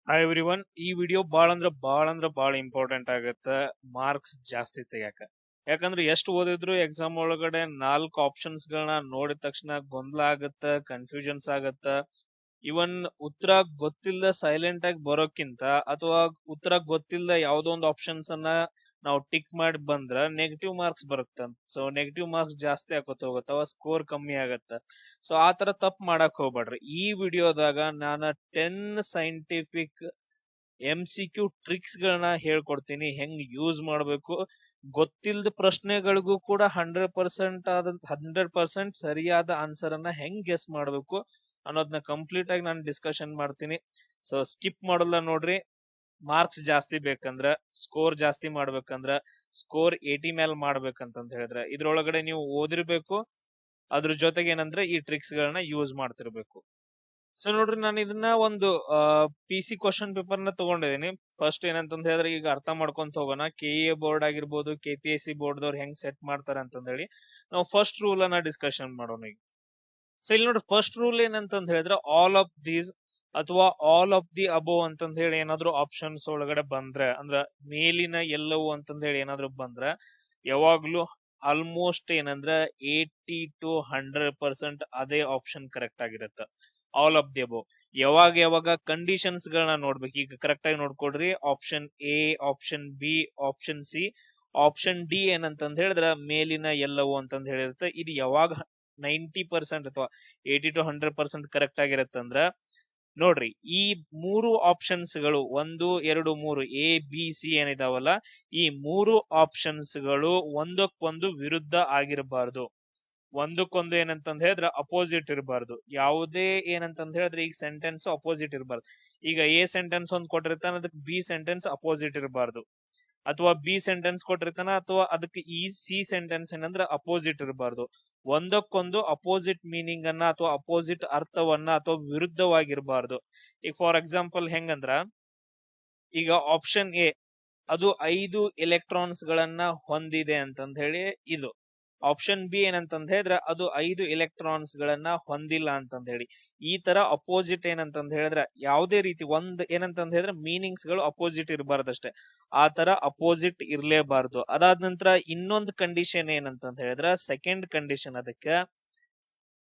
Hi everyone. ಈ video ಬಾಳ important ಆಗತ್ತ ಮಾರ್ಕ್ಸ್ ಜಾಸ್ತಿ ತೆಗ್ಯಾಕ. ಯಾಕಂದ್ರೆ ಎಷ್ಟು ಓದಿದ್ರು ಎಕ್ಸಾಮ್ ಒಳಗಡೆ 4 ಆಪ್ಷನ್ಸ್ ಗಳನ್ನ ನೋಡಿದ ತಕ್ಷಣ ಗೊಂದಲ ಆಗತ್ತ, ಕನ್ಫ್ಯೂಷನ್ಸ್ ಆಗತ್ತ. ಇವನ್ ಉತ್ತರ ಗೊತ್ತಿಲ್ಲದ ಸೈಲೆಂಟ್ ಆಗಿ ಬರೋಕ್ಕಿಂತ ಅಥವಾ ಉತ್ತರ ಗೊತ್ತಿಲ್ಲದ ಯಾವ್ದೋ ಒಂದು ಆಪ್ಷನ್ಸ್ ಅನ್ನ ನಾವು ಟಿಕ್ ಮಾಡಿ ಬಂದ್ರ ನೆಗೆಟಿವ್ ಮಾರ್ಕ್ಸ್ ಬರುತ್ತ. ಸೊ ನೆಗೆಟಿವ್ ಮಾರ್ಕ್ಸ್ ಜಾಸ್ತಿ ಆಕೋತ ಹೋಗುತ್ತ, ಸ್ಕೋರ್ ಕಮ್ಮಿ ಆಗತ್ತ. ಸೊ ಆತರ ತಪ್ಪು ಮಾಡಕ್ ಹೋಗ್ಬೇಡ್ರಿ. ಈ ವಿಡಿಯೋದಾಗ ನಾನು 10 ಸೈಂಟಿಫಿಕ್ MCQ ಟ್ರಿಕ್ಸ್ ಗಳನ್ನ ಹೇಳ್ಕೊಡ್ತೀನಿ, ಹೆಂಗ್ ಯೂಸ್ ಮಾಡ್ಬೇಕು. ಗೊತ್ತಿಲ್ಲದ ಪ್ರಶ್ನೆಗಳಿಗೂ ಕೂಡ 100% ಸರಿಯಾದ ಆನ್ಸರ್ ಅನ್ನ ಹೆಂಗ್ ಗೆಸ್ ಮಾಡ್ಬೇಕು ಅನ್ನೋದನ್ನ ಕಂಪ್ಲೀಟ್ ಆಗಿ ನಾನು ಡಿಸ್ಕಷನ್ ಮಾಡ್ತೀನಿ. ಸೊ ಸ್ಕಿಪ್ ಮಾಡಲ್ಲ ನೋಡ್ರಿ. ಮಾರ್ಕ್ಸ್ ಜಾಸ್ತಿ ಬೇಕಂದ್ರ, ಸ್ಕೋರ್ ಜಾಸ್ತಿ ಮಾಡ್ಬೇಕಂದ್ರ, ಸ್ಕೋರ್ 80 ಮೇಲೆ ಮಾಡ್ಬೇಕಂತ ಹೇಳಿದ್ರೆ ಇದ್ರೊಳಗಡೆ ನೀವು ಓದಿರ್ಬೇಕು. ಅದ್ರ ಜೊತೆಗೆ ಏನಂದ್ರೆ ಈ ಟ್ರಿಕ್ಸ್ ಗಳನ್ನ ಯೂಸ್ ಮಾಡ್ತಿರ್ಬೇಕು. ಸೊ ನೋಡ್ರಿ, ನಾನು ಇದನ್ನ ಒಂದು PC ಕ್ವಶನ್ ಪೇಪರ್ ನ ತಗೊಂಡಿದ್ದೀನಿ. ಫಸ್ಟ್ ಏನಂತಂದ್ ಹೇಳಿದ್ರೆ ಈಗ ಅರ್ಥ ಮಾಡ್ಕೊಂತ ಹೋಗೋಣ. KA ಬೋರ್ಡ್ ಆಗಿರ್ಬೋದು, KPSC ಬೋರ್ಡ್ ದವ್ರು ಹೆಂಗ್ ಸೆಟ್ ಮಾಡ್ತಾರ ಅಂತಂದ್ ಹೇಳಿ ನಾವು ಫಸ್ಟ್ ರೂಲ್ ಅನ್ನ ಡಿಸ್ಕಷನ್ ಮಾಡೋಣ ಈಗ. ಸೊ ಇಲ್ಲಿ ನೋಡ್ರಿ, ಫಸ್ಟ್ ರೂಲ್ ಏನಂತಂದ್ ಹೇಳಿದ್ರೆ ಆಲ್ ಆಫ್ ದೀಸ್ ಅಥವಾ ಆಲ್ ಆಫ್ ದಿ ಅಬೋವ್ ಅಂತಂದ್ ಹೇಳಿ ಏನಾದ್ರು ಆಪ್ಷನ್ಸ್ ಒಳಗಡೆ ಬಂದ್ರೆ, ಅಂದ್ರ ಮೇಲಿನ ಎಲ್ಲವೂ ಅಂತಂದ್ ಹೇಳಿ ಏನಾದ್ರು ಬಂದ್ರೆ ಯಾವಾಗ್ಲೂ ಆಲ್ಮೋಸ್ಟ್ ಏನಂದ್ರ 80 to 100% ಅದೇ ಆಪ್ಷನ್ ಕರೆಕ್ಟ್ ಆಗಿರುತ್ತೆ. All of the above. ಯಾವಾಗ ಕಂಡೀಷನ್ಸ್ ಗಳನ್ನ ನೋಡ್ಬೇಕು. ಈಗ ಕರೆಕ್ಟ್ ಆಗಿ ನೋಡ್ಕೊಡ್ರಿ. Option A, option B, option C, option D ಏನಂತಂದ್ ಹೇಳಿದ್ರ ಮೇಲಿನ ಎಲ್ಲವೂ ಅಂತಂದ್ ಹೇಳಿರುತ್ತೆ. ಇದು ಯಾವಾಗ 90% ಅಥವಾ 80 to 100% ಕರೆಕ್ಟ್ ಆಗಿರತ್ತಂದ್ರ ನೋಡ್ರಿ, ಈ 3 ಆಪ್ಷನ್ಸ್ ಗಳು 1, 2, 3 A, B, C ಏನಿದಾವಲ್ಲ, ಈ 3 ಆಪ್ಷನ್ಸ್ ಗಳು ಒಂದಕ್ಕೊಂದು ವಿರುದ್ಧ ಆಗಿರಬಾರ್ದು. ಒಂದಕ್ಕೊಂದು ಏನಂತಂದ್ ಹೇಳಿದ್ರೆ ಅಪೋಸಿಟ್ ಇರಬಾರ್ದು. ಯಾವುದೇ ಏನಂತಂದ್ ಹೇಳಿದ್ರೆ ಈಗ ಸೆಂಟೆನ್ಸ್ ಅಪೋಸಿಟ್ ಇರಬಾರ್ದು. ಈಗ A ಸೆಂಟೆನ್ಸ್ ಒಂದ್ ಕೊಟ್ಟಿರ್ತಾನ, ಅದಕ್ಕೆ B ಸೆಂಟೆನ್ಸ್ ಅಪೋಸಿಟ್ ಇರಬಾರ್ದು. ಅಥವಾ B ಸೆಂಟೆನ್ಸ್ ಕೊಟ್ಟಿರ್ತಾನ, ಅಥವಾ ಅದಕ್ಕೆ ಈ C ಸೆಂಟೆನ್ಸ್ ಏನಂದ್ರೆ ಅಪೋಸಿಟ್ ಇರಬಾರ್ದು. ಒಂದಕ್ಕೊಂದು ಅಪೋಸಿಟ್ ಮೀನಿಂಗ್ ಅನ್ನ ಅಥವಾ ಅಪೋಸಿಟ್ ಅರ್ಥವನ್ನ ಅಥವಾ ವಿರುದ್ಧವಾಗಿರಬಾರ್ದು. ಈಗ ಫಾರ್ ಎಕ್ಸಾಂಪಲ್ ಹೆಂಗಂದ್ರ, ಈಗ ಆಪ್ಷನ್ A ಅದು 5 ಎಲೆಕ್ಟ್ರಾನ್ಸ್ ಗಳನ್ನ ಹೊಂದಿದೆ ಅಂತಂದ್ ಹೇಳಿ, ಇದು ಆಪ್ಷನ್ B ಏನಂತಂದ್ ಹೇಳಿದ್ರೆ ಅದು 5 ಎಲೆಕ್ಟ್ರಾನ್ಸ್ ಗಳನ್ನ ಹೊಂದಿಲ್ಲ ಅಂತಂದ್ ಹೇಳಿ. ಈ ತರ ಅಪೋಸಿಟ್ ಏನಂತಂದ್ ಹೇಳಿದ್ರೆ ಯಾವುದೇ ರೀತಿ ಒಂದ್ ಏನಂತಂದ್ ಹೇಳಿದ್ರೆ ಮೀನಿಂಗ್ಸ್ ಗಳು ಅಪೋಸಿಟ್ ಇರಬಾರ್ದಷ್ಟೇ. ಆ ತರ ಅಪೋಸಿಟ್ ಇರ್ಲೇಬಾರ್ದು. ಅದಾದ ನಂತರ ಇನ್ನೊಂದು ಕಂಡೀಷನ್ ಏನಂತಂದ್ ಹೇಳಿದ್ರೆ, ಸೆಕೆಂಡ್ ಕಂಡೀಷನ್ ಅದಕ್ಕೆ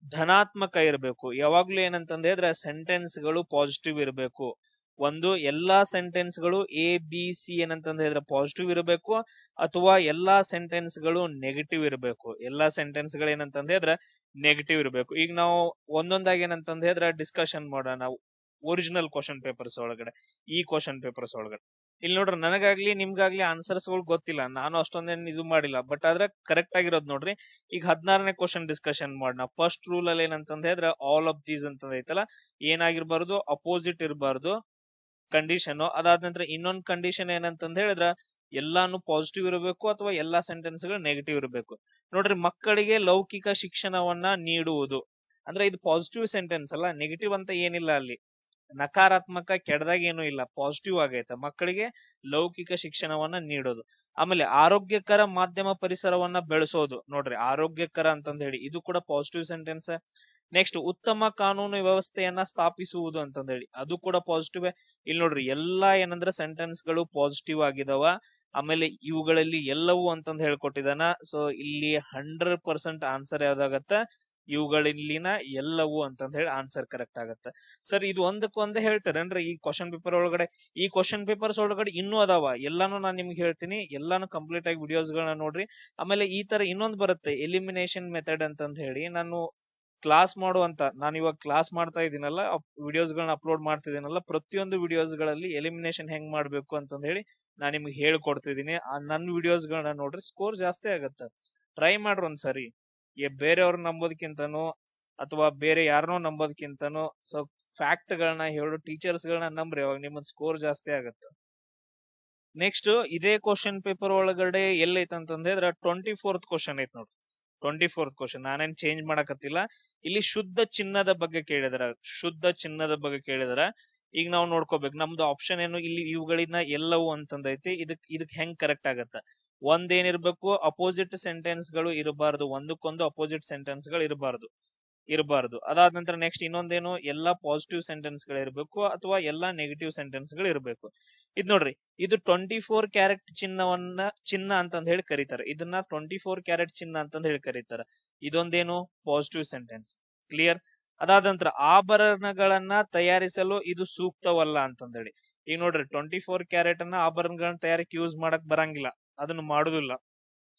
ಧನಾತ್ಮಕ ಇರಬೇಕು. ಯಾವಾಗ್ಲೂ ಏನಂತಂದ್ ಹೇಳಿದ್ರೆ ಸೆಂಟೆನ್ಸ್ ಗಳು ಪಾಸಿಟಿವ್ ಇರಬೇಕು. ಒಂದು ಎಲ್ಲಾ ಸೆಂಟೆನ್ಸ್ ಗಳು A, B, C ಏನಂತಂದ್ ಹೇಳಿದ್ರೆ ಪಾಸಿಟಿವ್ ಇರಬೇಕು, ಅಥವಾ ಎಲ್ಲಾ ಸೆಂಟೆನ್ಸ್ ಗಳು ನೆಗೆಟಿವ್ ಇರಬೇಕು. ಎಲ್ಲಾ ಸೆಂಟೆನ್ಸ್ ಗಳು ಏನಂತಂದ್ ಹೇಳಿದ್ರೆ ನೆಗೆಟಿವ್ ಇರಬೇಕು. ಈಗ ನಾವು ಒಂದೊಂದಾಗಿ ಏನಂತಂದ್ ಹೇಳಿದ್ರೆ ಡಿಸ್ಕಷನ್ ಮಾಡೋಣ. ನಾವು ಒರಿಜಿನಲ್ ಕ್ವಶನ್ ಪೇಪರ್ಸ್ ಒಳಗಡೆ, ಈ ಕ್ವಶನ್ ಪೇಪರ್ಸ್ ಒಳಗಡೆ ಇಲ್ಲಿ ನೋಡ್ರಿ, ನನಗಾಗ್ಲಿ ನಿಮ್ಗಾಗ್ಲಿ ಆನ್ಸರ್ಸ್ ಗಳು ಗೊತ್ತಿಲ್ಲ, ನಾನು ಅಷ್ಟೊಂದೇನು ಇದು ಮಾಡಿಲ್ಲ. ಬಟ್ ಆದ್ರೆ ಕರೆಕ್ಟ್ ಆಗಿರೋದು ನೋಡ್ರಿ. ಈಗ 16ನೇ ಕ್ವಶನ್ ಡಿಸ್ಕಷನ್ ಮಾಡೋಣ. ಫಸ್ಟ್ ರೂಲ್ ಅಲ್ಲಿ ಏನಂತಂದ್ ಹೇಳಿದ್ರೆ ಆಲ್ ಆಫ್ ದೀಸ್ ಅಂತ ಐತಲ್ಲ, ಏನಾಗಿರ್ಬಾರ್ದು, ಅಪೋಸಿಟ್ ಇರಬಾರ್ದು ಕಂಡೀಷನ್. ಅದಾದ ನಂತರ ಇನ್ನೊಂದು ಕಂಡೀಷನ್ ಏನಂತಂದ್ ಹೇಳಿದ್ರ ಎಲ್ಲಾನು ಪಾಸಿಟಿವ್ ಇರಬೇಕು ಅಥವಾ ಎಲ್ಲಾ ಸೆಂಟೆನ್ಸ್ ಗಳು ನೆಗೆಟಿವ್ ಇರಬೇಕು. ನೋಡ್ರಿ, ಮಕ್ಕಳಿಗೆ ಲೌಕಿಕ ಶಿಕ್ಷಣವನ್ನ ನೀಡುವುದು ಅಂದ್ರೆ ಇದು ಪಾಸಿಟಿವ್ ಸೆಂಟೆನ್ಸ್ ಅಲ್ಲ, ನೆಗೆಟಿವ್ ಅಂತ ಏನಿಲ್ಲ ಅಲ್ಲಿ. ನಕಾರಾತ್ಮಕ ಕೆಡದಾಗ ಏನೂ ಇಲ್ಲ, ಪಾಸಿಟಿವ್ ಆಗೈತೆ. ಮಕ್ಕಳಿಗೆ ಲೌಕಿಕ ಶಿಕ್ಷಣವನ್ನ ನೀಡೋದು. ಆಮೇಲೆ ಆರೋಗ್ಯಕರ ಮಾಧ್ಯಮ ಪರಿಸರವನ್ನ ಬೆಳೆಸೋದು. ನೋಡ್ರಿ, ಆರೋಗ್ಯಕರ ಅಂತಂದ್ ಹೇಳಿ ಇದು ಕೂಡ ಪಾಸಿಟಿವ್ ಸೆಂಟೆನ್ಸ್. ನೆಕ್ಸ್ಟ್, ಉತ್ತಮ ಕಾನೂನು ವ್ಯವಸ್ಥೆಯನ್ನ ಸ್ಥಾಪಿಸುವುದು ಅಂತಂದ್ ಹೇಳಿ ಅದು ಕೂಡ ಪಾಸಿಟಿವ್. ಇಲ್ಲಿ ನೋಡ್ರಿ, ಎಲ್ಲಾ ಏನಂದ್ರೆ ಸೆಂಟೆನ್ಸ್ ಗಳು ಪಾಸಿಟಿವ್ ಆಗಿದಾವ. ಆಮೇಲೆ ಇವುಗಳಲ್ಲಿ ಎಲ್ಲವೂ ಅಂತಂದ್ ಹೇಳ್ಕೊಟ್ಟಿದಾನ. ಸೊ ಇಲ್ಲಿ 100% ಆನ್ಸರ್ ಯಾವ್ದಾಗತ್ತ, ಇವುಗಳಿಲ್ಲಿನ ಎಲ್ಲವೂ ಅಂತಂದ್ ಹೇಳಿ ಆನ್ಸರ್ ಕರೆಕ್ಟ್ ಆಗತ್ತೆ. ಸರ್, ಇದು ಒಂದಕ್ಕೊಂದೇ ಹೇಳ್ತಾರೇನ್ರಿ ಈ ಕ್ವಶನ್ ಪೇಪರ್ ಒಳಗಡೆ? ಈ ಕ್ವಶನ್ ಪೇಪರ್ಸ್ ಒಳಗಡೆ ಇನ್ನೂ ಅದಾವ, ಎಲ್ಲಾನು ನಾನು ನಿಮ್ಗೆ ಹೇಳ್ತೀನಿ. ಎಲ್ಲಾನು ಕಂಪ್ಲೀಟ್ ಆಗಿ ವಿಡಿಯೋಸ್ ಗಳನ್ನ ನೋಡ್ರಿ. ಆಮೇಲೆ ಈ ತರ ಇನ್ನೊಂದು ಬರುತ್ತೆ, ಎಲಿಮಿನೇಷನ್ ಮೆಥಡ್ ಅಂತಂದ್ ಹೇಳಿ. ನಾನು ಕ್ಲಾಸ್ ಮಾಡುವಂತ, ನಾನು ಇವಾಗ ಕ್ಲಾಸ್ ಮಾಡ್ತಾ ಇದೀನಲ್ಲ, ವಿಡಿಯೋಸ್ ಗಳನ್ನ ಅಪ್ಲೋಡ್ ಮಾಡ್ತಿದ್ದೀನಲ್ಲ, ಪ್ರತಿಯೊಂದು ವಿಡಿಯೋಸ್ ಗಳಲ್ಲಿ ಎಲಿಮಿನೇಷನ್ ಹೆಂಗ್ ಮಾಡ್ಬೇಕು ಅಂತಂದ್ ಹೇಳಿ ನಾನು ನಿಮ್ಗೆ ಹೇಳ್ಕೊಡ್ತಿದೀನಿ. ಆ ನನ್ನ ವಿಡಿಯೋಸ್ ಗಳನ್ನ ನೋಡ್ರಿ, ಸ್ಕೋರ್ ಜಾಸ್ತಿ ಆಗತ್ತ. ಟ್ರೈ ಮಾಡ್ರಿ ಒಂದ್ಸರಿ. ಬೇರೆಯವ್ರ ನಂಬೋದಕ್ಕಿಂತನೂ ಅಥವಾ ಬೇರೆ ಯಾರನ್ನೋ ನಂಬೋದಕ್ಕಿಂತನೂ ಸೊ ಫ್ಯಾಕ್ಟ್ ಗಳನ್ನ ಹೇಳೋ ಟೀಚರ್ಸ್ ಗಳನ್ನ ನಂಬ್ರಿ, ಅವಾಗ ನಿಮ್ಮದ್ ಸ್ಕೋರ್ ಜಾಸ್ತಿ ಆಗತ್ತ. ನೆಕ್ಸ್ಟ್, ಇದೇ ಕ್ವಶನ್ ಪೇಪರ್ ಒಳಗಡೆ ಎಲ್ಲೈತೆ ಅಂತಂದ್ ಹೇಳಿದ್ರೆ 24th ಕ್ವಶನ್ ಐತ್ ನೋಡ್ರಿ. 24th ಕ್ವಶನ್ ನಾನೇನ್ ಚೇಂಜ್ ಮಾಡಕತ್ತಿಲ್ಲ. ಇಲ್ಲಿ ಶುದ್ಧ ಚಿನ್ನದ ಬಗ್ಗೆ ಕೇಳಿದಾರ. ಶುದ್ಧ ಚಿನ್ನದ ಬಗ್ಗೆ ಕೇಳಿದಾರ. ಈಗ ನಾವು ನೋಡ್ಕೋಬೇಕು, ನಮ್ದು ಆಪ್ಷನ್ ಏನು ಇಲ್ಲಿ, ಇವುಗಳಿನ ಎಲ್ಲವೂ ಅಂತಂದೈತಿ. ಇದಕ್ ಹೆಂಗ್ ಕರೆಕ್ಟ್ ಆಗತ್ತ? ಒಂದೇನಿರ್ಬೇಕು, ಅಪೋಸಿಟ್ ಸೆಂಟೆನ್ಸ್ ಗಳು ಇರಬಾರ್ದು. ಒಂದಕ್ಕೊಂದು ಅಪೋಸಿಟ್ ಸೆಂಟೆನ್ಸ್ ಗಳು ಇರಬಾರ್ದು. ಇರಬಾರ್ದು. ಅದಾದ ನಂತರ ನೆಕ್ಸ್ಟ್ ಇನ್ನೊಂದೇನು, ಎಲ್ಲಾ ಪಾಸಿಟಿವ್ ಸೆಂಟೆನ್ಸ್ ಗಳು ಇರಬೇಕು ಅಥವಾ ಎಲ್ಲಾ ನೆಗೆಟಿವ್ ಸೆಂಟೆನ್ಸ್ ಗಳು ಇರಬೇಕು. ಇದ್ ನೋಡ್ರಿ, ಇದು 24 ಕ್ಯಾರೆಟ್ ಚಿನ್ನ ಅಂತಂದ್ ಹೇಳಿ ಕರೀತಾರೆ. ಇದನ್ನ 24 ಕ್ಯಾರೆಟ್ ಚಿನ್ನ ಅಂತಂದ್ ಹೇಳಿ ಕರೀತಾರೆ. ಇದೊಂದೇನು ಪಾಸಿಟಿವ್ ಸೆಂಟೆನ್ಸ್. ಕ್ಲಿಯರ್. ಅದಾದ ನಂತರ ಆಭರಣಗಳನ್ನ ತಯಾರಿಸಲು ಇದು ಸೂಕ್ತವಲ್ಲ ಅಂತಂದೇಳಿ. ಈಗ ನೋಡ್ರಿ, 24 ಕ್ಯಾರೆಟ್ ಅನ್ನ ಆಭರಣಗಳನ್ನ ತಯಾರಿಕೆ ಯೂಸ್ ಮಾಡಕ್ ಬರಂಗಿಲ್ಲ, ಅದನ್ನ ಮಾಡುದಿಲ್ಲ.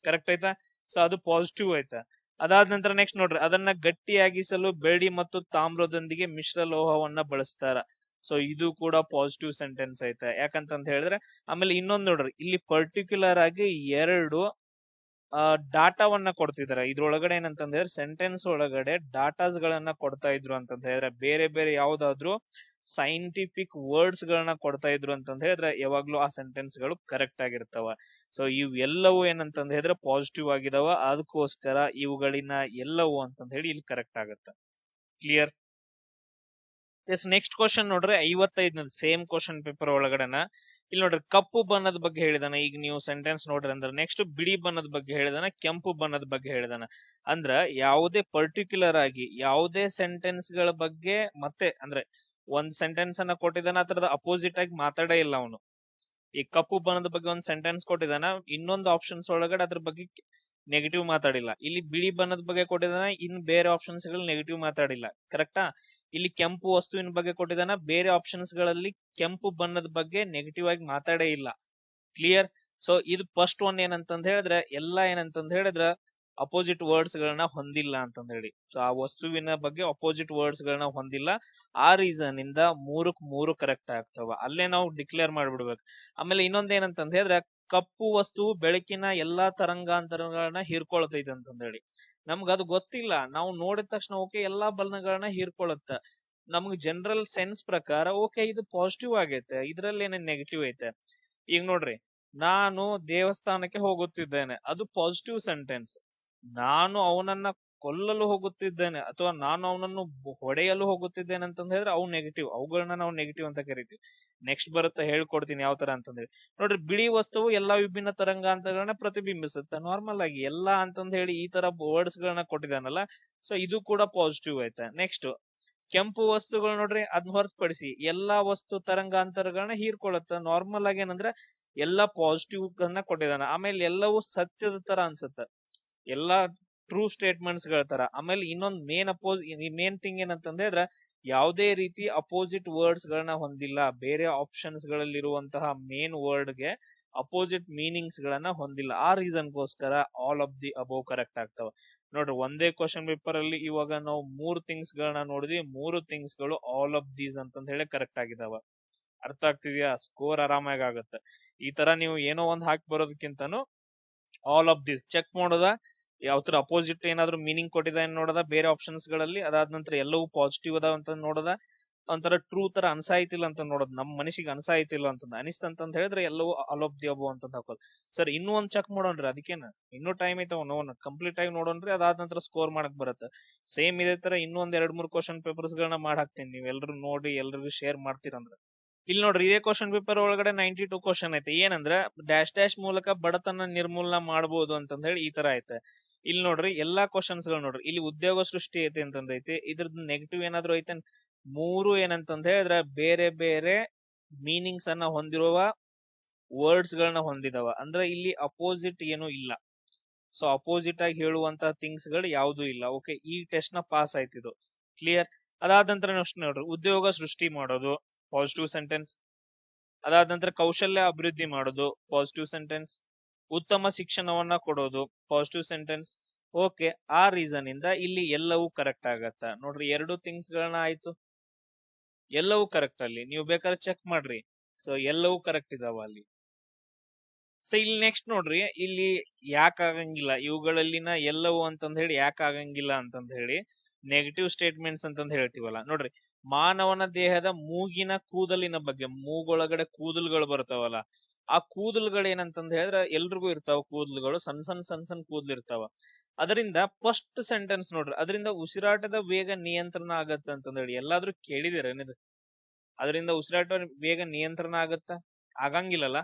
ಕರೆಕ್ಟ್ ಆಯ್ತಾ? ಸೊ ಅದು ಪಾಸಿಟಿವ್ ಆಯ್ತಾ. ಅದಾದ ನಂತರ ನೆಕ್ಸ್ಟ್ ನೋಡ್ರಿ, ಅದನ್ನ ಗಟ್ಟಿಯಾಗಿಸಲು ಬೆಳ್ಳಿ ಮತ್ತು ತಾಮ್ರದೊಂದಿಗೆ ಮಿಶ್ರ ಲೋಹವನ್ನ ಬಳಸ್ತಾರ. ಸೊ ಇದು ಕೂಡ ಪಾಸಿಟಿವ್ ಸೆಂಟೆನ್ಸ್ ಐತೆ. ಯಾಕಂತ ಹೇಳಿದ್ರೆ, ಆಮೇಲೆ ಇನ್ನೊಂದ್ ನೋಡ್ರಿ, ಇಲ್ಲಿ ಪರ್ಟಿಕ್ಯುಲರ್ ಆಗಿ 2 ಡಾಟಾವನ್ನ ಕೊಡ್ತಿದಾರೆ. ಇದ್ರೊಳಗಡೆ ಏನಂತಂದ್ರೆ ಸೆಂಟೆನ್ಸ್ ಒಳಗಡೆ ಡಾಟಾಸ್ ಗಳನ್ನ ಕೊಡ್ತಾ ಇದ್ರು ಅಂತಂತ ಹೇಳಿದ್ರೆ, ಬೇರೆ ಬೇರೆ ಯಾವ್ದಾದ್ರು ಸೈಂಟಿಫಿಕ್ ವರ್ಡ್ಸ್ ಗಳನ್ನ ಕೊಡ್ತಾ ಇದ್ರು ಅಂತಂದ ಹೇಳಿದ್ರೆ ಯಾವಾಗ್ಲೂ ಆ ಸೆಂಟೆನ್ಸ್ ಗಳು ಕರೆಕ್ಟ್ ಆಗಿರ್ತಾವ. ಸೊ ಇವೆಲ್ಲವೂ ಏನಂತಂದ ಹೇಳಿದ್ರೆ ಪಾಸಿಟಿವ್ ಆಗಿದಾವ, ಅದಕ್ಕೋಸ್ಕರ ಇವುಗಳಿನ ಎಲ್ಲವೂ ಅಂತಂದ ಹೇಳಿ ಇಲ್ಲಿ ಕರೆಕ್ಟ್ ಆಗತ್ತ. ಕ್ಲಿಯರ್. ಎಸ್, ನೆಕ್ಸ್ಟ್ ಕ್ವಶನ್ ನೋಡ್ರಿ, 55 ಸೇಮ್ ಕ್ವಶನ್ ಪೇಪರ್ ಒಳಗಡೆನ ಇಲ್ಲಿ ನೋಡ್ರಿ, ಕಪ್ಪು ಬಣ್ಣದ ಬಗ್ಗೆ ಹೇಳಿದಾನ. ಈಗ ನೀವು ಸೆಂಟೆನ್ಸ್ ನೋಡ್ರಿ ಅಂದ್ರೆ ನೆಕ್ಸ್ಟ್ ಬಿಳಿ ಬಣ್ಣದ ಬಗ್ಗೆ ಹೇಳಿದಾನ, ಕೆಂಪು ಬಣ್ಣದ ಬಗ್ಗೆ ಹೇಳಿದಾನ. ಅಂದ್ರ ಯಾವುದೇ ಪರ್ಟಿಕ್ಯುಲರ್ ಆಗಿ ಯಾವುದೇ ಸೆಂಟೆನ್ಸ್ ಗಳ ಬಗ್ಗೆ ಮತ್ತೆ ಅಂದ್ರೆ ಒಂದ್ ಸೆಂಟೆನ್ಸ್ ಅನ್ನ ಕೊಟ್ಟಿದಾನ, ಅದ್ರದ ಅಪೋಸಿಟ್ ಆಗಿ ಮಾತಾಡೇ ಇಲ್ಲ ಅವನು. ಈ ಕಪ್ಪು ಬಣ್ಣದ ಬಗ್ಗೆ ಒಂದ್ ಸೆಂಟೆನ್ಸ್ ಕೊಟ್ಟಿದಾನ, ಇನ್ನೊಂದು ಆಪ್ಷನ್ಸ್ ಒಳಗಡೆ ಅದ್ರ ಬಗ್ಗೆ ನೆಗೆಟಿವ್ ಮಾತಾಡಿಲ್ಲ. ಇಲ್ಲಿ ಬಿಳಿ ಬಣ್ಣದ ಬಗ್ಗೆ ಕೊಟ್ಟಿದಾನ, ಇನ್ ಬೇರೆ ಆಪ್ಷನ್ಸ್ ಗಳು ನೆಗೆಟಿವ್ ಮಾತಾಡಿಲ್ಲ. ಕರೆಕ್ಟಾ? ಇಲ್ಲಿ ಕೆಂಪು ವಸ್ತುವಿನ ಬಗ್ಗೆ ಕೊಟ್ಟಿದಾನ, ಬೇರೆ ಆಪ್ಷನ್ಸ್ ಗಳಲ್ಲಿ ಕೆಂಪು ಬಣ್ಣದ ಬಗ್ಗೆ ನೆಗೆಟಿವ್ ಆಗಿ ಮಾತಾಡೇ ಇಲ್ಲ. ಕ್ಲಿಯರ್. ಸೊ ಇದು ಫಸ್ಟ್ ಒನ್ ಏನಂತಂದ್ ಹೇಳಿದ್ರೆ, ಎಲ್ಲಾ ಏನಂತಂದ್ ಹೇಳಿದ್ರ ಅಪೋಸಿಟ್ ವರ್ಡ್ಸ್ ಗಳನ್ನ ಹೊಂದಿಲ್ಲ ಅಂತಂದ್ ಹೇಳಿ. ಸೊ ಆ ವಸ್ತುವಿನ ಬಗ್ಗೆ ಅಪೋಸಿಟ್ ವರ್ಡ್ಸ್ ಗಳನ್ನ ಹೊಂದಿಲ್ಲ. ಆ ರೀಸನ್ ಇಂದ 3 ಕರೆಕ್ಟ್ ಆಗ್ತಾವ. ಅಲ್ಲೇ ನಾವು ಡಿಕ್ಲೇರ್ ಮಾಡ್ಬಿಡ್ಬೇಕು. ಆಮೇಲೆ ಇನ್ನೊಂದ್ ಏನಂತಂದ್ ಹೇಳಿದ್ರೆ, ಕಪ್ಪು ವಸ್ತು ಬೆಳಕಿನ ಎಲ್ಲಾ ತರಂಗಾಂತರಗಳನ್ನ ಹೀರ್ಕೊಳ್ತೈತೆ ಅಂತಂದ್ ಹೇಳಿ. ನಮ್ಗ ಅದು ಗೊತ್ತಿಲ್ಲ, ನಾವು ನೋಡಿದ ತಕ್ಷಣ ಓಕೆ ಎಲ್ಲಾ ಬಣ್ಣಗಳನ್ನ ಹೀರ್ಕೊಳತ್ತ. ನಮ್ಗ್ ಜನರಲ್ ಸೆನ್ಸ್ ಪ್ರಕಾರ ಓಕೆ ಇದು ಪಾಸಿಟಿವ್ ಆಗೈತೆ, ಇದ್ರಲ್ಲಿ ಏನೇನ್ ನೆಗೆಟಿವ್ ಐತೆ. ಈಗ ನೋಡ್ರಿ, ನಾನು ದೇವಸ್ಥಾನಕ್ಕೆ ಹೋಗುತ್ತಿದ್ದೇನೆ, ಅದು ಪಾಸಿಟಿವ್ ಸೆಂಟೆನ್ಸ್. ನಾನು ಅವನನ್ನ ಕೊಲ್ಲಲು ಹೋಗುತ್ತಿದ್ದೇನೆ ಅಥವಾ ನಾನು ಅವನನ್ನು ಹೊಡೆಯಲು ಹೋಗುತ್ತಿದ್ದೇನೆ ಅಂತಂದ ಹೇಳಿದ್ರೆ ಅವು ನೆಗೆಟಿವ್. ಅವುಗಳನ್ನ ನಾವು ನೆಗೆಟಿವ್ ಅಂತ ಕರಿತೀವಿ. ನೆಕ್ಸ್ಟ್ ಬರುತ್ತೆ, ಹೇಳ್ಕೊಡ್ತೀನಿ ಯಾವ ತರ ಅಂತಂದ್ರೆ. ನೋಡ್ರಿ, ಬಿಳಿ ವಸ್ತುವು ಎಲ್ಲಾ ವಿಭಿನ್ನ ತರಂಗಾಂತರಗಳನ್ನ ಪ್ರತಿಬಿಂಬಿಸುತ್ತೆ. ನಾರ್ಮಲ್ ಆಗಿ ಎಲ್ಲಾ ಅಂತಂದ ಹೇಳಿ ಈ ತರ ವರ್ಡ್ಸ್ ಗಳನ್ನ ಕೊಟ್ಟಿದ್ದಾನಲ್ಲ, ಸೊ ಇದು ಕೂಡ ಪಾಸಿಟಿವ್ ಆಯ್ತಾ. ನೆಕ್ಸ್ಟ್ ಕೆಂಪು ವಸ್ತುಗಳು ನೋಡ್ರಿ, ಅದನ್ನ ಹೊರತುಪಡಿಸಿ ಎಲ್ಲಾ ವಸ್ತು ತರಂಗಾಂತರಗಳನ್ನ ಹೀರ್ಕೊಳ್ಳುತ್ತ. ನಾರ್ಮಲ್ ಆಗಿ ಏನಂದ್ರೆ ಎಲ್ಲಾ ಪಾಸಿಟಿವ್ ಅನ್ನ ಕೊಟ್ಟಿದ್ದಾನ. ಆಮೇಲೆ ಎಲ್ಲವೂ ಸತ್ಯದ ತರ ಅನ್ಸುತ್ತೆ, ಎಲ್ಲಾ ಟ್ರೂ ಸ್ಟೇಟ್ಮೆಂಟ್ಸ್ ಗಳ ತರ. ಆಮೇಲೆ ಇನ್ನೊಂದ್ ಮೇನ್ ಥಿಂಗ್ ಏನಂತಂದ ಹೇಳಿದ್ರೆ, ಯಾವುದೇ ರೀತಿ ಅಪೋಸಿಟ್ ವರ್ಡ್ಸ್ ಗಳನ್ನ ಹೊಂದಿಲ್ಲ. ಬೇರೆ ಆಪ್ಷನ್ಸ್ ಗಳಲ್ಲಿರುವಂತಹ ಮೇನ್ ವರ್ಡ್ ಗೆ ಅಪೋಸಿಟ್ ಮೀನಿಂಗ್ಸ್ ಗಳನ್ನ ಹೊಂದಿಲ್ಲ. ಆ ರೀಸನ್ಗೋಸ್ಕರ all of the above correct ಆಗ್ತಾವ. ನೋಡ್ರಿ, ಒಂದೇ ಕ್ವಶನ್ ಪೇಪರ್ ಅಲ್ಲಿ ಇವಾಗ ನಾವು 3 ಥಿಂಗ್ಸ್ ಗಳನ್ನ ನೋಡಿದ್ವಿ. 3 ಥಿಂಗ್ಸ್ ಗಳು ಆಲ್ ಆಫ್ ದೀಸ್ ಅಂತಂದ ಹೇಳಿ ಕರೆಕ್ಟ್ ಆಗಿದಾವ. ಅರ್ಥ ಆಗ್ತಿದ್ಯಾ? ಸ್ಕೋರ್ ಆರಾಮಾಗಿ ಆಗುತ್ತೆ. ಈ ತರ ನೀವು ಏನೋ ಒಂದ್ ಹಾಕಿ ಬರೋದಕ್ಕಿಂತನೂ ಆಲ್ ಆಫ್ ದೀಸ್ ಚೆಕ್ ಮಾಡೋದ, ಯಾವ್ದ್ರ ಅಪೋಸಿಟ್ ಏನಾದ್ರು ಮೀನಿಂಗ್ ಕೊಟ್ಟಿದ ನೋಡೋದ ಬೇರೆ ಆಪ್ಷನ್ಸ್ ಗಳಲ್ಲಿ. ಅದಾದ ನಂತರ ಎಲ್ಲವೂ ಪಾಸಿಟಿವ್ ಅದಾವ ಅಂತ ನೋಡೋದ, ಒಂಥರ ಟ್ರೂ ತರ ಅನ್ಸಾಯ್ತಿಲ್ಲ ಅಂತ ನೋಡೋದು. ನಮ್ ಮನಸ್ಸಿಗೆ ಅನ್ಸಾಯ್ತಿಲ್ಲ ಅಂತ ಅನಿಸ್ತಂತ ಹೇಳಿದ್ರೆ ಎಲ್ಲವೂ ಆಲ್ ಆಫ್ ದಿ ಅಬೋ ಅಂತ ಹಾಕೋದು. ಸರ್ ಇನ್ನೂ ಒಂದ್ ಚೆಕ್ ಮಾಡೋಣ್ರಿ, ಅದಕ್ಕೇನ ಇನ್ನೂ ಟೈಮ್ ಐತಾವ, ನೋನ್ ಕಂಪ್ಲೀಟ್ ಆಗಿ ನೋಡೋಣ್ರಿ. ಅದಾದ ನಂತರ ಸ್ಕೋರ್ ಮಾಡಕ್ ಬರುತ್ತೆ. ಸೇಮ್ ಇದೇ ತರ ಇನ್ನೂ ಒಂದ್ 2-3 ಕ್ವಶನ್ ಪೇಪರ್ಸ್ ಗಳನ್ನ ಮಾಡಾಕ್ತೀನಿ, ನೀವ್ ಎಲ್ರು ನೋಡಿ ಎಲ್ರಿಗೂ ಶೇರ್ ಮಾಡ್ತೀರಂದ್ರೆ. ಇಲ್ಲಿ ನೋಡ್ರಿ, ಇದೇ ಕ್ವಶನ್ ಪೇಪರ್ ಒಳಗಡೆ 92 ಕ್ವಶನ್ ಐತೆ. ಏನಂದ್ರೆ ಡ್ಯಾಶ್ ಮೂಲಕ ಬಡತನ ನಿರ್ಮೂಲನ ಮಾಡಬಹುದು ಅಂತಂದ ಹೇಳಿ ಈ ತರ ಐತೆ. ಇಲ್ಲಿ ನೋಡ್ರಿ, ಎಲ್ಲಾ ಕ್ವಶನ್ಸ್ ಗಳು ನೋಡ್ರಿ, ಇಲ್ಲಿ ಉದ್ಯೋಗ ಸೃಷ್ಟಿ ಐತೆ ಅಂತಂದೈತಿ. ಇದ್ರದ್ದು ನೆಗೆಟಿವ್ ಏನಾದ್ರು ಐತೆ 3 ಏನಂತಂದ ಹೇಳಿದ್ರೆ ಬೇರೆ ಬೇರೆ ಮೀನಿಂಗ್ಸ್ ಅನ್ನ ಹೊಂದಿರುವ ವರ್ಡ್ಸ್ ಗಳನ್ನ ಹೊಂದಿದವ. ಅಂದ್ರೆ ಇಲ್ಲಿ ಅಪೋಸಿಟ್ ಏನು ಇಲ್ಲ. ಸೊ ಅಪೋಸಿಟ್ ಆಗಿ ಹೇಳುವಂತ ಥಿಂಗ್ಸ್ ಗಳು ಯಾವ್ದು ಇಲ್ಲ. ಓಕೆ, ಈ ಟೆಸ್ಟ್ ನ ಪಾಸ್ ಆಯ್ತಿದ್ದು. ಕ್ಲಿಯರ್. ಅದಾದ ನಂತರ ನೆಕ್ಸ್ಟ್ ನೋಡ್ರಿ, ಉದ್ಯೋಗ ಸೃಷ್ಟಿ ಮಾಡೋದು ಪಾಸಿಟಿವ್ ಸೆಂಟೆನ್ಸ್. ಅದಾದ ನಂತರ ಕೌಶಲ್ಯ ಅಭಿವೃದ್ಧಿ ಮಾಡೋದು ಪಾಸಿಟಿವ್ ಸೆಂಟೆನ್ಸ್. ಉತ್ತಮ ಶಿಕ್ಷಣವನ್ನ ಕೊಡೋದು ಪಾಸಿಟಿವ್ ಸೆಂಟೆನ್ಸ್. ಓಕೆ, ಆ ರೀಸನ್ ಇಂದ ಇಲ್ಲಿ ಎಲ್ಲವೂ ಕರೆಕ್ಟ್ ಆಗತ್ತ. ನೋಡ್ರಿ, 2 ಥಿಂಗ್ಸ್ ಗಳನ್ನ ಆಯ್ತು, ಎಲ್ಲವೂ ಕರೆಕ್ಟ್. ಅಲ್ಲಿ ನೀವು ಬೇಕಾದ್ರೆ ಚೆಕ್ ಮಾಡ್ರಿ. ಸೊ ಎಲ್ಲವೂ ಕರೆಕ್ಟ್ ಇದಾವ ಅಲ್ಲಿ. ಸೊ ಇಲ್ಲಿ ನೆಕ್ಸ್ಟ್ ನೋಡ್ರಿ, ಇಲ್ಲಿ ಯಾಕೆ ಆಗಂಗಿಲ್ಲ ಇವುಗಳಲ್ಲಿನ ಎಲ್ಲವೂ ಅಂತಂದ ಹೇಳಿ, ಯಾಕೆ ಆಗಂಗಿಲ್ಲ ಅಂತಂದ ಹೇಳಿ ನೆಗೆಟಿವ್ ಸ್ಟೇಟ್ಮೆಂಟ್ಸ್ ಅಂತಂದ ಹೇಳ್ತೀವಲ್ಲ. ನೋಡ್ರಿ, ಮಾನವನ ದೇಹದ ಮೂಗಿನ ಕೂದಲಿನ ಬಗ್ಗೆ, ಮೂಗೊಳಗಡೆ ಕೂದಲುಗಳು ಬರ್ತಾವಲ್ಲ, ಆ ಕೂದಲುಗಳು ಏನಂತಂದ ಹೇಳಿದ್ರೆ ಎಲ್ರಿಗೂ ಇರ್ತಾವ ಕೂದಲುಗಳು, ಸಣ್ಣ ಸಣ್ಣ ಕೂದಲು ಇರ್ತಾವ. ಅದರಿಂದ ಫಸ್ಟ್ ಸೆಂಟೆನ್ಸ್ ನೋಡ್ರಿ, ಅದರಿಂದ ಉಸಿರಾಟದ ವೇಗ ನಿಯಂತ್ರಣ ಆಗತ್ತ ಅಂತಂದ ಹೇಳಿ ಎಲ್ಲಾದ್ರೂ ಕೇಳಿದಿರೇನಿದು? ಅದರಿಂದ ಉಸಿರಾಟ ವೇಗ ನಿಯಂತ್ರಣ ಆಗತ್ತ? ಆಗಂಗಿಲ್ಲಲ್ಲ.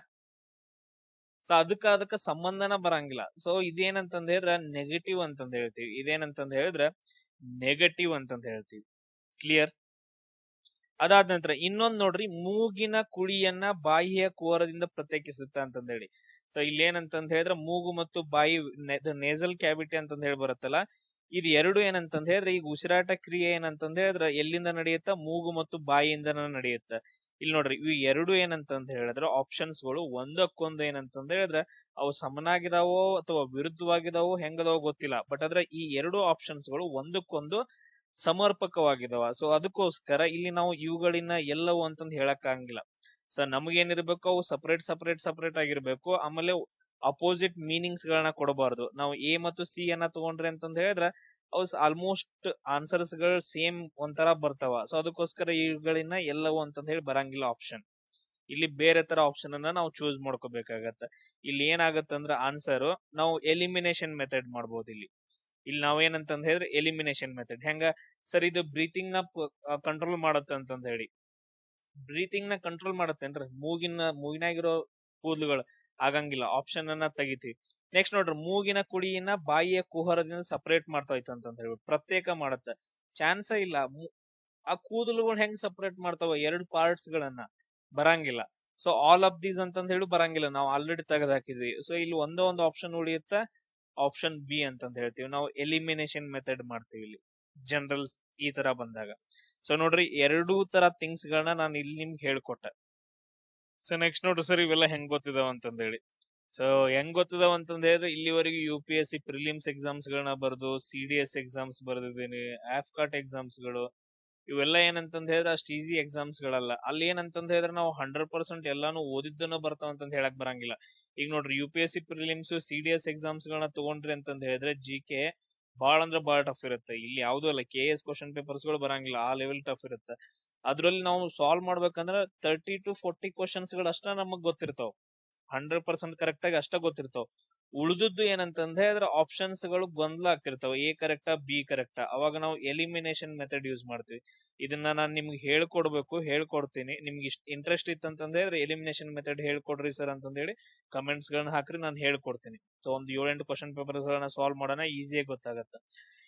ಸೊ ಅದಕ್ಕ ಸಂಬಂಧನ ಬರಂಗಿಲ್ಲ. ಸೊ ಇದೇನಂತಂದ ಹೇಳಿದ್ರೆ ನೆಗೆಟಿವ್ ಅಂತಂದ ಹೇಳ್ತೀವಿ. ಇದೇನಂತಂದ ಹೇಳಿದ್ರೆ ನೆಗೆಟಿವ್ ಅಂತಂತ ಹೇಳ್ತೀವಿ. ಕ್ಲಿಯರ್? ಅದಾದ ನಂತರ ಇನ್ನೊಂದ್ ನೋಡ್ರಿ, ಮೂಗಿನ ಕುಳಿಯನ್ನ ಬಾಯಿಯ ಕುಹರದಿಂದ ಪ್ರತ್ಯೇಕಿಸುತ್ತ ಅಂತಂದ ಹೇಳಿ. ಸೊ ಇಲ್ಲಿ ಏನಂತಂದ ಹೇಳಿದ್ರೆ ಮೂಗು ಮತ್ತು ಬಾಯಿ ನೇಸಲ್ ಕ್ಯಾವಿಟಿ ಅಂತಂದ ಹೇಳಿ ಬರುತ್ತಲ್ಲ, ಇದು ಎರಡು ಏನಂತಂದ ಹೇಳಿದ್ರೆ ಈಗ ಉಸಿರಾಟ ಕ್ರಿಯೆ ಏನಂತಂದ ಹೇಳಿದ್ರೆ ಎಲ್ಲಿಂದ ನಡೆಯುತ್ತ? ಮೂಗು ಮತ್ತು ಬಾಯಿಯಿಂದ ನಡೆಯುತ್ತ. ಇಲ್ಲಿ ನೋಡ್ರಿ, ಇವು ಎರಡು ಏನಂತಂದ ಹೇಳಿದ್ರೆ ಆಪ್ಷನ್ಸ್ ಗಳು ಒಂದಕ್ಕೊಂದು ಏನಂತಂದ ಹೇಳಿದ್ರೆ ಅವು ಸಮನಾಗಿದಾವೋ ಅಥವಾ ವಿರುದ್ಧವಾಗಿದಾವೋ ಹೆಂಗದಾವೋ ಗೊತ್ತಿಲ್ಲ, ಬಟ್ ಆದ್ರೆ ಈ ಎರಡು ಆಪ್ಷನ್ಸ್ ಗಳು ಒಂದಕ್ಕೊಂದು ಸಮರ್ಪಕವಾಗಿದಾವ. ಸೊ ಅದಕ್ಕೋಸ್ಕರ ಇಲ್ಲಿ ನಾವು ಇವುಗಳಿನ ಎಲ್ಲವೂ ಅಂತಂದು ಹೇಳಕ್ ಆಗಂಗಿಲ್ಲ. ಸೊ ನಮಗೇನಿರ್ಬೇಕು, ಅವು ಸಪರೇಟ್ ಆಗಿರ್ಬೇಕು. ಆಮೇಲೆ ಅಪೋಸಿಟ್ ಮೀನಿಂಗ್ಸ್ ಗಳನ್ನ ಕೊಡಬಾರ್ದು. ನಾವು ಎ ಮತ್ತು ಸಿ ಅನ್ನ ತಗೊಂಡ್ರಿ ಅಂತಂದ ಹೇಳಿದ್ರೆ ಅವು ಆಲ್ಮೋಸ್ಟ್ ಆನ್ಸರ್ಸ್ ಗಳು ಸೇಮ್ ಒಂಥರ ಬರ್ತಾವ. ಸೊ ಅದಕ್ಕೋಸ್ಕರ ಇವುಗಳಿನ ಎಲ್ಲವೂ ಅಂತಂದ ಹೇಳಿ ಬರಂಗಿಲ್ಲ ಆಪ್ಷನ್. ಇಲ್ಲಿ ಬೇರೆ ತರ ಆಪ್ಷನ್ ಅನ್ನ ನಾವು ಚೂಸ್ ಮಾಡ್ಕೋಬೇಕಾಗತ್ತ. ಇಲ್ಲಿ ಏನಾಗತ್ತಂದ್ರ ಆನ್ಸರ್ ನಾವು ಎಲಿಮಿನೇಷನ್ ಮೆಥಡ್ ಮಾಡ್ಬೋದು. ಇಲ್ಲಿ ನಾವೇನಂತಂದ ಹೇಳಿದ್ರೆ ಎಲಿಮಿನೇಷನ್ ಮೆಥಡ್ ಹೆಂಗ ಸರ್, ಇದು ಬ್ರೀತಿಂಗ್ ನ ಕಂಟ್ರೋಲ್ ಮಾಡತ್ತ ಅಂತಂದ ಹೇಳಿ. ಬ್ರೀತಿಂಗ್ ನ ಕಂಟ್ರೋಲ್ ಮಾಡತ್ತೇನ್ರಿ? ಮೂಗಿನಾಗಿರೋ ಕೂದಲುಗಳು ಆಗಂಗಿಲ್ಲ. ಆಪ್ಷನ್ ಅನ್ನ ತೆಗಿತೀವಿ. ನೆಕ್ಸ್ಟ್ ನೋಡ್ರಿ, ಮೂಗಿನ ಕುಳಿಯನ್ನ ಬಾಯಿಯ ಕುಹರದಿಂದ ಸಪರೇಟ್ ಮಾಡ್ತಾ ಇತ್ತು ಅಂತ ಹೇಳ್ಬಿಟ್ಟು ಪ್ರತ್ಯೇಕ ಮಾಡತ್ತ. ಚಾನ್ಸ ಇಲ್ಲ. ಆ ಕೂದಲುಗಳು ಹೆಂಗ್ ಸಪರೇಟ್ ಮಾಡ್ತಾವ? ಎರಡು ಪಾರ್ಟ್ಸ್ ಗಳನ್ನ ಬರಂಗಿಲ್ಲ. ಸೊ ಆಲ್ ಆಫ್ ದೀಸ್ ಅಂತಂದ ಹೇಳಿ ಬರಂಗಿಲ್ಲ, ನಾವು ಆಲ್ರೆಡಿ ತೆಗೆದು ಹಾಕಿದ್ವಿ. ಸೊ ಇಲ್ಲಿ ಒಂದೋ ಒಂದು ಆಪ್ಷನ್ ಉಳಿಯುತ್ತ, ಆಪ್ಷನ್ ಬಿ ಅಂತಂದ ಹೇಳ್ತೀವಿ. ನಾವು ಎಲಿಮಿನೇಷನ್ ಮೆಥಡ್ ಮಾಡ್ತೀವಿ ಇಲ್ಲಿ ಜನರಲ್ ಈ ತರ ಬಂದಾಗ. ಸೊ ನೋಡ್ರಿ, ಎರಡೂ ತರ ಥಿಂಗ್ಸ್ ಗಳನ್ನ ನಾನು ಇಲ್ಲಿ ನಿಮ್ಗೆ ಹೇಳ್ಕೊಟ್ಟೆ. ಸೊ ನೆಕ್ಸ್ಟ್ ನೋಡ್ರಿ ಸರ್, ಇವೆಲ್ಲ ಹೆಂಗ್ ಗೊತ್ತಿದಾವ ಅಂತಂದ ಹೇಳಿ. ಸೊ ಹೆಂಗ್ ಗೊತ್ತಿದಾವ ಅಂತಂದ ಹೇಳಿದ್ರೆ ಇಲ್ಲಿವರೆಗೂ UPSC ಪ್ರಿಲಿಮ್ಸ್ ಎಕ್ಸಾಮ್ಸ್ ಗಳನ್ನ ಬರ್ದು, CDS ಎಕ್ಸಾಮ್ಸ್ ಬರ್ದಿದ್ದೀನಿ, ಆಫ್ಕಾಟ್ ಎಕ್ಸಾಮ್ಸ್ ಗಳು, ಇವೆಲ್ಲ ಏನಂತಂದ ಹೇಳಿದ್ರೆ ಅಷ್ಟು ಈಸಿ ಎಕ್ಸಾಮ್ಸ್ ಗಳಲ್ಲ. ಅಲ್ಲಿ ಏನಂತಂದ ಹೇಳಿದ್ರೆ ನಾವು 100% ಎಲ್ಲಾನು ಓದಿದ್ದನ್ನ ಬರ್ತಾವ ಅಂತಂದ ಹೇಳಕ್ ಬರಂಗಿಲ್ಲ. ಈಗ ನೋಡ್ರಿ, UPSC ಪ್ರಿಲಿಮ್ಸ್ CDS ಎಕ್ಸಾಮ್ಸ್ ಗಳನ್ನ ತಗೊಂಡ್ರಿ ಅಂತಂದ ಹೇಳಿದ್ರೆ GK ಬಾಳ ಅಂದ್ರೆ ಬಾಳ ಟಫ್ ಇರುತ್ತೆ. ಇಲ್ಲಿ ಯಾವ್ದು ಅಲ್ಲ, KS ಕ್ವಶನ್ ಪೇಪರ್ಸ್ ಗಳು ಬರಂಗಿಲ್ಲ, ಆ ಲೆವೆಲ್ ಟಫ್ ಇರುತ್ತೆ. ಅದ್ರಲ್ಲಿ ನಾವು ಸಾಲ್ವ್ ಮಾಡ್ಬೇಕಂದ್ರೆ 30 to 40 ಕ್ವಶನ್ಸ್ ಗಳು ಅಷ್ಟ ನಮಗ್ ಗೊತ್ತಿರ್ತಾವ. 100% ಕರೆಕ್ಟ್ ಆಗಿ ಅಷ್ಟ ಗೊತ್ತಿರ್ತಾವ. ಉಳಿದದ್ದು ಏನಂತಂದ ಹೇಳಿದ್ರೆ ಆಪ್ಷನ್ಸ್ ಗಳು ಗೊಂದಲ ಆಗ್ತಿರ್ತಾವ. ಎ ಕರೆಕ್ಟಾ, ಬಿ ಕರೆಕ್ಟಾ? ಅವಾಗ ನಾವು ಎಲಿಮಿನೇಷನ್ ಮೆಥಡ್ ಯೂಸ್ ಮಾಡ್ತೀವಿ. ಇದನ್ನ ನಾನು ನಿಮ್ಗೆ ಹೇಳ್ಕೊಡ್ತೀನಿ. ನಿಮ್ಗೆ ಇಷ್ಟ ಇಂಟ್ರೆಸ್ಟ್ ಇತ್ತಂತಂದ ಹೇಳಿದ್ರೆ ಎಲಿಮಿನೇಷನ್ ಮೆಥಡ್ ಹೇಳ್ಕೊಡ್ರಿ ಸರ್ ಅಂತಂದ ಹೇಳಿ ಕಮೆಂಟ್ಸ್ ಗಳನ್ನ ಹಾಕ್ರಿ, ನಾನು ಹೇಳ್ಕೊಡ್ತೀನಿ. ಸೊ ಒಂದು 7-8 ಕ್ವಶನ್ ಪೇಪರ್ ಗಳನ್ನ ಸಾಲ್ವ್ ಮಾಡೋಣ, ಈಸಿಯಾಗಿ ಗೊತ್ತಾಗತ್ತ.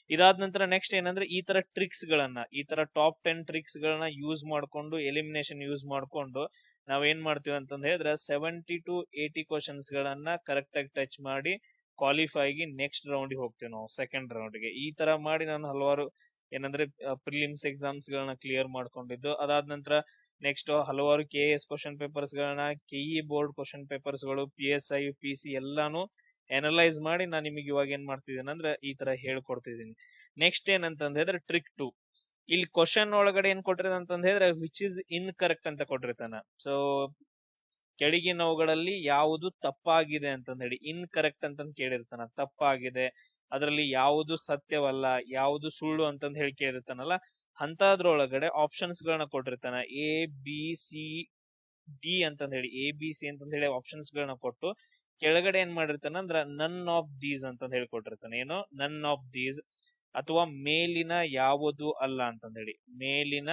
ಇದಾದ ನಂತರ ನೆಕ್ಸ್ಟ್ ಏನಂದ್ರೆ ಈ ತರ ಟ್ರಿಕ್ಸ್ ಗಳನ್ನ, ಈ ತರ ಟಾಪ್ 10 ಟ್ರಿಕ್ಸ್ ಗಳನ್ನ ಯೂಸ್ ಮಾಡ್ಕೊಂಡು, ಎಲಿಮಿನೇಷನ್ ಯೂಸ್ ಮಾಡ್ಕೊಂಡು ನಾವೇನ್ ಮಾಡ್ತೀವಿ ಅಂತಂದ ಹೇಳಿದ್ರೆ 70 to 80 ಕ್ವಶನ್ಸ್ ಗಳನ್ನ ಕರೆಕ್ಟ್ ಆಗಿ ಟಚ್ ಮಾಡಿ ಕ್ವಾಲಿಫೈಗೆ ನೆಕ್ಸ್ಟ್ ರೌಂಡ್ ಹೋಗ್ತೇವೆ ನಾವು, ಸೆಕೆಂಡ್ ರೌಂಡ್ಗೆ. ಈ ತರ ಮಾಡಿ ನಾನು ಹಲವಾರು ಏನಂದ್ರೆ ಪ್ರಿಲಿಮ್ಸ್ ಎಕ್ಸಾಮ್ಸ್ ಗಳನ್ನ ಕ್ಲಿಯರ್ ಮಾಡ್ಕೊಂಡಿದ್ದು. ಅದಾದ ನಂತರ ನೆಕ್ಸ್ಟ್ ಹಲವಾರು KS ಕ್ವಶನ್ ಪೇಪರ್ಸ್ ಗಳನ್ನ, KE ಬೋರ್ಡ್ ಕ್ವಶನ್ ಪೇಪರ್ಸ್ ಗಳು, PSI PC ಎಲ್ಲಾನು ಅನಲೈಸ್ ಮಾಡಿ ನಾನು ನಿಮಗೆ ಇವಾಗ ಏನ್ ಮಾಡ್ತಿದ್ದೀನಿ ಅಂದ್ರೆ ಈ ತರ ಹೇಳ್ಕೊಡ್ತಿದ್ದೀನಿ. ನೆಕ್ಸ್ಟ್ ಏನಂತಂದ ಹೇಳಿದ್ರೆ ಟ್ರಿಕ್ 2. ಇಲ್ಲಿ ಕ್ವಶನ್ ಒಳಗಡೆ ಏನ್ ಕೊಟ್ಟಿರೋದು ಅಂತಂದ ಹೇಳಿದ್ರೆ ವಿಚ್ ಇಸ್ ಇನ್ಕರೆಕ್ಟ್ ಅಂತ ಕೊಟ್ಟಿರ್ತಾನ. ಸೊ ಕೆಳಗಿನವುಗಳಲ್ಲಿ ಯಾವುದು ತಪ್ಪಾಗಿದೆ ಅಂತಂದ ಹೇಳಿ ಇನ್ಕರೆಕ್ಟ್ ಅಂತಂದ್ ಕೇಳಿರ್ತಾನ. ತಪ್ಪಾಗಿದೆ, ಅದರಲ್ಲಿ ಯಾವುದು ಸತ್ಯವಲ್ಲ, ಯಾವುದು ಸುಳ್ಳು ಅಂತಂದ್ ಹೇಳಿ ಕೇಳಿರ್ತಾನಲ್ಲ, ಅಂತದ್ರೊಳಗಡೆ ಆಪ್ಷನ್ಸ್ ಗಳನ್ನ ಕೊಟ್ಟಿರ್ತಾನ. ABCD ಅಂತಂದ್ ಹೇಳಿ, ABC ಅಂತಂದ್ ಹೇಳಿ ಆಪ್ಷನ್ಸ್ ಗಳನ್ನ ಕೊಟ್ಟು ಕೆಳಗಡೆ ಏನ್ ಮಾಡಿರ್ತಾನ ಅಂದ್ರ ನನ್ ಆಫ್ ದೀಸ್ ಅಂತಂದ್ ಹೇಳಿ ಕೊಟ್ಟಿರ್ತಾನೆ. ಏನು? ನನ್ ಆಫ್ ದೀಸ್ ಅಥವಾ ಮೇಲಿನ ಯಾವುದು ಅಲ್ಲ ಅಂತಂದ್ ಹೇಳಿ, ಮೇಲಿನ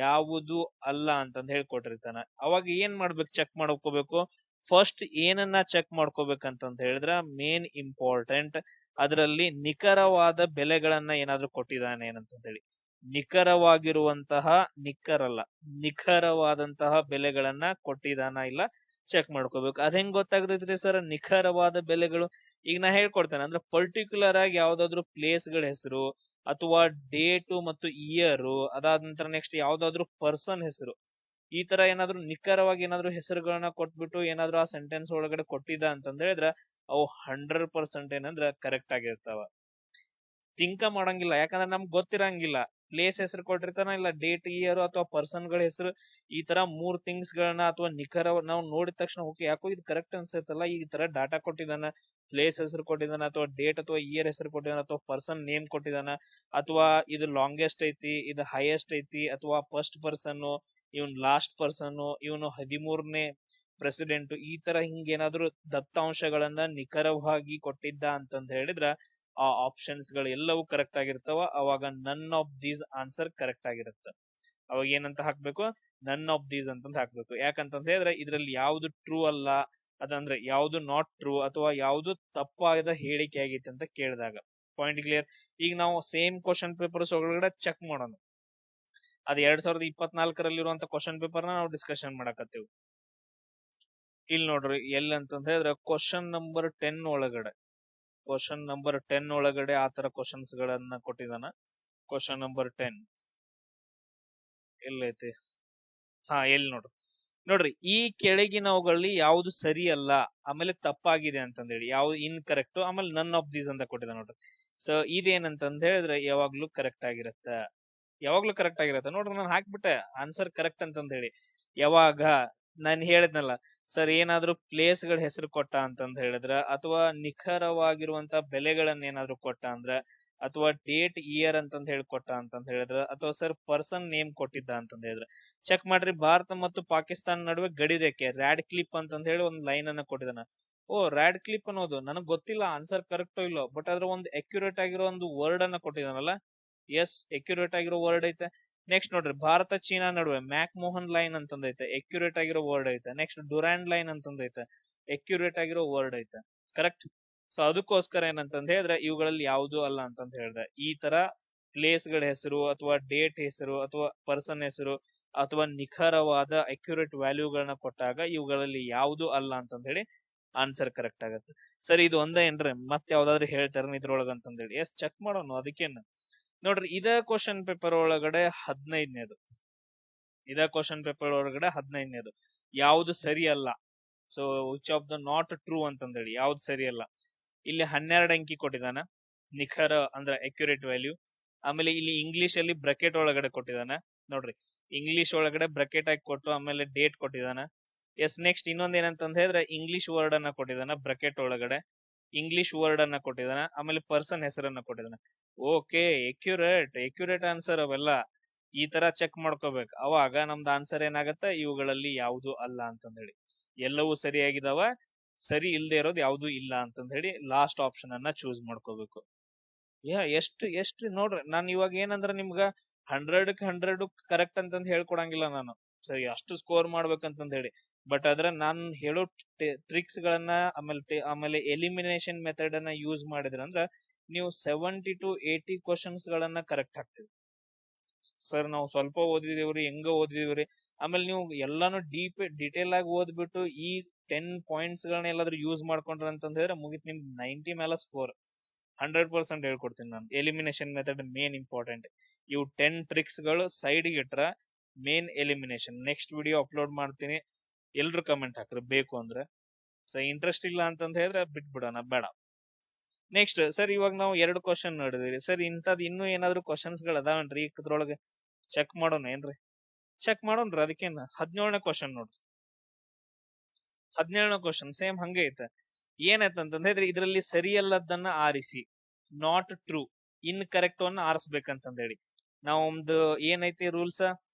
ಯಾವುದು ಅಲ್ಲ ಅಂತಂದ್ ಹೇಳಿ ಕೊಟ್ಟಿರ್ತಾನ. ಅವಾಗ ಏನ್ ಮಾಡ್ಬೇಕು? ಚೆಕ್ ಮಾಡ್ಕೋಬೇಕು. ಫಸ್ಟ್ ಏನನ್ನ ಚೆಕ್ ಮಾಡ್ಕೋಬೇಕಂತಂತ ಹೇಳಿದ್ರ ಮೇನ್ ಇಂಪಾರ್ಟೆಂಟ್, ಅದರಲ್ಲಿ ನಿಖರವಾದ ಬೆಲೆಗಳನ್ನ ಏನಾದ್ರೂ ಕೊಟ್ಟಿದ್ದಾನೆ ಏನಂತ ಹೇಳಿ. ನಿಖರವಾದಂತಹ ಬೆಲೆಗಳನ್ನ ಕೊಟ್ಟಿದಾನ ಇಲ್ಲ ಚೆಕ್ ಮಾಡ್ಕೋಬೇಕು. ಅದ್ ಹೆಂಗ್ ಗೊತ್ತಾಗ್ತೈತ್ರಿ ಸರ್ ನಿಖರವಾದ ಬೆಲೆಗಳು? ಈಗ ನಾ ಹೇಳ್ಕೊಡ್ತೇನೆ. ಅಂದ್ರೆ ಪರ್ಟಿಕ್ಯುಲರ್ ಆಗಿ ಯಾವ್ದಾದ್ರು ಪ್ಲೇಸ್ ಗಳ ಹೆಸರು ಅಥವಾ ಡೇಟು ಮತ್ತು ಇಯರ್, ಅದಾದ ನಂತರ ನೆಕ್ಸ್ಟ್ ಯಾವ್ದಾದ್ರು ಪರ್ಸನ್ ಹೆಸರು, ಈ ತರ ಏನಾದ್ರು ನಿಖರವಾಗಿ ಏನಾದ್ರು ಹೆಸರುಗಳನ್ನ ಕೊಟ್ಬಿಟ್ಟು ಏನಾದ್ರು ಆ ಸೆಂಟೆನ್ಸ್ ಒಳಗಡೆ ಕೊಟ್ಟಿದ್ದ ಅಂತಂದ ಹೇಳಿದ್ರೆ ಅವು 100% ಏನಂದ್ರ ಕರೆಕ್ಟ್ ಆಗಿರ್ತಾವ. ತಿಂಕ ಮಾಡಂಗಿಲ್ಲ, ಯಾಕಂದ್ರೆ ನಮ್ಗೆ ಗೊತ್ತಿರಂಗಿಲ್ಲ. ಪ್ಲೇಸ್ ಹೆಸರು ಕೊಟ್ಟಿರ್ತಾನ, ಇಲ್ಲ ಡೇಟ್ ಇಯರ್ ಅಥವಾ ಪರ್ಸನ್ ಗಳ ಹೆಸರು, ಈ ತರ 3 ಥಿಂಗ್ಸ್ ಗಳನ್ನ ಅಥವಾ ನಿಖರ ನಾವು ನೋಡಿದ ತಕ್ಷಣ ಓಕೆ ಯಾಕೋ ಇದು ಕರೆಕ್ಟ್ ಅನ್ಸತ್ತಲ್ಲ, ಈ ತರ ಡಾಟಾ ಕೊಟ್ಟಿದಾನ, ಪ್ಲೇಸ್ ಹೆಸರು ಕೊಟ್ಟಿದಾನ ಅಥವಾ ಡೇಟ್ ಅಥವಾ ಇಯರ್ ಹೆಸರು ಕೊಟ್ಟಿದಾನ ಅಥವಾ ಪರ್ಸನ್ ನೇಮ್ ಕೊಟ್ಟಿದಾನ, ಅಥವಾ ಇದು ಲಾಂಗೆಸ್ಟ್ ಐತಿ, ಇದು ಹೈಯೆಸ್ಟ್ ಐತಿ, ಅಥವಾ ಫಸ್ಟ್ ಪರ್ಸನ್, ಇವನ್ ಲಾಸ್ಟ್ ಪರ್ಸನ್, ಇವನು 13ನೇ ಪ್ರೆಸಿಡೆಂಟ್, ಈ ತರ ಹಿಂಗೇನಾದ್ರು ದತ್ತಾಂಶಗಳನ್ನ ನಿಖರವಾಗಿ ಕೊಟ್ಟಿದ್ದ ಅಂತಂದ ಹೇಳಿದ್ರ ಆ ಆಪ್ಷನ್ಸ್ ಗಳು ಎಲ್ಲವೂ ಕರೆಕ್ಟ್ ಆಗಿರ್ತಾವ. ಅವಾಗ none of these answer correct ಆಗಿರುತ್ತೆ. ಅವಾಗ ಏನಂತ ಹಾಕ್ಬೇಕು? ನನ್ ಆಫ್ ದೀಸ್ ಅಂತಂದ ಹಾಕ್ಬೇಕು. ಯಾಕಂತಂದ ಹೇಳಿದ್ರೆ ಇದ್ರಲ್ಲಿ ಯಾವ್ದು ಟ್ರೂ ಅಲ್ಲ, ಅದಂದ್ರೆ ಯಾವ್ದು ನಾಟ್ ಟ್ರೂ ಅಥವಾ ಯಾವ್ದು ತಪ್ಪಾದ ಹೇಳಿಕೆ ಆಗೈತೆ ಅಂತ ಕೇಳಿದಾಗ. Point clear. ಈಗ ನಾವು ಸೇಮ್ ಕ್ವಶನ್ ಪೇಪರ್ಸ್ ಒಳಗಡೆ ಚೆಕ್ ಮಾಡೋಣ. ಅದು 2024 ಕ್ವಶನ್ ಪೇಪರ್ ನಾವು ಡಿಸ್ಕಷನ್ ಮಾಡಕತ್ತೀವಿ. ಇಲ್ಲಿ ನೋಡ್ರಿ ಎಲ್ಲಿ ಅಂತಂದ ಹೇಳಿದ್ರೆ ಕ್ವಶನ್ ನಂಬರ್ 10 ಒಳಗಡೆ ಆತರ ಕ್ವಶನ್ಸ್ ಗಳನ್ನ ಕೊಟ್ಟಿದಾನ. Question number 10 ಎಲ್ಲೈತಿ? ಎಲ್ಲಿ ನೋಡ್ರಿ ಈ ಕೆಳಗಿನವುಗಳಲ್ಲಿ ಯಾವ್ದು ಸರಿ ಅಲ್ಲ, ಆಮೇಲೆ ತಪ್ಪಾಗಿದೆ ಅಂತಂದೇಳಿ, ಯಾವ್ದು ಇನ್ಕರೆಕ್ಟ್, ಆಮೇಲೆ ನನ್ ಆಫ್ ದೀಸ್ ಅಂತ ಕೊಟ್ಟಿದ ನೋಡ್ರಿ. ಸೊ ಇದೇನಂತಂದ ಹೇಳಿದ್ರೆ ಯಾವಾಗ್ಲೂ ಕರೆಕ್ಟ್ ಆಗಿರತ್ತ ನೋಡ್ರಿ. ನಾನು ಹಾಕ್ಬಿಟ್ಟೆ ಆನ್ಸರ್ ಕರೆಕ್ಟ್ ಅಂತಂದ ಹೇಳಿ. ಯಾವಾಗ ನಾನು ಹೇಳಿದ್ನಲ್ಲ ಸರ್, ಏನಾದ್ರೂ ಪ್ಲೇಸ್ ಗಳ ಹೆಸರು ಕೊಟ್ಟ ಅಂತಂದ ಹೇಳಿದ್ರ, ಅಥವಾ ನಿಖರವಾಗಿರುವಂತ ಬೆಲೆಗಳನ್ನ ಏನಾದ್ರು ಕೊಟ್ಟ ಅಂದ್ರ, ಅಥವಾ ಡೇಟ್ ಇಯರ್ ಅಂತಂದ ಹೇಳಿ ಕೊಟ್ಟ ಅಂತಂದ ಹೇಳಿದ್ರ, ಅಥವಾ ಸರ್ ಪರ್ಸನ್ ನೇಮ್ ಕೊಟ್ಟಿದ್ದ ಅಂತಂದ ಹೇಳಿದ್ರ ಚೆಕ್ ಮಾಡ್ರಿ. ಭಾರತ ಮತ್ತು ಪಾಕಿಸ್ತಾನ ನಡುವೆ ಗಡಿ ರೇಖೆ ರ್ಯಾಡ್ ಕ್ಲಿಪ್ ಅಂತಂದ ಹೇಳಿ ಒಂದು ಲೈನ್ ಅನ್ನ ಕೊಟ್ಟಿದ್ದಾನ. ರ್ಯಾಡ್ ಕ್ಲಿಪ್ ಅನ್ನೋದು ನನಗ್ ಗೊತ್ತಿಲ್ಲ ಆನ್ಸರ್ ಕರೆಕ್ಟೋ ಇಲ್ಲೋ, ಬಟ್ ಅದ್ರ ಒಂದು ಅಕ್ಯುರೇಟ್ ಆಗಿರೋ ಒಂದು ವರ್ಡ್ ಅನ್ನ ಕೊಟ್ಟಿದಾನಲ್ಲ. ಎಸ್, ಅಕ್ಯುರೇಟ್ ಆಗಿರೋ ವರ್ಡ್ ಐತೆ. ನೆಕ್ಸ್ಟ್ ನೋಡ್ರಿ, ಭಾರತ ಚೀನಾ ನಡುವೆ ಮ್ಯಾಕ್ ಮೋಹನ್ ಲೈನ್ ಅಂತಂದೈತೆ, ಅಕ್ಯುರೇಟ್ ಆಗಿರೋ ವರ್ಡ್ ಐತೆ. ನೆಕ್ಸ್ಟ್ ಡುರಾಂಡ್ ಲೈನ್ ಅಂತಂದೈತೆ, ಅಕ್ಯುರೇಟ್ ಆಗಿರೋ ವರ್ಡ್ ಐತೆ. ಕರೆಕ್ಟ್. ಸೊ ಅದಕ್ಕೋಸ್ಕರ ಏನಂತಂದ ಹೇಳಿದ್ರೆ ಇವುಗಳಲ್ಲಿ ಯಾವುದು ಅಲ್ಲ ಅಂತಂತ ಹೇಳ್ದೆ. ಈ ತರ ಪ್ಲೇಸ್ ಗಳ ಹೆಸರು, ಅಥವಾ ಡೇಟ್ ಹೆಸರು, ಅಥವಾ ಪರ್ಸನ್ ಹೆಸರು, ಅಥವಾ ನಿಖರವಾದ ಅಕ್ಯುರೇಟ್ ವ್ಯಾಲ್ಯೂಗಳನ್ನ ಕೊಟ್ಟಾಗ ಇವುಗಳಲ್ಲಿ ಯಾವುದು ಅಲ್ಲ ಅಂತಂದ ಹೇಳಿ ಆನ್ಸರ್ ಕರೆಕ್ಟ್ ಆಗತ್ತೆ. ಸರಿ, ಇದು ಒಂದೇ ಏನ್ರಿ ಮತ್ತೆ ಯಾವ್ದಾದ್ರು ಹೇಳ್ತಾರ ಇದ್ರೊಳಗ ಅಂತಂದೇಳಿ? ಎಸ್, ಚೆಕ್ ಮಾಡೋಣ. ಅದಕ್ಕೇನು ನೋಡ್ರಿ, ಇದ ಕ್ವಶನ್ ಪೇಪರ್ ಒಳಗಡೆ 15ನೇದು, ಯಾವ್ದು ಸರಿ ಅಲ್ಲ. So which of the not true ಅಂತಂದೇಳಿ ಯಾವ್ದು ಸರಿ ಅಲ್ಲ. ಇಲ್ಲಿ 12 ಅಂಕಿ ಕೊಟ್ಟಿದಾನ, ನಿಖರ ಅಂದ್ರೆ ಅಕ್ಯುರೇಟ್ ವ್ಯಾಲ್ಯೂ. ಆಮೇಲೆ ಇಲ್ಲಿ ಇಂಗ್ಲಿಷ್ ಅಲ್ಲಿ ಬ್ರಕೆಟ್ ಒಳಗಡೆ ಕೊಟ್ಟಿದಾನ ನೋಡ್ರಿ, ಇಂಗ್ಲಿಷ್ ಒಳಗಡೆ ಬ್ರಕೆಟ್ ಆಗಿ ಕೊಟ್ಟು ಆಮೇಲೆ ಡೇಟ್ ಕೊಟ್ಟಿದಾನ. ಎಸ್, ನೆಕ್ಸ್ಟ್ ಇನ್ನೊಂದ್ ಏನಂತಂದ ಹೇಳಿದ್ರೆ ಇಂಗ್ಲಿಷ್ ವರ್ಡ್ ಅನ್ನ ಕೊಟ್ಟಿದಾನ, ಬ್ರಕೆಟ್ ಒಳಗಡೆ ಇಂಗ್ಲಿಷ್ ವರ್ಡ್ ಅನ್ನ ಕೊಟ್ಟಿದಾನ, ಆಮೇಲೆ ಪರ್ಸನ್ ಹೆಸರನ್ನ ಕೊಟ್ಟಿದಾನ. ಓಕೆ, ಎಕ್ಯುರೇಟ್ ಆನ್ಸರ್ ಅವೆಲ್ಲ. ಈ ತರ ಚೆಕ್ ಮಾಡ್ಕೋಬೇಕು, ಅವಾಗ ನಮ್ದು ಆನ್ಸರ್ ಏನಾಗತ್ತ, ಇವುಗಳಲ್ಲಿ ಯಾವುದು ಅಲ್ಲ ಅಂತಂದ ಹೇಳಿ. ಎಲ್ಲವೂ ಸರಿಯಾಗಿದಾವ, ಸರಿ ಇಲ್ದೇ ಇರೋದು ಯಾವ್ದು ಇಲ್ಲ ಅಂತಂದ ಹೇಳಿ ಲಾಸ್ಟ್ ಆಪ್ಷನ್ ಅನ್ನ ಚೂಸ್ ಮಾಡ್ಕೋಬೇಕು. ಎಷ್ಟು ನೋಡ್ರಿ, ನಾನು ಇವಾಗ ಏನಂದ್ರ ನಿಮ್ಗ 100 ಕರೆಕ್ಟ್ ಅಂತಂದ್ ಹೇಳ್ಕೊಡಂಗಿಲ್ಲ ನಾನು. ಸರಿ, ಅಷ್ಟು ಸ್ಕೋರ್ ಮಾಡ್ಬೇಕಂತಂದ ಹೇಳಿ. ಬಟ್ ಆದ್ರೆ ನಾನು ಹೇಳೋ ಟ್ರಿಕ್ಸ್ ಗಳನ್ನ ಆಮೇಲೆ ಎಲಿಮಿನೇಷನ್ ಮೆಥಡ್ ಅನ್ನ ಯೂಸ್ ಮಾಡಿದ್ರ ಅಂದ್ರ ನೀವು 70 to 80 ಕ್ವಶನ್ಸ್ ಗಳನ್ನ ಕರೆಕ್ಟ್ ಹಾಕ್ತಿವಿ. ಸರ್ ನಾವು ಸ್ವಲ್ಪ ಓದಿದೇವ್ರಿ, ಹೆಂಗ ಓದಿದೇವ್ರಿ, ಆಮೇಲೆ ನೀವು ಎಲ್ಲಾನು ಡಿಟೇಲ್ ಆಗಿ ಓದ್ಬಿಟ್ಟು ಈ 10 ಪಾಯಿಂಟ್ಸ್ ಗಳನ್ನ ಎಲ್ಲಾದ್ರೂ ಯೂಸ್ ಮಾಡ್ಕೊಂಡ್ರ ಅಂತಂದ ಹೇಳಿದ್ರೆ ಮುಗಿತ್, ನಿಮ್ 90 ಮೇಲೆ ಸ್ಕೋರ್. 100% ಹೇಳ್ಕೊಡ್ತೀನಿ ನಾನು. Elimination method main important. ಇವು 10 ಟ್ರಿಕ್ಸ್ ಗಳು ಸೈಡ್ ಇಟ್ರ main elimination. Next video upload ಮಾಡ್ತೀನಿ, ಎಲ್ರು ಕಮೆಂಟ್ ಹಾಕ್ರಿ ಬೇಕು ಅಂದ್ರೆ. ಸೊ ಇಂಟ್ರೆಸ್ಟ್ ಇಲ್ಲ ಅಂತಂದ ಹೇಳಿದ್ರೆ ಬಿಟ್ಬಿಡೋಣ, ಬೇಡ. ನೆಕ್ಸ್ಟ್ ಸರ್, ಇವಾಗ ನಾವು 2 ಕ್ವಶನ್ ನೋಡಿದ್ರಿ. ಸರ್, ಇಂಥದ್ ಇನ್ನೂ ಏನಾದ್ರು ಕ್ವಶನ್ಸ್ ಗಳು ಅದಾವನ್ರಿ ಇದ್ರೊಳಗೆ? ಚೆಕ್ ಮಾಡೋಣ ಏನ್ರಿ? ಚೆಕ್ ಮಾಡೋಣ್ರಿ. ಅದಕ್ಕೇನ 17ನೇ ಕ್ವಶನ್ ನೋಡ್ರಿ. 17ನೇ ಕ್ವಶನ್ ಸೇಮ್ ಹಂಗೆ ಐತೆ. ಏನೈತಂತಂದ್ರೆ ಇದ್ರಲ್ಲಿ ಸರಿಯಲ್ಲದನ್ನ ಆರಿಸಿ, ನಾಟ್ ಟ್ರೂ, ಇನ್ ಕರೆಕ್ಟ್ ಅನ್ನ ಆರಿಸ್ಬೇಕಂತಂದ ಹೇಳಿ. ನಾವು ಒಂದು ಏನೈತಿ ರೂಲ್ಸ್,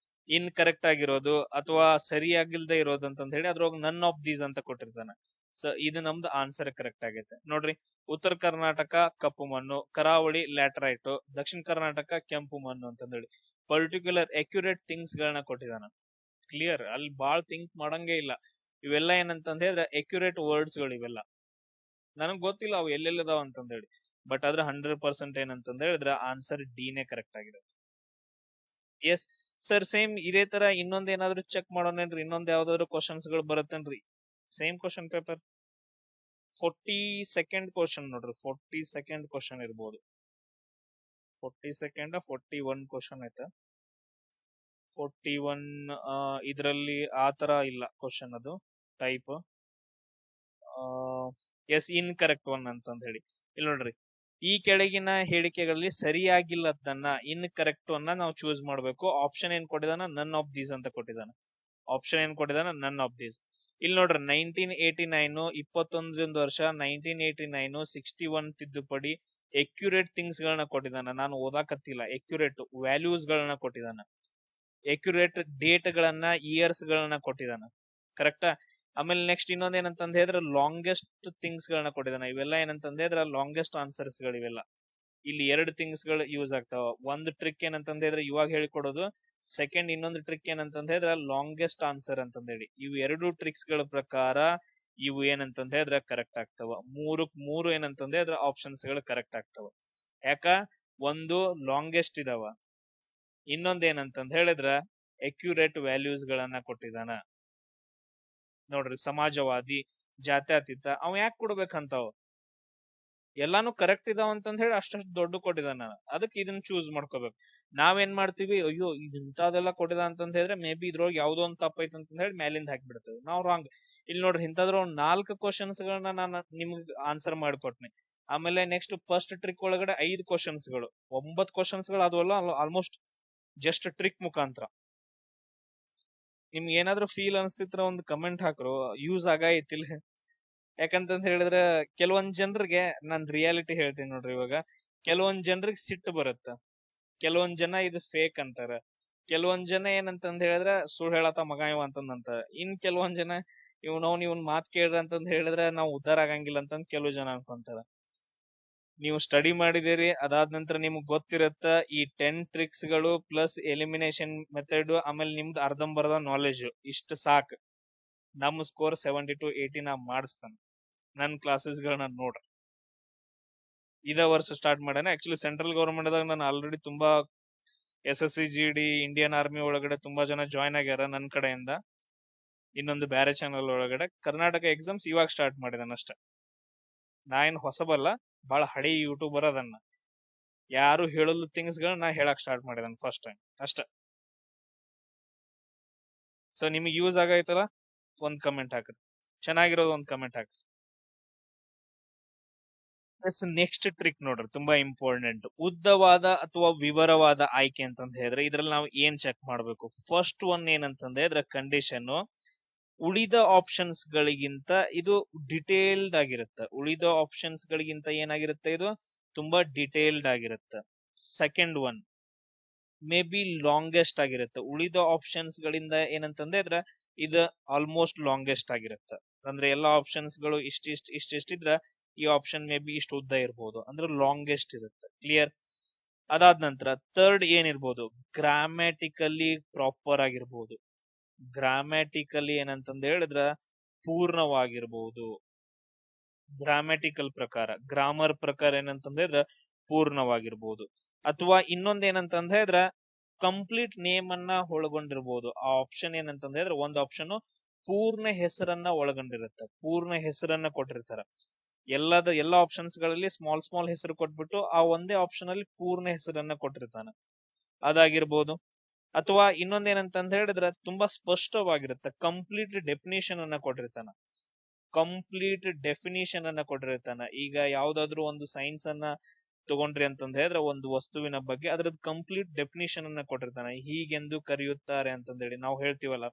ಇನ್ ಕರೆಕ್ಟ್ ಆಗಿರೋದು ಅಥವಾ ಸರಿಯಾಗಿಲ್ದೆ ಇರೋದು ಅಂತಂದ ಹೇಳಿ ಅದ್ರೊಳಗೆ ನನ್ ಆಫ್ ದೀಸ್ ಅಂತ ಕೊಟ್ಟಿರ್ತಾನ. ಸೊ ಇದು ನಮ್ದು ಆನ್ಸರ್ ಕರೆಕ್ಟ್ ಆಗೈತೆ ನೋಡ್ರಿ. ಉತ್ತರ ಕರ್ನಾಟಕ ಕಪ್ಪು ಮಣ್ಣು, ಕರಾವಳಿ ಲ್ಯಾಟರೈಟ್, ದಕ್ಷಿಣ ಕರ್ನಾಟಕ ಕೆಂಪು ಮಣ್ಣು ಅಂತಂದೇಳಿ ಪರ್ಟಿಕ್ಯುಲರ್ ಅಕ್ಯುರೇಟ್ ಥಿಂಗ್ಸ್ ಗಳನ್ನ ಕೊಟ್ಟಿದಾನ. ಕ್ಲಿಯರ್, ಅಲ್ಲಿ ಬಾಳ್ ಥಿಂಕ್ ಮಾಡಂಗೆ ಇಲ್ಲ. ಇವೆಲ್ಲ ಏನಂತಂದ ಹೇಳಿದ್ರೆ ಅಕ್ಯುರೇಟ್ ವರ್ಡ್ಸ್ ಗಳು ಇವೆಲ್ಲ. ನನಗ್ ಗೊತ್ತಿಲ್ಲ ಅವು ಎಲ್ಲೆಲ್ಲದಾವ ಅಂತಂದ ಹೇಳಿ, ಬಟ್ ಆದ್ರೆ 100% ಏನಂತಂದ ಹೇಳಿದ್ರೆ ಆನ್ಸರ್ ಡಿನೇ ಕರೆಕ್ಟ್ ಆಗಿರುತ್ತೆ. ಎಸ್ ಸರ್, ಸೇಮ್ ಇದೇ ತರ ಇನ್ನೊಂದ್ ಏನಾದ್ರು ಚೆಕ್ ಮಾಡೋಣೇನ್ರಿ? ಇನ್ನೊಂದ್ ಯಾವ್ದಾದ್ರು ಕ್ವಶನ್ಸ್ ಗಳು ಬರುತ್ತೇನ್ರಿ? Same question paper 42nd question ನೋಡ್ರಿ. 42nd ಕ್ವಶನ್ ಇರ್ಬೋದು. 42nd 41 ಕ್ವಶನ್ ಐತೆ. 41 ಇದ್ರಲ್ಲಿ ಆತರ ಇಲ್ಲ ಕ್ವಶನ್, ಅದು ಟೈಪ್. ಎಸ್, ಇನ್ ಕರೆಕ್ಟ್ ಒನ್ ಅಂತಂದ ಹೇಳಿ. ಇಲ್ಲಿ ನೋಡ್ರಿ, ಈ ಕೆಳಗಿನ ಹೇಳಿಕೆಗಳಲ್ಲಿ ಸರಿಯಾಗಿಲ್ಲದನ್ನ ಇನ್ ಕರೆಕ್ಟ್ ಅನ್ನ ನಾವು ಚೂಸ್ ಮಾಡ್ಬೇಕು. ಆಪ್ಷನ್ ಏನ್ ಕೊಟ್ಟಿದಾನ, ನನ್ ಆಫ್ ದೀಸ್ ಅಂತ ಕೊಟ್ಟಿದಾನ. ಆಪ್ಷನ್ ಏನ್ ಕೊಟ್ಟಿದಾನ, ನನ್ ಆಫ್ ದೀಸ್. ಇಲ್ಲಿ ನೋಡ್ರಿ, 1989 21 ವರ್ಷ, 1989 61 ತಿದ್ದುಪಡಿ, ಅಕ್ಯುರೇಟ್ ಥಿಂಗ್ಸ್ ಗಳನ್ನ ಕೊಟ್ಟಿದಾನ. ನಾನು ಓದಾಕತ್ತಿಲ್ಲ, ಅಕ್ಯುರೇಟ್ ವ್ಯಾಲ್ಯೂಸ್ ಗಳನ್ನ ಕೊಟ್ಟಿದಾನ, ಅಕ್ಯುರೇಟ್ ಡೇಟ್ ಗಳನ್ನ, ಇಯರ್ಸ್ ಗಳನ್ನ ಕೊಟ್ಟಿದಾನ. ಕರೆಕ್ಟಾ? ಆಮೇಲೆ ನೆಕ್ಸ್ಟ್ ಇನ್ನೊಂದ್ ಏನಂತಂದ ಹೇಳಿದ್ರೆ ಲಾಂಗೆಸ್ಟ್ ಥಿಂಗ್ಸ್ ಗಳನ್ನ ಕೊಟ್ಟಿದಾನ. ಇವೆಲ್ಲ ಏನಂತಂದ ಹೇಳಿದ್ರೆ ಲಾಂಗೆಸ್ಟ್ ಆನ್ಸರ್ಸ್ ಗಳು ಇವೆಲ್ಲ. ಇಲ್ಲಿ 2 ಥಿಂಗ್ಸ್ ಗಳು ಯೂಸ್ ಆಗ್ತಾವ. ಒಂದು ಟ್ರಿಕ್ ಏನಂತಂದ ಹೇಳಿದ್ರೆ ಇವಾಗ ಹೇಳಿಕೊಡೋದು, ಸೆಕೆಂಡ್ ಇನ್ನೊಂದು ಟ್ರಿಕ್ ಏನಂತಂದ ಹೇಳಿದ್ರೆ ಲಾಂಗೆಸ್ಟ್ ಆನ್ಸರ್ ಅಂತಂದ ಹೇಳಿ. ಇವು 2 ಟ್ರಿಕ್ಸ್ ಗಳ ಪ್ರಕಾರ ಇವು ಏನಂತಂದ ಹೇಳಿದ್ರೆ ಕರೆಕ್ಟ್ ಆಗ್ತಾವ. 3 ಏನಂತಂದ ಹೇಳಿದ್ರೆ ಆಪ್ಷನ್ಸ್ ಗಳು ಕರೆಕ್ಟ್ ಆಗ್ತಾವ. ಯಾಕ ಒಂದು ಲಾಂಗೆಸ್ಟ್ ಇದಾವ, ಇನ್ನೊಂದೇನಂತಂದ್ ಹೇಳಿದ್ರ ಅಕ್ಯುರೇಟ್ ವ್ಯಾಲ್ಯೂಸ್ ಗಳನ್ನ ಕೊಟ್ಟಿದಾನ. ನೋಡ್ರಿ, ಸಮಾಜವಾದಿ, ಜಾತ್ಯತೀತ ಅವ್ ಯಾಕೆ ಕೊಡ್ಬೇಕಂತಾವ್? ಎಲ್ಲಾನು ಕರೆಕ್ಟ್ ಇದಾವ ಅಂತಂದ್ ಹೇಳಿ ಅಷ್ಟಷ್ಟು ದೊಡ್ಡ ಕೊಟ್ಟಿದಾನ, ಅದಕ್ಕೆ ಇದನ್ನ ಚೂಸ್ ಮಾಡ್ಕೋಬೇಕು. ನಾವೇನ್ ಮಾಡ್ತೀವಿ, ಅಯ್ಯೋ ಇಂಥದೆಲ್ಲ ಕೊಟ್ಟಿದ ಅಂತಂದ್ ಹೇಳಿದ್ರೆ ಮೇ ಬಿ ಇದ್ರೊಳಗೆ ಯಾವ್ದೋ ಒಂದ್ ತಪ್ಪೈತೆ ಅಂತ ಹೇಳಿ ಮೇಲಿಂದ ಹಾಕ್ಬಿಡ್ತೇವೆ ನಾವು, ರಾಂಗ್. ಇಲ್ಲಿ ನೋಡ್ರಿ, ಇಂಥದ್ರ 4 ಕ್ವಶನ್ಸ್ ಗಳನ್ನ ನಾನು ನಿಮ್ಗೆ ಆನ್ಸರ್ ಮಾಡಿಕೊಟ್ನಿ. ಆಮೇಲೆ ನೆಕ್ಸ್ಟ್ ಫಸ್ಟ್ ಟ್ರಿಕ್ ಒಳಗಡೆ 5 ಕ್ವಶನ್ಸ್ ಗಳು, 9 ಕ್ವಶನ್ಸ್ ಗಳು ಅದವಲ್ಲ, ಆಲ್ಮೋಸ್ಟ್ ಜಸ್ಟ್ ಟ್ರಿಕ್ ಮುಖಾಂತರ. ನಿಮ್ಗೆ ಏನಾದ್ರು ಫೀಲ್ ಅನ್ಸ್ತಿತ್ರ ಒಂದು ಕಮೆಂಟ್ ಹಾಕ್ರು, ಯೂಸ್ ಆಗೈತಿಲ್ಲ. ಯಾಕಂತಂದ್ ಹೇಳಿದ್ರೆ ಕೆಲವೊಂದ್ ಜನರಿಗೆ ನಾನ್ ರಿಯಾಲಿಟಿ ಹೇಳ್ತೀನಿ ನೋಡ್ರಿ. ಇವಾಗ ಕೆಲವೊಂದ್ ಜನರಿಗೆ ಸಿಟ್ಟು ಬರುತ್ತ, ಕೆಲವೊಂದ್ ಜನ ಇದು ಫೇಕ್ ಅಂತಾರ, ಕೆಲವೊಂದ್ ಜನ ಏನಂತಂದ್ ಹೇಳಿದ್ರೆ ಸುಳ್ಳು ಹೇಳತ್ತ ಮಗ ಇವ ಅಂತಂದಂತ, ಇನ್ ಕೆಲವೊಂದ್ ಜನ ಇವನ್ ಮಾತ್ ಕೇಳ್ರಿ ಅಂತಂದ್ ಹೇಳಿದ್ರೆ ನಾವು ಉದ್ದಾರ ಆಗಂಗಿಲ್ಲ ಅಂತಂದ್ ಕೆಲವು ಜನ ಅನ್ಕೊಂತಾರ. ನೀವು ಸ್ಟಡಿ ಮಾಡಿದಿರಿ, ಅದಾದ ನಂತರ ನಿಮ್ಗೆ ಗೊತ್ತಿರತ್ತ ಈ 10 ಟ್ರಿಕ್ಸ್ ಗಳು ಪ್ಲಸ್ ಎಲಿಮಿನೇಷನ್ ಮೆಥಡ್, ಆಮೇಲೆ ನಿಮ್ದು ಅರ್ಧಂಬರ್ಧ ನಾಲೆಜ್, ಇಷ್ಟು ಸಾಕು. ನಮ್ ಸ್ಕೋರ್ 70 to 80 ನಾ ಮಾಡಿಸ್ತಾನೆ. ನನ್ ಕ್ಲಾಸಸ್ ಗಳನ್ನ ನೋಡ್ರಿ. ಇದ ವರ್ಷ ಸ್ಟಾರ್ಟ್ ಮಾಡ್ಯಾನ. ಆಕ್ಚುಲಿ ಸೆಂಟ್ರಲ್ ಗವರ್ಮೆಂಟ್ ದಾಗ ನಾನು ಆಲ್ರೆಡಿ ತುಂಬಾ SSC GD ಇಂಡಿಯನ್ ಆರ್ಮಿ ಒಳಗಡೆ ತುಂಬಾ ಜನ ಜಾಯ್ನ್ ಆಗ್ಯಾರ ನನ್ನ ಕಡೆಯಿಂದ. ಇನ್ನೊಂದು ಬ್ಯಾರೆ ಚಾನಲ್ ಒಳಗಡೆ ಕರ್ನಾಟಕ ಎಕ್ಸಾಮ್ಸ್ ಇವಾಗ ಸ್ಟಾರ್ಟ್ ಮಾಡಿದಾನ ಅಷ್ಟೇ. ನಾ ಏನ್ ಹೊಸಬಲ್ಲ, ಬಹಳ ಹಳಿ ಯೂಟ್ಯೂಬರ್ ಅದನ್ನ. ಯಾರು ಹೇಳಲು ಥಿಂಗ್ಸ್ ಗಳನ್ನ ನಾ ಹೇಳಕ್ ಸ್ಟಾರ್ಟ್ ಮಾಡಿದಾನ ಫಸ್ಟ್ ಟೈಮ್ ಅಷ್ಟ. ಸೊ ನಿಮಗೆ ಯೂಸ್ ಆಗೈತಲ್ಲ, ಒಂದ್ ಕಮೆಂಟ್ ಹಾಕ್ರಿ, ಚೆನ್ನಾಗಿರೋದು ಒಂದ್ ಕಮೆಂಟ್ ಹಾಕ್ರಿ. ನೆಕ್ಸ್ಟ್ ಟ್ರಿಕ್ ನೋಡ್ರಿ, ತುಂಬಾ ಇಂಪಾರ್ಟೆಂಟ್. ಉದ್ದವಾದ ಅಥವಾ ವಿವರವಾದ ಆಯ್ಕೆ ಅಂತಂದ ಹೇಳಿದ್ರೆ ಇದ್ರಲ್ಲಿ ನಾವು ಏನ್ ಚೆಕ್ ಮಾಡ್ಬೇಕು? ಫಸ್ಟ್ ಒನ್ ಏನಂತಂದ್ರೆ ಇದ್ರ ಕಂಡೀಷನ್ ಉಳಿದ ಆಪ್ಷನ್ಸ್ ಗಳಿಗಿಂತ ಇದು ಡಿಟೇಲ್ಡ್ ಆಗಿರುತ್ತೆ. ಉಳಿದ ಆಪ್ಷನ್ಸ್ ಗಳಿಗಿಂತ ಏನಾಗಿರುತ್ತೆ, ಇದು ತುಂಬಾ ಡಿಟೇಲ್ಡ್ ಆಗಿರುತ್ತೆ. Second one may be longest ಆಗಿರುತ್ತೆ. ಉಳಿದ ಆಪ್ಷನ್ಸ್ ಗಳಿಂದ ಏನಂತಂದ್ರೆ ಇದ್ರ ಇದು ಆಲ್ಮೋಸ್ಟ್ ಲಾಂಗೆಸ್ಟ್ ಆಗಿರುತ್ತೆ. ಅಂದ್ರೆ ಎಲ್ಲಾ ಆಪ್ಷನ್ಸ್ ಗಳು ಇಷ್ಟಿದ್ರ ಈ ಆಪ್ಷನ್ ಮೇ ಬಿ ಇಷ್ಟು ಉದ್ದ ಇರ್ಬೋದು, ಅಂದ್ರೆ ಲಾಂಗೆಸ್ಟ್ ಇರುತ್ತೆ. ಕ್ಲಿಯರ್? ಅದಾದ ನಂತರ ಥರ್ಡ್ ಏನಿರ್ಬೋದು, ಗ್ರಾಮ್ಯಾಟಿಕಲಿ ಪ್ರಾಪರ್ ಆಗಿರ್ಬೋದು. ಗ್ರಾಮ್ಯಾಟಿಕಲಿ ಏನಂತಂದ ಹೇಳಿದ್ರ ಪೂರ್ಣವಾಗಿರ್ಬೋದು. ಗ್ರಾಮ್ಯಾಟಿಕಲ್ ಪ್ರಕಾರ, ಗ್ರಾಮರ್ ಪ್ರಕಾರ ಏನಂತಂದ ಹೇಳಿದ್ರ ಪೂರ್ಣವಾಗಿರ್ಬೋದು. ಅಥವಾ ಇನ್ನೊಂದ್ ಏನಂತಂದ ಹೇಳಿದ್ರ ಕಂಪ್ಲೀಟ್ ನೇಮ್ ಅನ್ನ ಒಳಗೊಂಡಿರ್ಬೋದು. ಆ ಆಪ್ಷನ್ ಏನಂತಂದ ಹೇಳಿದ್ರೆ ಒಂದ್ ಆಪ್ಷನ್ ಪೂರ್ಣ ಹೆಸರನ್ನ ಒಳಗೊಂಡಿರುತ್ತೆ. ಪೂರ್ಣ ಹೆಸರನ್ನ ಕೊಟ್ಟಿರ್ತಾರ. ಎಲ್ಲಾ ಆಪ್ಷನ್ಸ್ ಗಳಲ್ಲಿ ಸ್ಮಾಲ್ ಹೆಸರು ಕೊಟ್ಬಿಟ್ಟು ಆ ಒಂದೇ ಆಪ್ಷನ್ ಅಲ್ಲಿ ಪೂರ್ಣ ಹೆಸರನ್ನ ಕೊಟ್ಟಿರ್ತಾನ, ಅದಾಗಿರ್ಬೋದು. ಅಥವಾ ಇನ್ನೊಂದೇನಂತಂದ ಹೇಳಿದ್ರೆ ತುಂಬಾ ಸ್ಪಷ್ಟವಾಗಿರುತ್ತೆ, ಕಂಪ್ಲೀಟ್ ಡೆಫಿನಿಷನ್ ಅನ್ನ ಕೊಟ್ಟಿರ್ತಾನ. ಕಂಪ್ಲೀಟ್ ಡೆಫಿನಿಷನ್ ಅನ್ನ ಕೊಟ್ಟಿರ್ತಾನ. ಈಗ ಯಾವ್ದಾದ್ರು ಒಂದು ಸೈನ್ಸ್ ಅನ್ನ ತಗೊಂಡ್ರಿ ಅಂತಂದ ಹೇಳಿದ್ರೆ ಒಂದು ವಸ್ತುವಿನ ಬಗ್ಗೆ ಅದ್ರದ್ದು ಕಂಪ್ಲೀಟ್ ಡೆಫಿನಿಷನ್ ಅನ್ನ ಕೊಟ್ಟಿರ್ತಾನೆ. ಹೀಗೆಂದು ಕರೆಯುತ್ತಾರೆ ಅಂತಂದ ಹೇಳಿ ನಾವು ಹೇಳ್ತೀವಲ್ಲ,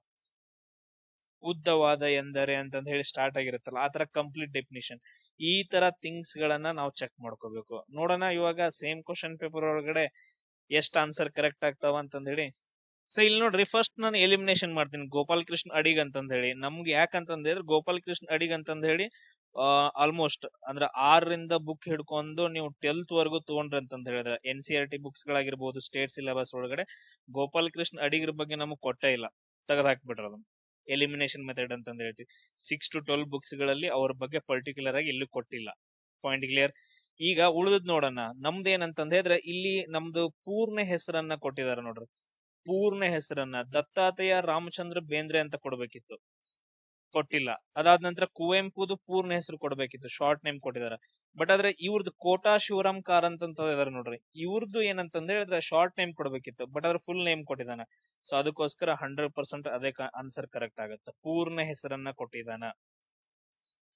ಉದ್ದವಾದ ಎಂದರೆ ಅಂತಂದ ಹೇಳಿ ಸ್ಟಾರ್ಟ್ ಆಗಿರುತ್ತಲ್ಲ, ಆತರ ಕಂಪ್ಲೀಟ್ ಡೆಫಿನಿಷನ್. ಈ ತರ ಥಿಂಗ್ಸ್ ಗಳನ್ನ ನಾವು ಚೆಕ್ ಮಾಡ್ಕೋಬೇಕು. ನೋಡೋಣ ಇವಾಗ ಸೇಮ್ ಕ್ವಶನ್ ಪೇಪರ್ ಒಳಗಡೆ ಎಷ್ಟ್ ಆನ್ಸರ್ ಕರೆಕ್ಟ್ ಆಗ್ತಾವ ಅಂತಂದ ಹೇಳಿ. ಸೊ ಇಲ್ಲಿ ನೋಡ್ರಿ, ಫಸ್ಟ್ ನಾನು ಎಲಿಮಿನೇಷನ್ ಮಾಡ್ತೀನಿ ಗೋಪಾಲ್ ಕೃಷ್ಣ ಅಡಿಗ್ ಅಂತಂದ ಹೇಳಿ. ನಮ್ಗೆ ಯಾಕಂತಂದ ಹೇಳಿದ್ರೆ ಗೋಪಾಲ್ ಕೃಷ್ಣ ಅಡಿಗ್ ಅಂತಂದ ಹೇಳಿ ಆಲ್ಮೋಸ್ಟ್ ಅಂದ್ರೆ 6ರಿಂದ ಬುಕ್ ಹಿಡ್ಕೊಂಡು ನೀವು 10th ವರೆಗೂ ತಗೊಂಡ್ರಿ ಅಂತಂದ ಹೇಳಿದ್ರೆ NCERT ಬುಕ್ಸ್ ಗಳಾಗಿರ್ಬೋದು, ಸ್ಟೇಟ್ ಸಿಲೆಬಸ್ ಒಳಗಡೆ ಗೋಪಾಲ್ ಕೃಷ್ಣ ಅಡಿಗರ ಬಗ್ಗೆ ನಮಗ್ ಕೊಟ್ಟೇ ಇಲ್ಲ, ತೆಗೆದು ಹಾಕ್ಬಿಟ್ರ ಅದನ್ನ. ಎಲಿಮಿನೇಷನ್ ಮೆಥಡ್ ಅಂತಂದ ಹೇಳ್ತೀವಿ. 6 to 12 ಬುಕ್ಸ್ ಗಳಲ್ಲಿ ಅವ್ರ ಬಗ್ಗೆ ಪರ್ಟಿಕ್ಯುಲರ್ ಆಗಿ ಎಲ್ಲೂ ಕೊಟ್ಟಿಲ್ಲ. Point clear? ಈಗ ಉಳಿದ್ ನೋಡೋಣ. ನಮ್ದು ಏನಂತಂದ ಹೇಳಿದ್ರೆ ಇಲ್ಲಿ ನಮ್ದು ಪೂರ್ಣ ಹೆಸರನ್ನ ಕೊಟ್ಟಿದಾರ ನೋಡ್ರಿ. ಪೂರ್ಣ ಹೆಸರನ್ನ ದತ್ತಾತ್ರೇಯ ರಾಮಚಂದ್ರ ಬೇಂದ್ರೆ ಅಂತ ಕೊಡ್ಬೇಕಿತ್ತು, ಕೊಟ್ಟಿಲ್ಲ. ಅದಾದ ನಂತರ ಕುವೆಂಪುದು ಪೂರ್ಣ ಹೆಸರು ಕೊಡ್ಬೇಕಿತ್ತು, ಶಾರ್ಟ್ ನೇಮ್ ಕೊಟ್ಟಿದಾರ. ಬಟ್ ಆದ್ರೆ ಇವ್ರದ್ದು ಕೋಟಾ ಶಿವರಾಮ್ ಕಾರಂತ್ ಅಂತ ಇದಾರೆ ನೋಡ್ರಿ, ಇವ್ರದ್ದು ಏನಂತಂದ ಹೇಳಿದ್ರೆ ಶಾರ್ಟ್ ನೇಮ್ ಕೊಡ್ಬೇಕಿತ್ತು, ಬಟ್ ಅದ್ರ ಫುಲ್ ನೇಮ್ ಕೊಟ್ಟಿದಾನ. ಸೊ ಅದಕ್ಕೋಸ್ಕರ 100% ಅದೇ ಆನ್ಸರ್ ಕರೆಕ್ಟ್ ಆಗುತ್ತೆ. ಪೂರ್ಣ ಹೆಸರನ್ನ ಕೊಟ್ಟಿದಾನ.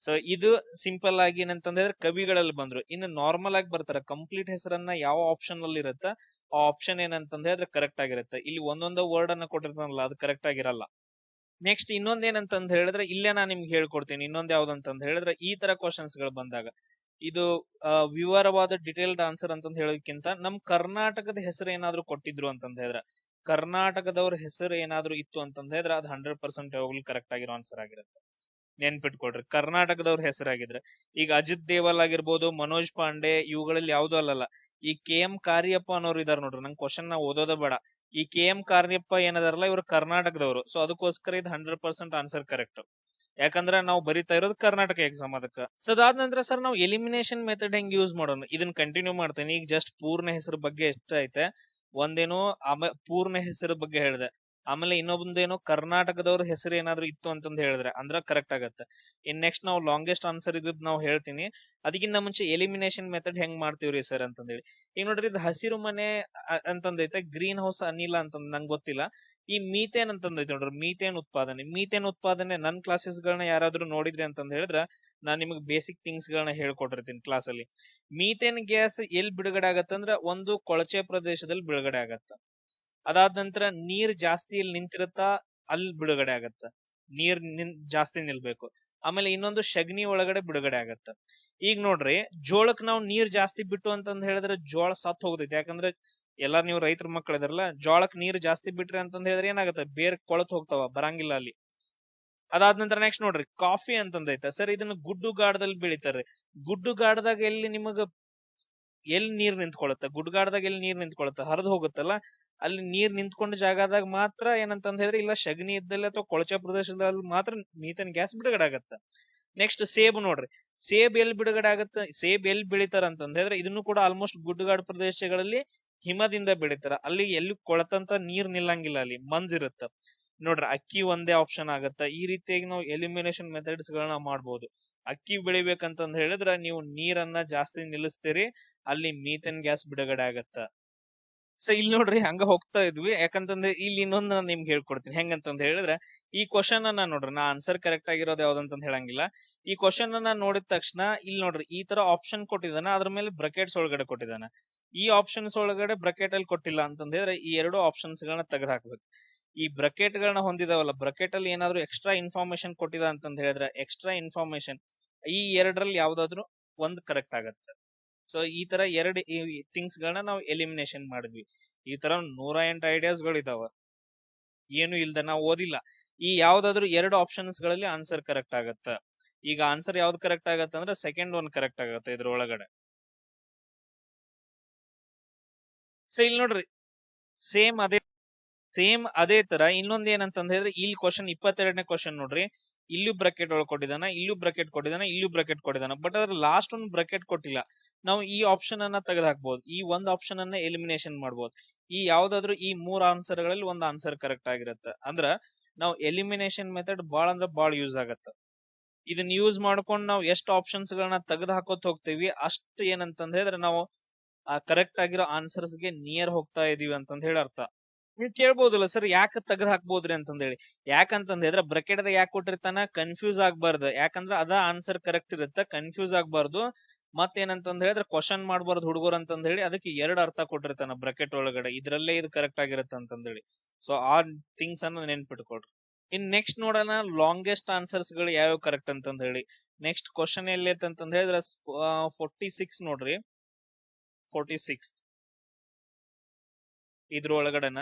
ಸೊ ಇದು ಸಿಂಪಲ್ ಆಗಿ ಏನಂತಂದ್ರೆ ಕವಿಗಳಲ್ಲಿ ಬಂದ್ರು. ಇನ್ನು ನಾರ್ಮಲ್ ಆಗಿ ಬರ್ತಾರ, ಕಂಪ್ಲೀಟ್ ಹೆಸರನ್ನ ಯಾವ ಆಪ್ಷನ್ ಅಲ್ಲಿ ಇರುತ್ತ ಆ ಆಪ್ಷನ್ ಏನಂತಂದ ಹೇಳಿದ್ರೆ ಕರೆಕ್ಟ್ ಆಗಿರುತ್ತೆ. ಇಲ್ಲಿ ಒಂದೊಂದು ವರ್ಡ್ ಅನ್ನ ಕೊಟ್ಟಿರ್ತಾನಲ್ಲ, ಅದು ಕರೆಕ್ಟ್ ಆಗಿರಲ್ಲ. ನೆಕ್ಸ್ಟ್ ಇನ್ನೊಂದ್ ಏನಂತಂದ್ ಹೇಳಿದ್ರೆ ಇಲ್ಲೇ ನಾನು ನಿಮ್ಗೆ ಹೇಳ್ಕೊಡ್ತೀನಿ. ಇನ್ನೊಂದ್ ಯಾವ್ದಂತಂದ್ ಹೇಳಿದ್ರೆ ಈ ತರ ಕ್ವಶನ್ಸ್ ಗಳು ಬಂದಾಗ ಇದು ವಿವರವಾದ ಡಿಟೇಲ್ಡ್ ಆನ್ಸರ್ ಅಂತಂದ್ ಹೇಳೋದಕ್ಕಿಂತ ನಮ್ ಕರ್ನಾಟಕದ ಹೆಸರು ಏನಾದ್ರು ಕೊಟ್ಟಿದ್ರು ಅಂತಂದ್ ಹೇಳಿದ್ರೆ, ಕರ್ನಾಟಕದವ್ರ ಹೆಸರು ಏನಾದ್ರು ಇತ್ತು ಅಂತಂದ್ ಹೇಳಿದ್ರೆ ಅದು 100% ಯಾವಾಗ್ಲೂ ಕರೆಕ್ಟ್ ಆಗಿರೋ ಆನ್ಸರ್ ಆಗಿರುತ್ತೆ. ನೆನ್ಪಿಟ್ಕೊಡ್ರಿ, ಕರ್ನಾಟಕದವ್ರ ಹೆಸರಾಗಿದ್ರೆ. ಈಗ ಅಜಿತ್ ದೇವಲ್ ಆಗಿರ್ಬೋದು, ಮನೋಜ್ ಪಾಂಡೆ, ಇವುಗಳಲ್ಲಿ ಯಾವ್ದು ಅಲ್ಲಲ್ಲ. ಈ KM ಕಾರ್ಯಪ್ಪ ಅನ್ನೋರು ಇದಾರೆ ನೋಡ್ರಿ. ನಂಗೆ ಕ್ವಶನ್ ನಾ ಓದೋದ ಬೇಡ. ಈ KM ಕಾರ್ಯಪ್ಪ ಏನದಾರಲ್ಲ, ಇವ್ರು ಕರ್ನಾಟಕದವರು. ಸೊ ಅದಕ್ಕೋಸ್ಕರ ಇದು 100% ಆನ್ಸರ್ ಕರೆಕ್ಟ್. ಯಾಕಂದ್ರ ನಾವು ಬರಿತಾ ಇರೋದು ಕರ್ನಾಟಕ ಎಕ್ಸಾಮ್ ಅದಕ್ಕ. ಸೊ ಅದಾದ ನಂತರ ಸರ್ ನಾವು ಎಲಿಮಿನೇಷನ್ ಮೆಥಡ್ ಹೆಂಗ್ ಯೂಸ್ ಮಾಡೋಣ ಇದನ್ನ ಕಂಟಿನ್ಯೂ ಮಾಡ್ತೇನೆ. ಈಗ ಜಸ್ಟ್ ಪೂರ್ಣ ಹೆಸರು ಬಗ್ಗೆ ಎಷ್ಟ ಐತೆ ಒಂದೇನೋ ಪೂರ್ಣ ಹೆಸರು ಬಗ್ಗೆ ಹೇಳಿದೆ, ಆಮೇಲೆ ಇನ್ನೊಂದೇನೋ ಕರ್ನಾಟಕದವ್ರ ಹೆಸರು ಏನಾದ್ರು ಇತ್ತು ಅಂತಂದ್ ಹೇಳಿದ್ರೆ ಅಂದ್ರ ಕರೆಕ್ಟ್ ಆಗತ್ತೆ. ಇನ್ ನೆಕ್ಸ್ಟ್ ನಾವು ಲಾಂಗೆಸ್ಟ್ ಆನ್ಸರ್ ಇದ್ ನಾವು ಹೇಳ್ತೀನಿ. ಅದಕ್ಕಿಂತ ಮುಂಚೆ ಎಲಿಮಿನೇಷನ್ ಮೆಥಡ್ ಹೆಂಗ್ ಮಾಡ್ತೀವ್ರಿ ಸರ್ ಅಂತಂದೇಳಿ. ಈಗ ನೋಡ್ರಿ ಇದು ಹಸಿರು ಮನೆ ಅಂತಂದೈತೆ, ಗ್ರೀನ್ ಹೌಸ್ ಅನಿಲ ಅಂತಂದ್ ನಂಗೆ ಗೊತ್ತಿಲ್ಲ. ಈ ಮೀಥೇನ್ ಅಂತಂದೈತೆ ನೋಡ್ರಿ, ಮೀಥೇನ್ ಉತ್ಪಾದನೆ ನನ್ ಕ್ಲಾಸಸ್ ಗಳನ್ನ ಯಾರಾದ್ರೂ ನೋಡಿದ್ರಿ ಅಂತಂದ್ ಹೇಳಿದ್ರ ನಾನ್ ನಿಮಗ್ ಬೇಸಿಕ್ ಥಿಂಗ್ಸ್ ಗಳನ್ನ ಹೇಳ್ಕೊಟ್ಟಿರ್ತೀನಿ ಕ್ಲಾಸ್ ಅಲ್ಲಿ. ಮೀಥೇನ್ ಗ್ಯಾಸ್ ಎಲ್ಲಿ ಬಿಡುಗಡೆ ಆಗತ್ತಂದ್ರ ಒಂದು ಕೊಳಚೆ ಪ್ರದೇಶದಲ್ಲಿ ಬಿಡುಗಡೆ ಆಗತ್ತ. ಅದಾದ ನಂತರ ನೀರ್ ಜಾಸ್ತಿ ಇಲ್ಲಿ ನಿಂತಿರುತ್ತಾ ಅಲ್ಲಿ ಬಿಡುಗಡೆ ಆಗತ್ತ, ನೀರ್ ಜಾಸ್ತಿ ನಿಲ್ಬೇಕು. ಆಮೇಲೆ ಇನ್ನೊಂದು ಶಗಣಿ ಒಳಗಡೆ ಬಿಡುಗಡೆ ಆಗತ್ತ. ಈಗ ನೋಡ್ರಿ ಜೋಳಕ್ ನಾವು ನೀರ್ ಜಾಸ್ತಿ ಬಿಟ್ಟು ಅಂತಂದ್ ಹೇಳಿದ್ರೆ ಜೋಳ ಸತ್ ಹೋಗ್ತೈತಿ. ಯಾಕಂದ್ರೆ ಎಲ್ಲಾರು ನೀವು ರೈತರ ಮಕ್ಕಳ ಇದಾರಲ್ಲ, ಜೋಳಕ್ ನೀರ್ ಜಾಸ್ತಿ ಬಿಟ್ರಿ ಅಂತಂದ್ ಹೇಳಿದ್ರೆ ಏನಾಗತ್ತ, ಬೇರ್ ಕೊಳತ್ ಹೋಗ್ತಾವ, ಬರಂಗಿಲ್ಲ ಅಲ್ಲಿ. ಅದಾದ ನಂತರ ನೆಕ್ಸ್ಟ್ ನೋಡ್ರಿ ಕಾಫಿ ಅಂತಂದೈತೆ ಸರ್, ಇದನ್ನ ಗುಡ್ಡುಗಾಡದಲ್ಲಿ ಬೆಳಿತಾರ್ರಿ. ಗುಡ್ಡುಗಾಡದಾಗ ಎಲ್ಲಿ ನೀರ್ ನಿಂತ್ಕೊಳತ್ತ, ಗುಡ್ಗಾಡದಾಗ ಎಲ್ಲಿ ನೀರ್ ನಿಂತ್ಕೊಳತ್ತ, ಹರಿದು ಹೋಗುತ್ತಲ್ಲ, ಅಲ್ಲಿ ನೀರ್ ನಿಂತ್ಕೊಂಡ ಜಾಗದಾಗ ಮಾತ್ರ ಏನಂತಂದ್ ಹೇಳಿದ್ರೆ ಇಲ್ಲ ಶಗಣಿ ಇದ್ದಲ್ಲಿ ಅಥವಾ ಕೊಳಚೆ ಪ್ರದೇಶದಲ್ಲಿ ಮಾತ್ರ ಮೀಥೇನ್ ಗ್ಯಾಸ್ ಬಿಡುಗಡೆ ಆಗತ್ತ. ನೆಕ್ಸ್ಟ್ ಸೇಬು ನೋಡ್ರಿ, ಸೇಬ್ ಎಲ್ಲಿ ಬಿಡುಗಡೆ ಆಗತ್ತ, ಸೇಬ್ ಎಲ್ಲಿ ಬೆಳಿತಾರ ಅಂತಂದ್ ಹೇಳಿದ್ರೆ ಇದನ್ನು ಕೂಡ ಆಲ್ಮೋಸ್ಟ್ ಗುಡ್ಡಗಾಡು ಪ್ರದೇಶಗಳಲ್ಲಿ ಹಿಮದಿಂದ ಬೆಳಿತಾರ. ಅಲ್ಲಿ ಎಲ್ಲಿ ಕೊಳತಂತ ನೀರ್ ನಿಲ್ಲಂಗಿಲ್ಲ, ಅಲ್ಲಿ ಮಂಜಿರುತ್ತ ನೋಡ್ರಿ. ಅಕ್ಕಿ ಒಂದೇ ಆಪ್ಷನ್ ಆಗತ್ತ. ಈ ರೀತಿಯಾಗಿ ನಾವು ಎಲಿಮಿನೇಷನ್ ಮೆಥಡ್ಸ್ ಗಳನ್ನ ಮಾಡ್ಬೋದು. ಅಕ್ಕಿ ಬೆಳಿಬೇಕಂತಂದ್ ಹೇಳಿದ್ರ ನೀವು ನೀರನ್ನ ಜಾಸ್ತಿ ನಿಲ್ಲಿಸ್ತೀರಿ, ಅಲ್ಲಿ ಮೀಥೇನ್ ಗ್ಯಾಸ್ ಬಿಡುಗಡೆ ಆಗತ್ತ. ಸೊ ಇಲ್ಲಿ ನೋಡ್ರಿ ಹಂಗ ಹೋಗ್ತಾ ಇದ್ವಿ. ಯಾಕಂತಂದ್ರೆ ಇಲ್ಲಿ ಇನ್ನೊಂದು ನಾನು ನಿಮ್ಗೆ ಹೇಳ್ಕೊಡ್ತೀನಿ ಹೆಂಗಂತಂದ್ ಹೇಳಿದ್ರೆ, ಈ ಕ್ವಶನ್ ಅನ್ನ ನೋಡ್ರಿ, ನಾ ಆನ್ಸರ್ ಕರೆಕ್ಟ್ ಆಗಿರೋದು ಯಾವ್ದಂತ ಹೇಳಂಗಿಲ್ಲ. ಈ ಕ್ವಶನ್ ಅನ್ನ ನೋಡಿದ ತಕ್ಷಣ ಇಲ್ಲಿ ನೋಡ್ರಿ ಈ ತರ ಆಪ್ಷನ್ ಕೊಟ್ಟಿದಾನ, ಅದ್ರ ಮೇಲೆ ಬ್ರಕೆಟ್ಸ್ ಒಳಗಡೆ ಕೊಟ್ಟಿದಾನ. ಈ ಆಪ್ಷನ್ಸ್ ಒಳಗಡೆ ಬ್ರಕೆಟ್ ಅಲ್ಲಿ ಕೊಟ್ಟಿಲ್ಲ ಅಂತಂದ್ ಹೇಳಿದ್ರೆ ಈ ಎರಡು ಆಪ್ಷನ್ಸ್ ಗಳನ್ನ ತೆಗೆದು ಹಾಕ್ಬೇಕು. ಈ ಬ್ರಕೆಟ್ ಗಳನ್ನ ಹೊಂದಿದಾವಲ್ಲ, ಬ್ರಕೆಟ್ ಅಲ್ಲಿ ಏನಾದ್ರು ಎಕ್ಸ್ಟ್ರಾ ಇನ್ಫಾರ್ಮೇಶನ್ ಕೊಟ್ಟಿದ ಅಂತಂದ್ ಹೇಳಿದ್ರೆ ಎಕ್ಸ್ಟ್ರಾ ಇನ್ಫಾರ್ಮೇಶನ್ ಈ ಎರಡರಲ್ಲಿ ಯಾವ್ದಾದ್ರು ಒಂದ್ ಕರೆಕ್ಟ್ ಆಗತ್ತೆ. ಸೊ ಈ ತರ ಎರಡು ಥಿಂಗ್ಸ್ ಗಳನ್ನ ನಾವು ಎಲಿಮಿನೇಷನ್ ಮಾಡಿದ್ವಿ. ಈ ತರ 108 ಐಡಿಯಾಸ್ ಗಳಿದಾವ, ಏನು ಇಲ್ದ ನಾವು ಓದಿಲ್ಲ. ಈ ಯಾವ್ದಾದ್ರು ಎರಡು ಆಪ್ಷನ್ಸ್ ಗಳಲ್ಲಿ ಆನ್ಸರ್ ಕರೆಕ್ಟ್ ಆಗತ್ತ. ಈಗ ಆನ್ಸರ್ ಯಾವ್ದು ಕರೆಕ್ಟ್ ಆಗತ್ತ ಅಂದ್ರೆ ಸೆಕೆಂಡ್ ಒನ್ ಕರೆಕ್ಟ್ ಆಗತ್ತೆ ಇದ್ರ ಒಳಗಡೆ. ಸೊ ಇಲ್ಲಿ ನೋಡ್ರಿ ಸೇಮ್ ಅದೇ ತರ ಇನ್ನೊಂದ್ ಏನಂತಂದ್ ಹೇಳಿದ್ರೆ ಇಲ್ಲಿ ಕ್ವಶನ್ 22ನೇ ಕ್ವಶನ್ ನೋಡ್ರಿ, ಇಲ್ಲೂ ಬ್ರಕೆಟ್ ಒಳಗೆ ಕೊಟ್ಟಿದಾನ, ಇಲ್ಲೂ ಬ್ರಕೆಟ್ ಕೊಟ್ಟಿದಾನ, ಇಲ್ಲೂ ಬ್ರಕೆಟ್ ಕೊಟ್ಟಿದಾನ. ಬಟ್ ಅದ್ರ ಲಾಸ್ಟ್ ಒಂದು ಬ್ರಕೆಟ್ ಕೊಟ್ಟಿಲ್ಲ. ನಾವು ಈ ಆಪ್ಷನ್ ಅನ್ನ ತೆಗೆದು ಹಾಕ್ಬಹುದು, ಈ ಒಂದ್ ಆಪ್ಷನ್ ಅನ್ನ ಎಲಿಮಿನೇಷನ್ ಮಾಡಬಹುದು. ಈ ಯಾವ್ದಾದ್ರು ಈ ಮೂರ್ ಆನ್ಸರ್ ಗಳಲ್ಲಿ ಒಂದ್ ಆನ್ಸರ್ ಕರೆಕ್ಟ್ ಆಗಿರುತ್ತೆ. ಅಂದ್ರ ನಾವು ಎಲಿಮಿನೇಷನ್ ಮೆಥಡ್ ಬಾಳ ಅಂದ್ರ ಬಾಳ ಯೂಸ್ ಆಗತ್ತ. ಇದನ್ನ ಯೂಸ್ ಮಾಡ್ಕೊಂಡು ನಾವು ಎಷ್ಟು ಆಪ್ಷನ್ಸ್ ಗಳನ್ನ ತೆಗೆದು ಹಾಕೋತ್ ಹೋಗ್ತೀವಿ ಅಷ್ಟು ಏನಂತಂದ್ ಹೇಳಿದ್ರೆ ನಾವು ಆ ಕರೆಕ್ಟ್ ಆಗಿರೋ ಆನ್ಸರ್ಸ್ ಗೆ ನಿಯರ್ ಹೋಗ್ತಾ ಇದೀವಿ ಅಂತಂದ್ ಹೇಳಿ ಅರ್ಥ. ನೀವು ಕೇಳ್ಬೋದಲ್ಲ ಸರ್ ಯಾಕೆ ತೆಗೆದು ಹಾಕ್ಬೋದ್ರಿ ಅಂತಂದ್ ಹೇಳಿ. ಯಾಕಂತಂದ್ ಹೇಳಿದ್ರೆ ಬ್ರಕೆಟ್ ಯಾಕೆ ಕೊಟ್ಟಿರ್ತಾನ, ಕನ್ಫ್ಯೂಸ್ ಆಗ್ಬಾರ್ದು. ಯಾಕಂದ್ರ ಅದ ಆನ್ಸರ್ ಕರೆಕ್ಟ್ ಇರುತ್ತೆ, ಕನ್ಫ್ಯೂಸ್ ಆಗ್ಬಾರ್ದು. ಮತ್ತೇನಂತಂದ್ ಹೇಳಿದ್ರೆ ಕ್ವಶನ್ ಮಾಡ್ಬಾರ್ದು ಹುಡುಗರು ಅಂತಂದ್ ಹೇಳಿ ಅದಕ್ಕೆ ಎರಡು ಅರ್ಥ ಕೊಟ್ಟಿರ್ತಾನ ಬ್ರಕೆಟ್ ಒಳಗಡೆ, ಇದ್ರಲ್ಲೇ ಇದು ಕರೆಕ್ಟ್ ಆಗಿರುತ್ತೆ ಅಂತಂದ್ ಹೇಳಿ. ಸೊ ಆ ಥಿಂಗ್ಸ್ ಅನ್ನ ನೆನ್ಪಿಟ್ಕೊಡ್ರಿ. ಇನ್ ನೆಕ್ಸ್ಟ್ ನೋಡೋಣ ಲಾಂಗೆಸ್ಟ್ ಆನ್ಸರ್ಸ್ ಗಳು ಯಾವ ಕರೆಕ್ಟ್ ಅಂತಂದ್ ಹೇಳಿ. ನೆಕ್ಸ್ಟ್ ಕ್ವಶನ್ ಎಲ್ಲಿ ಅಂತಂದ್ ಹೇಳಿದ್ರೆ 46 ನೋಡ್ರಿ, 46 ಇದ್ರ ಒಳಗಡೆನ.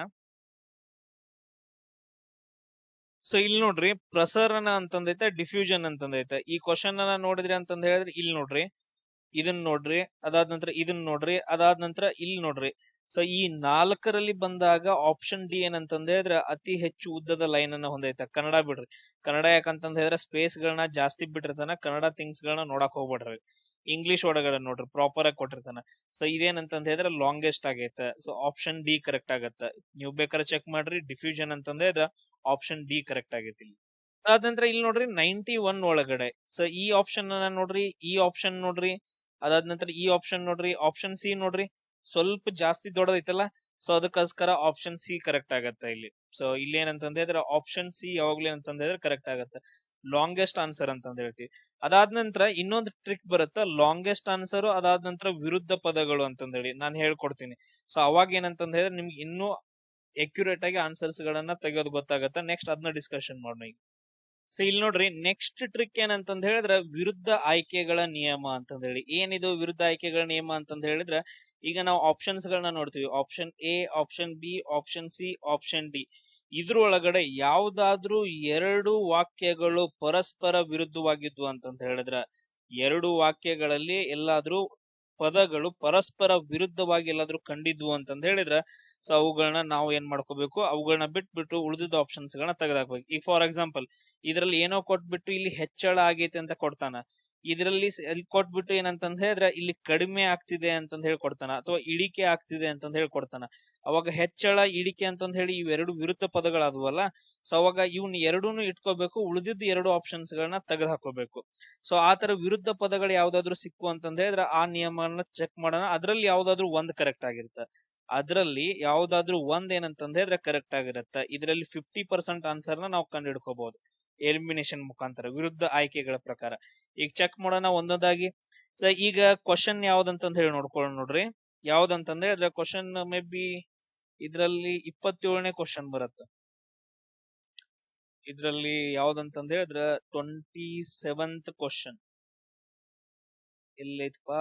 ಸೊ ಇಲ್ಲಿ ನೋಡ್ರಿ ಪ್ರಸರಣ ಅಂತಂದೈತೆ, ಡಿಫ್ಯೂಷನ್ ಅಂತಂದೈತೆ. ಈ ಕ್ವಶನ್ ಅನ್ನ ನೋಡಿದ್ರಿ ಅಂತಂದ್ ಹೇಳಿದ್ರೆ ಇಲ್ಲಿ ನೋಡ್ರಿ, ಇದನ್ನ ನೋಡ್ರಿ, ಅದಾದ ನಂತರ ಇದನ್ನ ನೋಡ್ರಿ, ಅದಾದ ನಂತರ ಇಲ್ಲಿ ನೋಡ್ರಿ. ಸೊ ಈ ನಾಲ್ಕರಲ್ಲಿ ಬಂದಾಗ ಆಪ್ಷನ್ ಡಿ ಏನಂತಂದ್ ಹೇಳಿದ್ರೆ ಅತಿ ಹೆಚ್ಚು ಉದ್ದದ ಲೈನ್ ಅನ್ನ ಹೊಂದೈತೆ. ಕನ್ನಡ ಬಿಡ್ರಿ, ಕನ್ನಡ ಯಾಕಂತಂದ್ ಹೇಳಿದ್ರೆ ಸ್ಪೇಸ್ ಗಳನ್ನ ಜಾಸ್ತಿ ಬಿಟ್ಟಿರ್ತಾನ, ಕನ್ನಡ ಥಿಂಗ್ಸ್ ಗಳನ್ನ ನೋಡಕ್ ಹೋಗ್ಬೇಡ್ರಿ. ಇಂಗ್ಲಿಷ್ ಒಳಗಡೆ ನೋಡ್ರಿ ಪ್ರಾಪರ್ ಆಗಿ ಕೊಟ್ಟಿರ್ತಾನ. ಸೊ ಇದೇನಂತಂದ್ ಹೇಳಿದ್ರೆ ಲಾಂಗೆಸ್ಟ್ ಆಗೈತೆ. ಸೊ ಆಪ್ಷನ್ ಡಿ ಕರೆಕ್ಟ್ ಆಗತ್ತ. ನೀವು ಬೇಕಾದ್ರೆ ಚೆಕ್ ಮಾಡ್ರಿ, ಡಿಫ್ಯೂಷನ್ ಅಂತಂದ್ ಹೇಳಿದ್ರೆ ಆಪ್ಷನ್ ಡಿ ಕರೆಕ್ಟ್ ಆಗೈತಿ ಇಲ್ಲಿ. ಅದಾದ ನಂತರ ಇಲ್ಲಿ ನೋಡ್ರಿ 91 ಒಳಗಡೆ. ಸೊ ಈ ಆಪ್ಷನ್ ಅನ್ನ ನೋಡ್ರಿ, ಈ ಆಪ್ಷನ್ ನೋಡ್ರಿ, ಅದಾದ ನಂತರ ಈ ಆಪ್ಷನ್ ನೋಡ್ರಿ, ಆಪ್ಷನ್ ಸಿ ನೋಡ್ರಿ, ಸ್ವಲ್ಪ ಜಾಸ್ತಿ ದೊಡ್ಡದೈತಲ್ಲ. ಸೊ ಅದಕ್ಕೋಸ್ಕರ ಆಪ್ಷನ್ ಸಿ ಕರೆಕ್ಟ್ ಆಗತ್ತೆ ಇಲ್ಲಿ. ಸೊ ಇಲ್ಲಿ ಏನಂತಂದ್ ಹೇಳಿದ್ರೆ ಆಪ್ಷನ್ ಸಿ ಯಾವಾಗ್ಲೂ ಏನಂತಂದ್ ಹೇಳಿದ್ರೆ ಕರೆಕ್ಟ್ ಆಗತ್ತೆ, ಲಾಂಗೆಸ್ಟ್ ಆನ್ಸರ್ ಅಂತಂದ್ ಹೇಳ್ತೀವಿ. ಅದಾದ ನಂತರ ಇನ್ನೊಂದು ಟ್ರಿಕ್ ಬರುತ್ತೆ, ಲಾಂಗೆಸ್ಟ್ ಆನ್ಸರ್ ಅದಾದ ನಂತರ ವಿರುದ್ಧ ಪದಗಳು ಅಂತಂದ್ ಹೇಳಿ ನಾನು ಹೇಳ್ಕೊಡ್ತೀನಿ. ಸೊ ಅವಾಗ ಏನಂತಂದ್ ಹೇಳಿದ್ರೆ ನಿಮ್ಗೆ ಇನ್ನೂ ಅಕ್ಯುರೇಟ್ ಆಗಿ ಆನ್ಸರ್ಸ್ ಗಳನ್ನ ತೆಗೆಯೋದು ಗೊತ್ತಾಗತ್ತೆ. ನೆಕ್ಸ್ಟ್ ಅದನ್ನ ಡಿಸ್ಕಷನ್ ಮಾಡೋಣ ಈಗ. ಸೊ ಇಲ್ಲಿ ನೋಡ್ರಿ ನೆಕ್ಸ್ಟ್ ಟ್ರಿಕ್ ಏನಂತಂದ್ ಹೇಳಿದ್ರೆ ವಿರುದ್ಧ ಆಯ್ಕೆಗಳ ನಿಯಮ ಅಂತಂದ್ ಹೇಳಿ. ಏನಿದು ವಿರುದ್ಧ ಆಯ್ಕೆಗಳ ನಿಯಮ ಅಂತಂದ್ ಹೇಳಿದ್ರೆ, ಈಗ ನಾವು ಆಪ್ಷನ್ಸ್ ಗಳನ್ನ ನೋಡ್ತೀವಿ, option A, option B, option C, option D. ಇದ್ರೊಳಗಡೆ ಯಾವ್ದಾದ್ರೂ ಎರಡು ವಾಕ್ಯಗಳು ಪರಸ್ಪರ ವಿರುದ್ಧವಾಗಿದ್ವು ಅಂತಂತ ಹೇಳಿದ್ರೆ, ಎರಡು ವಾಕ್ಯಗಳಲ್ಲಿ ಎಲ್ಲಾದ್ರೂ ಪದಗಳು ಪರಸ್ಪರ ವಿರುದ್ಧವಾಗಿ ಎಲ್ಲಾದ್ರೂ ಕಂಡಿದ್ವು ಅಂತಂದ್ ಹೇಳಿದ್ರೆ, ಸೊ ಅವುಗಳನ್ನ ನಾವು ಏನ್ ಮಾಡ್ಕೋಬೇಕು, ಅವುಗಳನ್ನ ಬಿಟ್ಬಿಟ್ಟು ಉಳಿದಿದ್ದ ಆಪ್ಷನ್ಸ್ ಗಳನ್ನ ತೆಗೆದಾಕ್ಬೇಕು. ಈಗ ಫಾರ್ ಎಕ್ಸಾಂಪಲ್ ಇದ್ರಲ್ಲಿ ಏನೋ ಕೊಟ್ಬಿಟ್ಟು ಇಲ್ಲಿ ಹೆಚ್ಚಳ ಆಗೈತೆ ಅಂತ ಕೊಡ್ತಾನ, ಇದರಲ್ಲಿ ಕೊಟ್ಬಿಟ್ಟು ಏನಂತಂದ್ ಹೇಳಿದ್ರೆ ಇಲ್ಲಿ ಕಡಿಮೆ ಆಗ್ತಿದೆ ಅಂತಂದ್ ಹೇಳಿ ಕೊಡ್ತಾನ, ಅಥವಾ ಇಳಿಕೆ ಆಗ್ತಿದೆ ಅಂತಂದ್ ಹೇಳಿ ಕೊಡ್ತಾನ. ಅವಾಗ ಹೆಚ್ಚಳ ಇಳಿಕೆ ಅಂತಂದ್ ಹೇಳಿ ಇವೆರಡು ವಿರುದ್ಧ ಪದಗಳಾದವಲ್ಲ, ಸೊ ಅವಾಗ ಇವ್ನ ಎರಡೂನು ಇಟ್ಕೋಬೇಕು, ಉಳಿದಿದ್ದ ಎರಡು ಆಪ್ಷನ್ಸ್ ಗಳನ್ನ ತೆಗೆದು ಹಾಕೋಬೇಕು. ಸೊ ಆತರ ವಿರುದ್ಧ ಪದಗಳು ಯಾವ್ದಾದ್ರು ಸಿಕ್ಕು ಅಂತಂದ್ ಹೇಳಿದ್ರೆ ಆ ನಿಯಮನ ಚೆಕ್ ಮಾಡೋಣ, ಅದ್ರಲ್ಲಿ ಯಾವ್ದಾದ್ರು ಒಂದ್ ಕರೆಕ್ಟ್ ಆಗಿರುತ್ತೆ. ಅದ್ರಲ್ಲಿ ಯಾವ್ದಾದ್ರು ಒಂದ್ ಏನಂತಂದ್ ಹೇಳಿದ್ರೆ ಕರೆಕ್ಟ್ ಆಗಿರುತ್ತೆ. ಇದರಲ್ಲಿ 50% ಆನ್ಸರ್ ನ ನಾವು ಕಂಡು ಹಿಡ್ಕೋಬಹುದು ಎಲಿಮಿನೇಷನ್ ಮುಖಾಂತರ, ವಿರುದ್ಧ ಆಯ್ಕೆಗಳ ಪ್ರಕಾರ. ಈಗ ಚೆಕ್ ಮಾಡೋಣ ಒಂದೊಂದಾಗಿ. ಸೊ ಈಗ ಕ್ವಶನ್ ಯಾವ್ದಂತಂದ್ ಹೇಳಿ ನೋಡ್ಕೊಳ್ಳೋಣ ನೋಡ್ರಿ. ಯಾವ್ದಂತಂದ್ರೆ ಅದ್ರ ಕ್ವಶನ್ ಮೇ ಬಿ ಇದ್ರಲ್ಲಿ 27ನೇ ಕ್ವಶನ್ ಬರುತ್ತೆ. ಇದ್ರಲ್ಲಿ ಯಾವ್ದಂತಂದ್ ಹೇಳಿದ್ರ 27th ಕ್ವಶನ್ ಎಲ್ಲೈತಪ್ಪ,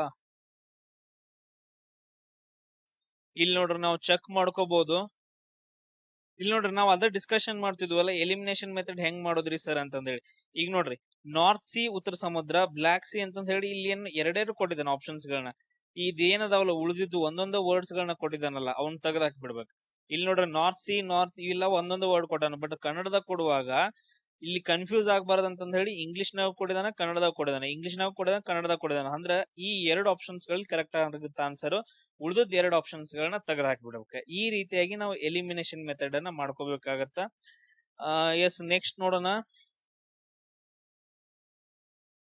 ಇಲ್ಲಿ ನೋಡ್ರಿ ನಾವು ಚೆಕ್ ಮಾಡ್ಕೋಬಹುದು. ಇಲ್ಲಿ ನೋಡ್ರಿ ನಾವು ಅದೇ ಡಿಸ್ಕಷನ್ ಮಾಡ್ತಿದ್ವಲ್ಲ, ಎಲಿಮಿನೇಷನ್ ಮೆಥಡ್ ಹೆಂಗ್ ಮಾಡೋದ್ರಿ ಸರ್ ಅಂತಂದ್ ಹೇಳಿ. ಈಗ ನೋಡ್ರಿ ನಾರ್ತ್ ಸಿ, ಉತ್ತರ ಸಮುದ್ರ, ಬ್ಲಾಕ್ ಸಿ ಅಂತಂದ್ ಹೇಳಿ ಇಲ್ಲಿ ಏನ್ ಎರಡೆರಡು ಕೊಟ್ಟಿದ್ದಾನೆ ಆಪ್ಷನ್ಸ್ ಗಳನ್ನ. ಇದೇನದಾವಲ್ಲ ಉಳಿದಿದ್ದು ಒಂದೊಂದು ವರ್ಡ್ಸ್ ಗಳನ್ನ ಕೊಟ್ಟಿದ್ದಾನಲ್ಲ ಅವ್ನ್ ತೆಗೆದಾಕ್ ಬಿಡ್ಬೇಕು. ಇಲ್ಲಿ ನೋಡ್ರಿ ನಾರ್ತ್ ಸಿ, ನಾರ್ತ್ ಇಲ್ಲ ಒಂದೊಂದು ವರ್ಡ್ ಕೊಟ್ಟಾನ, ಬಟ್ ಕನ್ನಡದಾಗ ಕೊಡುವಾಗ ಇಲ್ಲಿ ಕನ್ಫ್ಯೂಸ್ ಆಗ್ಬಾರ್ದು ಅಂತಂದ್ ಹೇಳಿ ಇಂಗ್ಲಿಷ್ ನಾಗ ಕೊಡಿದಾನ, ಕನ್ನಡದಾಗ ಕೊಡಿದಾನೆ, ಇಂಗ್ಲಿಷ್ ನಾಗ ಕೊಡಿದಾನ, ಕನ್ನಡದಾಗ ಕೊಡಿದಾನ. ಅಂದ್ರ ಈ ಎರಡು ಆಪ್ಷನ್ಸ್ ಗಳಲ್ಲಿ ಕರೆಕ್ಟ್ ಆಗುತ್ತೆ ಆನ್ಸರ್. ಉಳಿದದ್ ಎರಡು ಆಪ್ಷನ್ಸ್ ಗಳನ್ನ ತೆಗೆದು ಹಾಕ್ಬಿಡ್ಬೇಕು. ಈ ರೀತಿಯಾಗಿ ನಾವು ಎಲಿಮಿನೇಷನ್ ಮೆಥಡ್ ಅನ್ನ ಮಾಡ್ಕೋಬೇಕಾಗತ್ತ. ಎಸ್, ನೆಕ್ಸ್ಟ್ ನೋಡೋಣ.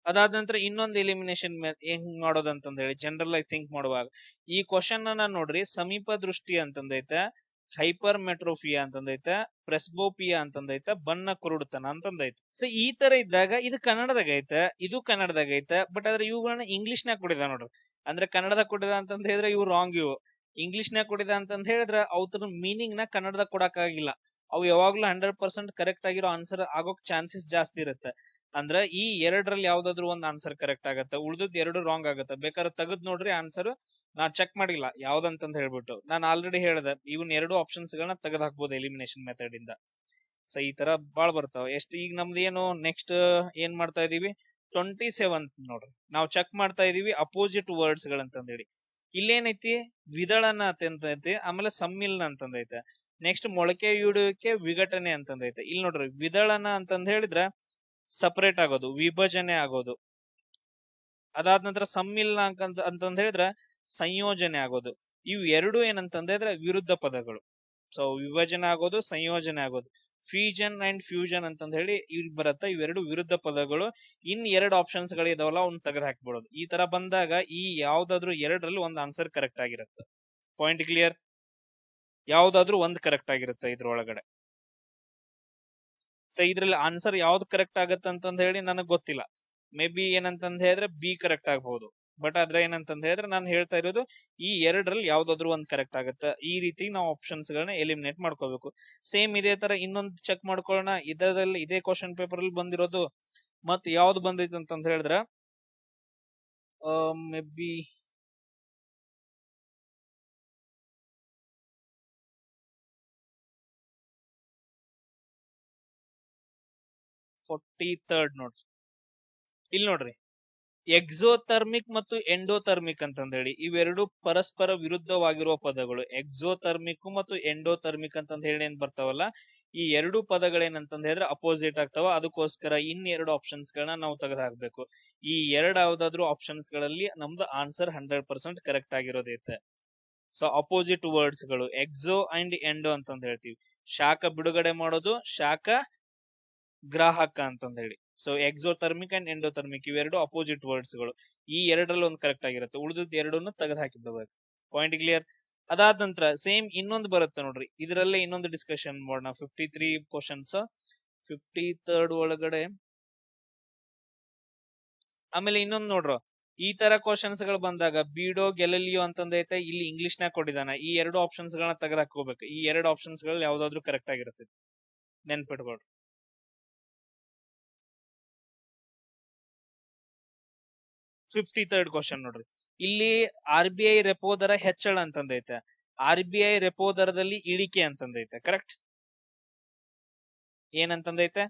ಅದಾದ ನಂತರ ಇನ್ನೊಂದು ಎಲಿಮಿನೇಷನ್ ಹೆಂಗ್ ಮಾಡೋದಂತಂದ್ ಹೇಳಿ ಜನರಲ್ ಆಗಿ ಥಿಂಕ್ ಮಾಡುವಾಗ, ಈ ಕ್ವಶನ್ ಅನ್ನ ನೋಡ್ರಿ, ಸಮೀಪ ದೃಷ್ಟಿ ಅಂತಂದೈತೆ, ಹೈಪರ್ ಮೆಟ್ರೋಫಿಯಾ ಅಂತಂದೈತೆ, ಪ್ರೆಸ್ಬೋಪಿಯಾ ಅಂತಂದೈತೆ, ಬಣ್ಣ ಕುರುಡುತನ ಅಂತಂದೈತೆ. ಸೊ ಈ ತರ ಇದ್ದಾಗ ಇದು ಕನ್ನಡದಾಗ ಐತೆ, ಇದು ಕನ್ನಡದಾಗ ಐತೆ, ಬಟ್ ಆದ್ರೆ ಇವುಗಳನ್ನ ಇಂಗ್ಲಿಷ್ ನಾಗ ಕೊಡಿದ ನೋಡ್ರಿ. ಅಂದ್ರೆ ಕನ್ನಡದಾಗ ಕೊಡಿದ ಅಂತಂದ್ ಹೇಳಿದ್ರೆ ಇವು ರಾಂಗ್, ಇವು ಇಂಗ್ಲಿಷ್ ನಾಗ ಕೊಡಿದ ಅಂತಂದ್ ಹೇಳಿದ್ರೆ ಅವ್ರ ಮೀನಿಂಗ್ ನ ಕನ್ನಡದಾಗ ಕೊಡಕ್ ಆಗಿಲ್ಲ. ಅವು ಯಾವಾಗ್ಲೂ 100% ಕರೆಕ್ಟ್ ಆಗಿರೋ ಆನ್ಸರ್ ಆಗೋಕ್ ಚಾನ್ಸಸ್ ಜಾಸ್ತಿ ಇರುತ್ತೆ. ಅಂದ್ರ ಈ ಎರಡರಲ್ಲಿ ಯಾವ್ದಾದ್ರು ಒಂದ್ ಆನ್ಸರ್ ಕರೆಕ್ಟ್ ಆಗತ್ತೆ, ಉಳಿದದ್ ಎರಡು ರಾಂಗ್ ಆಗತ್ತೆ. ಬೇಕಾದ್ರೆ ತೆಗದ್ ನೋಡ್ರಿ ಆನ್ಸರ್, ನಾ ಚೆಕ್ ಮಾಡಿಲ್ಲ ಯಾವ್ದಂತಂದ್ ಹೇಳ್ಬಿಟ್ಟು. ನಾನು ಆಲ್ರೆಡಿ ಹೇಳ್ದೆ ಇವನ್ ಎರಡು ಆಪ್ಷನ್ಸ್ ಗಳನ್ನ ತೆಗೆದ್ ಹಾಕ್ಬೋದು ಎಲಿಮಿನೇಷನ್ ಮೆಥಡ್ ಇಂದ. ಸೊ ಈ ತರ ಬಾಳ್ ಬರ್ತಾವ. ಎಷ್ಟು ಈಗ ನಮ್ದು ಏನು ನೆಕ್ಸ್ಟ್ ಏನ್ ಮಾಡ್ತಾ ಇದೀವಿ, 27 ನೋಡ್ರಿ ನಾವು ಚೆಕ್ ಮಾಡ್ತಾ ಇದೀವಿ ಅಪೋಸಿಟ್ ವರ್ಡ್ಸ್ ಗಳಂತಂದೇಳಿ. ಇಲ್ಲೇನೈತಿ, ವಿದಳನ ಅಂತಂದೈತಿ, ಆಮೇಲೆ ಸಮ್ಮಿಲನ ಅಂತಂದೈತೆ. ನೆಕ್ಸ್ಟ್ ಮೊಳಕೆ ಇಡುವಿಕೆ, ವಿಘಟನೆ ಅಂತಂದೈತೆ. ಇಲ್ಲಿ ನೋಡ್ರಿ ವಿದಳನ ಅಂತಂದ್ ಹೇಳಿದ್ರೆ ಸಪರೇಟ್ ಆಗೋದು, ವಿಭಜನೆ ಆಗೋದು. ಅದಾದ ನಂತರ ಸಮ್ಮಿಲನ ಅಂತಂದ್ ಹೇಳಿದ್ರೆ ಸಂಯೋಜನೆ ಆಗೋದು. ಇವು ಎರಡು ಏನಂತಂದ್ರೆ ವಿರುದ್ಧ ಪದಗಳು. ಸೊ ವಿಭಜನೆ ಆಗೋದು, ಸಂಯೋಜನೆ ಆಗೋದು. ಫ್ಯೂಷನ್ ಅಂಡ್ ಫ್ಯೂಷನ್ ಅಂತಂದ್ ಹೇಳಿ ಇಲ್ಲಿ ಬರುತ್ತೆ. ಇವೆರಡು ವಿರುದ್ಧ ಪದಗಳು. ಇನ್ ಎರಡು ಆಪ್ಷನ್ಸ್ ಗಳು ಇದಾವಲ್ಲ ಅವ್ನ ತೆಗೆದು ಹಾಕ್ಬಿಡೋದು. ಈ ತರ ಬಂದಾಗ ಈ ಯಾವ್ದಾದ್ರು ಎರಡರಲ್ಲಿ ಒಂದ್ ಆನ್ಸರ್ ಕರೆಕ್ಟ್ ಆಗಿರುತ್ತೆ. Point clear? ಯಾವ್ದಾದ್ರು ಒಂದ್ ಕರೆಕ್ಟ್ ಆಗಿರುತ್ತೆ ಇದ್ರೊಳಗಡೆ. ಸೊ ಇದ್ರಲ್ಲಿ ಆನ್ಸರ್ ಯಾವ್ದು ಕರೆಕ್ಟ್ ಆಗತ್ತೆ ಅಂತಂದ್ ಹೇಳಿ ನನಗ್ ಗೊತ್ತಿಲ್ಲ. ಮೇ ಬಿ ಏನಂತಂದ್ ಹೇಳಿದ್ರೆ ಬಿ ಕರೆಕ್ಟ್ ಆಗ್ಬಹುದು. ಬಟ್ ಆದ್ರೆ ಏನಂತಂದ್ ಹೇಳಿದ್ರೆ ನಾನು ಹೇಳ್ತಾ ಇರೋದು ಈ ಎರಡರಲ್ಲಿ ಯಾವ್ದಾದ್ರು ಒಂದ್ ಕರೆಕ್ಟ್ ಆಗುತ್ತೆ. ಈ ರೀತಿ ನಾವು ಆಪ್ಷನ್ಸ್ ಗಳನ್ನ ಎಲಿಮಿನೇಟ್ ಮಾಡ್ಕೋಬೇಕು. ಸೇಮ್ ಇದೇ ತರ ಇನ್ನೊಂದು ಚೆಕ್ ಮಾಡ್ಕೊಳ್ಳೋಣ. ಇದರಲ್ಲಿ ಇದೇ ಕ್ವಶನ್ ಪೇಪರ್ ಅಲ್ಲಿ ಬಂದಿರೋದು ಮತ್ ಯಾವ್ದು ಬಂದೈತೆ ಅಂತಂದ್ ಹೇಳಿದ್ರೆ ಮೇ ಬಿ 43rd ನೋಡ್ರಿ. ಇಲ್ಲಿ ನೋಡ್ರಿ ಎಕ್ಸೋಥರ್ಮಿಕ್ ಮತ್ತು ಎಂಡೋಥರ್ಮಿಕ್ ಅಂತಂದ್ ಹೇಳಿ ಇವೆರಡು ಪರಸ್ಪರ ವಿರುದ್ಧವಾಗಿರುವ ಪದಗಳು. ಎಕ್ಸೋಥರ್ಮಿಕ್ ಮತ್ತು ಎಂಡೋಥರ್ಮಿಕ್ ಅಂತಂದ್ ಹೇಳಿ ಏನ್ ಬರ್ತಾವಲ್ಲ, ಈ ಎರಡು ಪದಗಳೇನಂತಂದ್ ಹೇಳಿದ್ರೆ ಅಪೋಸಿಟ್ ಆಗ್ತಾವ. ಅದಕ್ಕೋಸ್ಕರ ಇನ್ನೆರಡು ಆಪ್ಷನ್ಸ್ ಗಳನ್ನ ನಾವು ತೆಗೆದು ಹಾಕ್ಬೇಕು. ಈ ಎರಡ್ ಯಾವ್ದಾದ್ರು ಆಪ್ಷನ್ಸ್ ಗಳಲ್ಲಿ ನಮ್ದು ಆನ್ಸರ್ 100% ಕರೆಕ್ಟ್ ಆಗಿರೋದೈತೆ. ಸೊ ಅಪೋಸಿಟ್ ವರ್ಡ್ಸ್ ಗಳು ಎಕ್ಸೋ ಅಂಡ್ ಎಂಡೋ ಅಂತಂದ್ ಹೇಳ್ತೀವಿ. ಶಾಖ ಬಿಡುಗಡೆ ಮಾಡೋದು, ಶಾಖ ಗ್ರಾಹಕ ಅಂತಂದ್ ಹೇಳಿ. ಸೊ ಎಕ್ಸೋಥರ್ಮಿಕ್ ಅಂಡ್ ಎಂಡೋಥರ್ಮಿಕ್ ಇವೆರಡು ಅಪೋಸಿಟ್ ವರ್ಡ್ಸ್ ಗಳು. ಈ ಎರಡರಲ್ಲಿ ಒಂದು ಕರೆಕ್ಟ್ ಆಗಿರುತ್ತೆ, ಉಳಿದದ್ದು ಎರಡನ್ನು ತೆಗೆದು ಹಾಕಿ ಬಿಡಬೇಕು. Point clear? ಅದಾದ ನಂತರ ಸೇಮ್ ಇನ್ನೊಂದು ಬರುತ್ತೆ ನೋಡ್ರಿ, ಇದರಲ್ಲೇ ಇನ್ನೊಂದು ಡಿಸ್ಕಷನ್ ಮಾಡೋಣ. 53 ಕ್ವಶನ್ಸ್, 53rd ಒಳಗಡೆ ಆಮೇಲೆ ಇನ್ನೊಂದು ನೋಡ್ರು, ಈ ತರ ಕ್ವಶನ್ಸ್ ಗಳು ಬಂದಾಗ ಬೀಡೋ ಗೆಲಲಿಯೋ ಅಂತಂದೈತೆ, ಇಲ್ಲಿ ಇಂಗ್ಲಿಷ್ ನಾಗ ಕೊಟ್ಟಿದ್ದಾನ. ಈ ಎರಡು ಆಪ್ಷನ್ಸ್ ಗಳನ್ನ ತೆಗೆದು ಹಾಕೋಬೇಕು. ಈ ಎರಡು ಆಪ್ಷನ್ಸ್ ಗಳು ಯಾವ್ದಾದ್ರು ಕರೆಕ್ಟ್ ಆಗಿರುತ್ತೆ, ನೆನ್ಪಿಟ್ಕೊಳ್ರಿ. 53rd ಕ್ವಶನ್ ನೋಡ್ರಿ, ಇಲ್ಲಿ RBI ರೆಪೋ ದರ ಹೆಚ್ಚಳ ಅಂತಂದೈತೆ, RBI ರೆಪೋ ದರದಲ್ಲಿ ಇಳಿಕೆ ಅಂತಂದೈತೆ. ಕರೆಕ್ಟ್? ಏನಂತಂದೈತೆ?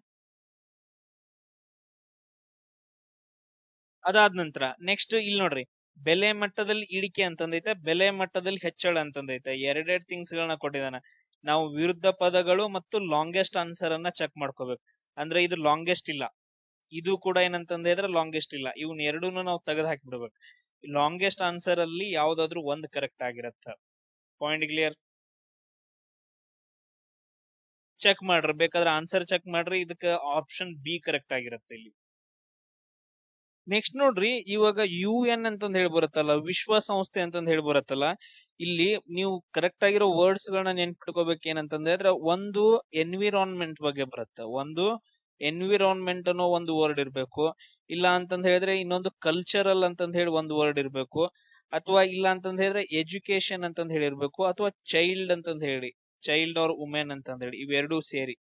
ಅದಾದ ನಂತರ ನೆಕ್ಸ್ಟ್ ಇಲ್ಲಿ ನೋಡ್ರಿ, ಬೆಲೆ ಮಟ್ಟದಲ್ಲಿ ಇಳಿಕೆ ಅಂತಂದೈತೆ, ಬೆಲೆ ಮಟ್ಟದಲ್ಲಿ ಹೆಚ್ಚಳ ಅಂತಂದೈತೆ. ಎರಡೆರಡು ಥಿಂಗ್ಸ್ ಗಳನ್ನ ಕೊಟ್ಟಿದ್ದಾನ. ನಾವು ವಿರುದ್ಧ ಪದಗಳು ಮತ್ತು ಲಾಂಗೆಸ್ಟ್ ಆನ್ಸರ್ ಅನ್ನ ಚೆಕ್ ಮಾಡ್ಕೋಬೇಕು. ಅಂದ್ರೆ ಇದು ಲಾಂಗೆಸ್ಟ್ ಇಲ್ಲ, ಇದು ಕೂಡ ಏನಂತಂದ್ರೆ ಲಾಂಗೆಸ್ಟ್ ಇಲ್ಲ, ಇವನ್ ಎರಡೂನು ನಾವು ತೆಗೆದು ಹಾಕಿಬಿಡ್ಬೇಕು. ಲಾಂಗೆಸ್ಟ್ ಆನ್ಸರ್ ಅಲ್ಲಿ ಯಾವ್ದಾದ್ರು ಒಂದ್ ಕರೆಕ್ಟ್ ಆಗಿರತ್ತ. Point clear? ಚೆಕ್ ಮಾಡ್ರಿ, ಬೇಕಾದ್ರೆ ಆನ್ಸರ್ ಚೆಕ್ ಮಾಡ್ರಿ. ಇದಕ್ಕೆ ಆಪ್ಷನ್ ಬಿ ಕರೆಕ್ಟ್ ಆಗಿರತ್ತೆ ಇಲ್ಲಿ. ನೆಕ್ಸ್ಟ್ ನೋಡ್ರಿ, ಇವಾಗ ಯು ಎನ್ ಅಂತಂದ್ ಹೇಳಿ ಬರುತ್ತಲ್ಲ, ವಿಶ್ವಸಂಸ್ಥೆ ಅಂತಂದ್ ಹೇಳಿ ಬರುತ್ತಲ್ಲ, ಇಲ್ಲಿ ನೀವು ಕರೆಕ್ಟ್ ಆಗಿರೋ ವರ್ಡ್ಸ್ ಗಳನ್ನ ನೆನ್ಪಿಟ್ಕೋಬೇಕು. ಏನಂತಂದ್ರೆ ಒಂದು ಎನ್ವಿರಾನ್ಮೆಂಟ್ ಬಗ್ಗೆ ಬರುತ್ತೆ, ಒಂದು ಎನ್ವಿರಾನ್ಮೆಂಟ್ ಅನ್ನೋ ಒಂದು ವರ್ಡ್ ಇರ್ಬೇಕು. ಇಲ್ಲ ಅಂತಂದ್ ಹೇಳಿದ್ರೆ ಇನ್ನೊಂದು ಕಲ್ಚರಲ್ ಅಂತಂದ್ ಹೇಳಿ ಒಂದು ವರ್ಡ್ ಇರ್ಬೇಕು. ಅಥವಾ ಇಲ್ಲ ಅಂತಂದ್ ಹೇಳಿದ್ರೆ ಎಜುಕೇಶನ್ ಅಂತಂದ್ ಹೇಳಿರ್ಬೇಕು. ಅಥವಾ ಚೈಲ್ಡ್ ಅಂತಂದ್ ಹೇಳಿ, ಚೈಲ್ಡ್ ಆರ್ ವುಮೆನ್ ಅಂತಂದ್ ಹೇಳಿ, ಇವೆರಡೂ ಸೇರಿ.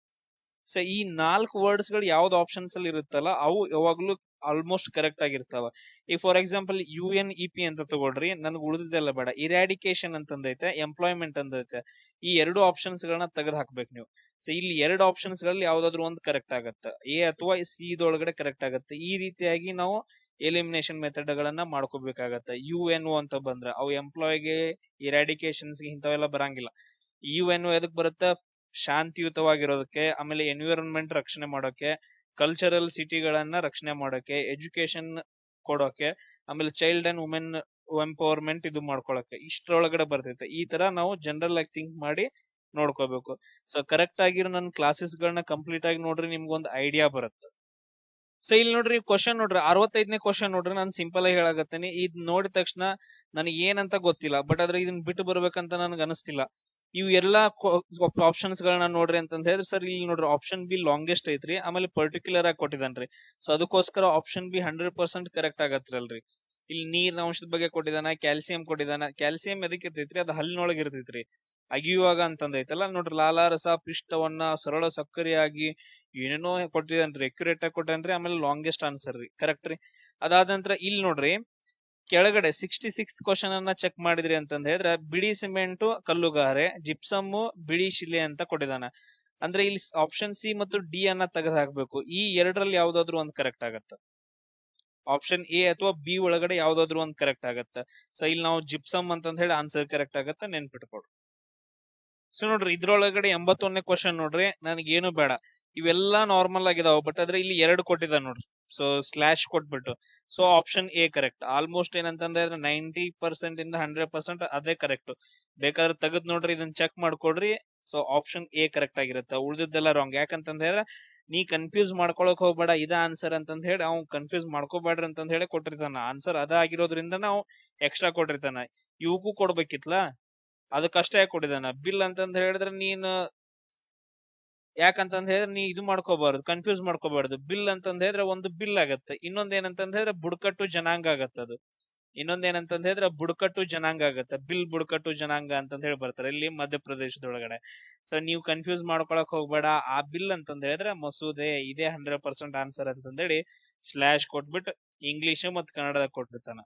ಸೊ ಈ 4 ವರ್ಡ್ಸ್ ಗಳು ಯಾವ್ದು ಆಪ್ಷನ್ಸ್ ಅಲ್ಲಿ ಇರುತ್ತಲ್ಲ, ಅವು ಯಾವಾಗ್ಲೂ ಆಲ್ಮೋಸ್ಟ್ ಕರೆಕ್ಟ್ ಆಗಿರ್ತಾವ. ಈ ಫಾರ್ ಎಕ್ಸಾಂಪಲ್ UNEP ಅಂತ ತಗೊಳ್ರಿ, ನನ್ಗೆ ಉಳಿದಿದ್ದೆಲ್ಲ ಬೇಡ. ಇರಾಡಿಕೇಶನ್ ಅಂತಂದೈತೆ, ಎಂಪ್ಲಾಯ್ಮೆಂಟ್ ಅಂತೈತೆ. ಈ ಎರಡು ಆಪ್ಷನ್ಸ್ ಗಳನ್ನ ತೆಗೆದು ಹಾಕ್ಬೇಕು ನೀವು. ಸೊ ಇಲ್ಲಿ ಎರಡು ಆಪ್ಷನ್ಸ್ ಗಳಲ್ಲಿ ಯಾವ್ದಾದ್ರು ಒಂದು ಕರೆಕ್ಟ್ ಆಗತ್ತೆ, ಎ ಅಥವಾ ಸಿ ದೊಳಗಡೆ ಕರೆಕ್ಟ್ ಆಗತ್ತೆ. ಈ ರೀತಿಯಾಗಿ ನಾವು ಎಲಿಮಿನೇಷನ್ ಮೆಥಡ್ ಗಳನ್ನ ಮಾಡ್ಕೋಬೇಕಾಗತ್ತೆ. UNO ಅಂತ ಬಂದ್ರೆ ಅವು ಎಂಪ್ಲಾಯ್ಗೆ, ಇರಾಡಿಕೇಶನ್ಸ್ಗೆ ಇಂಥವೆಲ್ಲ ಬರಂಗಿಲ್ಲ. UNO ಎದಕ್ ಬರುತ್ತೆ? ಶಾಂತಿಯುತವಾಗಿರೋದಕ್ಕೆ, ಆಮೇಲೆ ಎನ್ವಿರಾನ್ಮೆಂಟ್ ರಕ್ಷಣೆ ಮಾಡೋಕೆ, ಕಲ್ಚರಲ್ ಸಿಟಿಗಳನ್ನ ರಕ್ಷಣೆ ಮಾಡೋಕೆ, ಎಜುಕೇಶನ್ ಕೊಡೋಕೆ, ಆಮೇಲೆ ಚೈಲ್ಡ್ ಅಂಡ್ ವುಮೆನ್ ಎಂಪವರ್ಮೆಂಟ್ ಇದು ಮಾಡ್ಕೊಳಕ್ಕೆ, ಇಷ್ಟರೊಳಗಡೆ ಬರ್ತೈತೆ. ಈ ತರ ನಾವು ಜನರಲ್ ಆಗಿ ಥಿಂಕ್ ಮಾಡಿ ನೋಡ್ಕೋಬೇಕು. ಸೊ ಕರೆಕ್ಟ್ ಆಗಿರೋ ನನ್ನ ಕ್ಲಾಸಸ್ ಗಳನ್ನ ಕಂಪ್ಲೀಟ್ ಆಗಿ ನೋಡ್ರಿ, ನಿಮ್ಗೊಂದು ಐಡಿಯಾ ಬರುತ್ತೆ. ಸೊ ಇಲ್ಲಿ ನೋಡ್ರಿ ಕ್ವಶನ್ ನೋಡ್ರಿ, 65ನೇ ಕ್ವಶನ್ ನೋಡ್ರಿ. ನಾನು ಸಿಂಪಲ್ ಆಗಿ ಹೇಳಾಕತ್ತೀನಿ. ಇದ್ ನೋಡಿದ ತಕ್ಷಣ ನನಗೆ ಏನಂತ ಗೊತ್ತಿಲ್ಲ, ಬಟ್ ಆದ್ರೆ ಇದನ್ನ ಬಿಟ್ಟು ಬರ್ಬೇಕಂತ ನನ್ಗೆ ಅನಿಸ್ತಿಲ್ಲ. ಇವು ಎಲ್ಲಾ ಆಪ್ಷನ್ಸ್ ಗಳನ್ನ ನೋಡ್ರಿ ಅಂತಂದ ಹೇಳಿದ್ರೆ, ಸರ್ ಇಲ್ಲಿ ನೋಡ್ರಿ ಆಪ್ಷನ್ ಬಿ ಲಾಂಗೆಸ್ಟ್ ಐತ್ರಿ, ಆಮೇಲೆ ಪರ್ಟಿಕ್ಯುಲರ್ ಆಗಿ ಕೊಟ್ಟಿದ್ದಾನ್ರಿ. ಸೊ ಅದಕ್ಕೋಸ್ಕರ ಆಪ್ಷನ್ ಬಿ 100% ಕರೆಕ್ಟ್ ಆಗತ್ರಲ್ರಿ. ಇಲ್ಲಿ ನೀರಿನ ಅಂಶದ ಬಗ್ಗೆ ಕೊಟ್ಟಿದ್ದಾನ, ಕ್ಯಾಲ್ಸಿಯಂ ಕೊಟ್ಟಿದ್ದಾನ. ಕ್ಯಾಲ್ಸಿಯಂ ಎದಕ್ಕೆ ಇರ್ತೈತ್ರಿ? ಅದು ಹಲ್ಲಿನೊಳಗೆ ಇರ್ತೈತ್ರಿ, ಅಗಿಯುವಾಗ ಅಂತಂದೈತಲ್ಲ ನೋಡ್ರಿ. ಲಾಲಾರಸ ಪಿಷ್ಟವನ್ನ ಸರಳ ಸಕ್ಕರೆಯಾಗಿ ಏನೇನೋ ಕೊಟ್ಟಿದ್ದಾನ್ರಿ, ಅಕ್ಯುರೇಟ್ ಆಗಿ ಕೊಟ್ಟಾನ್ರಿ. ಆಮೇಲೆ ಲಾಂಗೆಸ್ಟ್ ಆನ್ಸರ್ ರೀ, ಕರೆಕ್ಟ್ ರೀ. ಅದಾದ ನಂತರ ಇಲ್ಲಿ ನೋಡ್ರಿ ಕೆಳಗಡೆ 66th ಕ್ವಶನ್ ಅನ್ನ ಚೆಕ್ ಮಾಡಿದ್ರಿ ಅಂತಂದ ಹೇಳಿದ್ರೆ, ಬಿಳಿ ಸಿಮೆಂಟ್ ಕಲ್ಲುಗಾರೆ, ಜಿಪ್ಸಮ್ ಬಿಳಿ ಶಿಲೆ ಅಂತ ಕೊಟ್ಟಿದ್ದಾನ. ಅಂದ್ರೆ ಇಲ್ಲಿ ಆಪ್ಷನ್ ಸಿ ಮತ್ತು ಡಿ ಅನ್ನ ತೆಗೆದು ಹಾಕ್ಬೇಕು. ಈ ಎರಡರಲ್ಲಿ ಯಾವ್ದಾದ್ರು ಒಂದ್ ಕರೆಕ್ಟ್ ಆಗತ್ತ. ಆಪ್ಷನ್ ಎ ಅಥವಾ ಬಿ ಒಳಗಡೆ ಯಾವ್ದಾದ್ರು ಒಂದ್ ಕರೆಕ್ಟ್ ಆಗತ್ತ. ಸೊ ಇಲ್ಲಿ ನಾವು ಜಿಪ್ಸಮ್ ಅಂತಂದ ಹೇಳಿ ಆನ್ಸರ್ ಕರೆಕ್ಟ್ ಆಗತ್ತ, ನೆನ್ಪಿಟ್ಕೊಡ್ರಿ. ಸೊ ನೋಡ್ರಿ ಇದ್ರೊಳಗಡೆ 81ನೇ ಕ್ವಶನ್ ನೋಡ್ರಿ, ನನಗೇನು ಬೇಡ, ಇವೆಲ್ಲಾ ನಾರ್ಮಲ್ ಆಗಿದಾವ. ಬಟ್ ಆದ್ರೆ ಇಲ್ಲಿ 2 ಕೊಟ್ಟಿದ ನೋಡ್ರಿ, ಸೊ ಸ್ಲಾಶ್ ಕೊಟ್ಬಿಟ್ಟು. So option A correct. Almost ಏನಂತಂದ್ರೆ 90% ಇಂದ 100% ಅದೇ ಕರೆಕ್ಟ್. ಬೇಕಾದ್ರೆ ತೆಗೆದ್ ನೋಡ್ರಿ, ಇದನ್ನ ಚೆಕ್ ಮಾಡ್ಕೊಡ್ರಿ. ಸೊ ಆಪ್ಷನ್ ಎ ಕರೆಕ್ಟ್ ಆಗಿರುತ್ತೆ, ಉಳಿದಿದ್ದೆಲ್ಲ ರಾಂಗ್. ಯಾಕಂತಂದ ಹೇಳಿದ್ರೆ ನೀ ಕನ್ಫ್ಯೂಸ್ ಮಾಡ್ಕೊಳಕ್ ಹೋಗ್ಬೇಡ, ಇದ ಆನ್ಸರ್ ಅಂತಂದ ಹೇಳಿ ಅವ್ನು ಕನ್ಫ್ಯೂಸ್ ಮಾಡ್ಕೋಬೇಡ್ರಿ ಅಂತಂದ ಹೇಳಿ ಕೊಟ್ಟಿರ್ತಾನ. ಆನ್ಸರ್ ಅದ ಆಗಿರೋದ್ರಿಂದ ನಾವು ಎಕ್ಸ್ಟ್ರಾ ಕೊಟ್ಟಿರ್ತಾನ. ಇವಕ್ಕೂ ಕೊಡ್ಬೇಕಿತ್ಲಾ, ಅದಕ್ಕಷ್ಟೇ ಕೊಟ್ಟಿದ್ದಾನ. ಬಿಲ್ ಅಂತಂದ ಹೇಳಿದ್ರೆ ನೀನ್ ಯಾಕಂತಂದ ಹೇಳಿದ್ರೆ ನೀ ಇದು ಮಾಡ್ಕೋಬಾರ್ದು, ಕನ್ಫ್ಯೂಸ್ ಮಾಡ್ಕೋಬಾರ್ದು. ಬಿಲ್ ಅಂತಂದ ಹೇಳಿದ್ರೆ ಒಂದು ಬಿಲ್ ಆಗತ್ತೆ, ಇನ್ನೊಂದ್ ಏನಂತಂದ ಹೇಳಿದ್ರೆ ಬುಡಕಟ್ಟು ಜನಾಂಗ ಆಗತ್ತೆ. ಅದು ಇನ್ನೊಂದ್ ಏನಂತಂದ ಹೇಳಿದ್ರೆ ಬುಡಕಟ್ಟು ಜನಾಂಗ ಆಗತ್ತೆ. ಬಿಲ್ ಬುಡಕಟ್ಟು ಜನಾಂಗ ಅಂತಂದ ಹೇಳಿ ಬರ್ತಾರೆ ಇಲ್ಲಿ ಮಧ್ಯಪ್ರದೇಶದೊಳಗಡೆ. ಸೊ ನೀವು ಕನ್ಫ್ಯೂಸ್ ಮಾಡ್ಕೊಳಕ್ ಹೋಗ್ಬೇಡ. ಆ ಬಿಲ್ ಅಂತಂದ ಹೇಳಿದ್ರೆ ಮಸೂದೆ, ಇದೇ 100% ಆನ್ಸರ್ ಅಂತಂದ ಹೇಳಿ ಸ್ಲಾಶ್ ಕೊಟ್ಬಿಟ್ಟು ಇಂಗ್ಲಿಷ್ ಮತ್ ಕನ್ನಡದಾಗ ಕೊಟ್ಟಿರ್ತಾನ.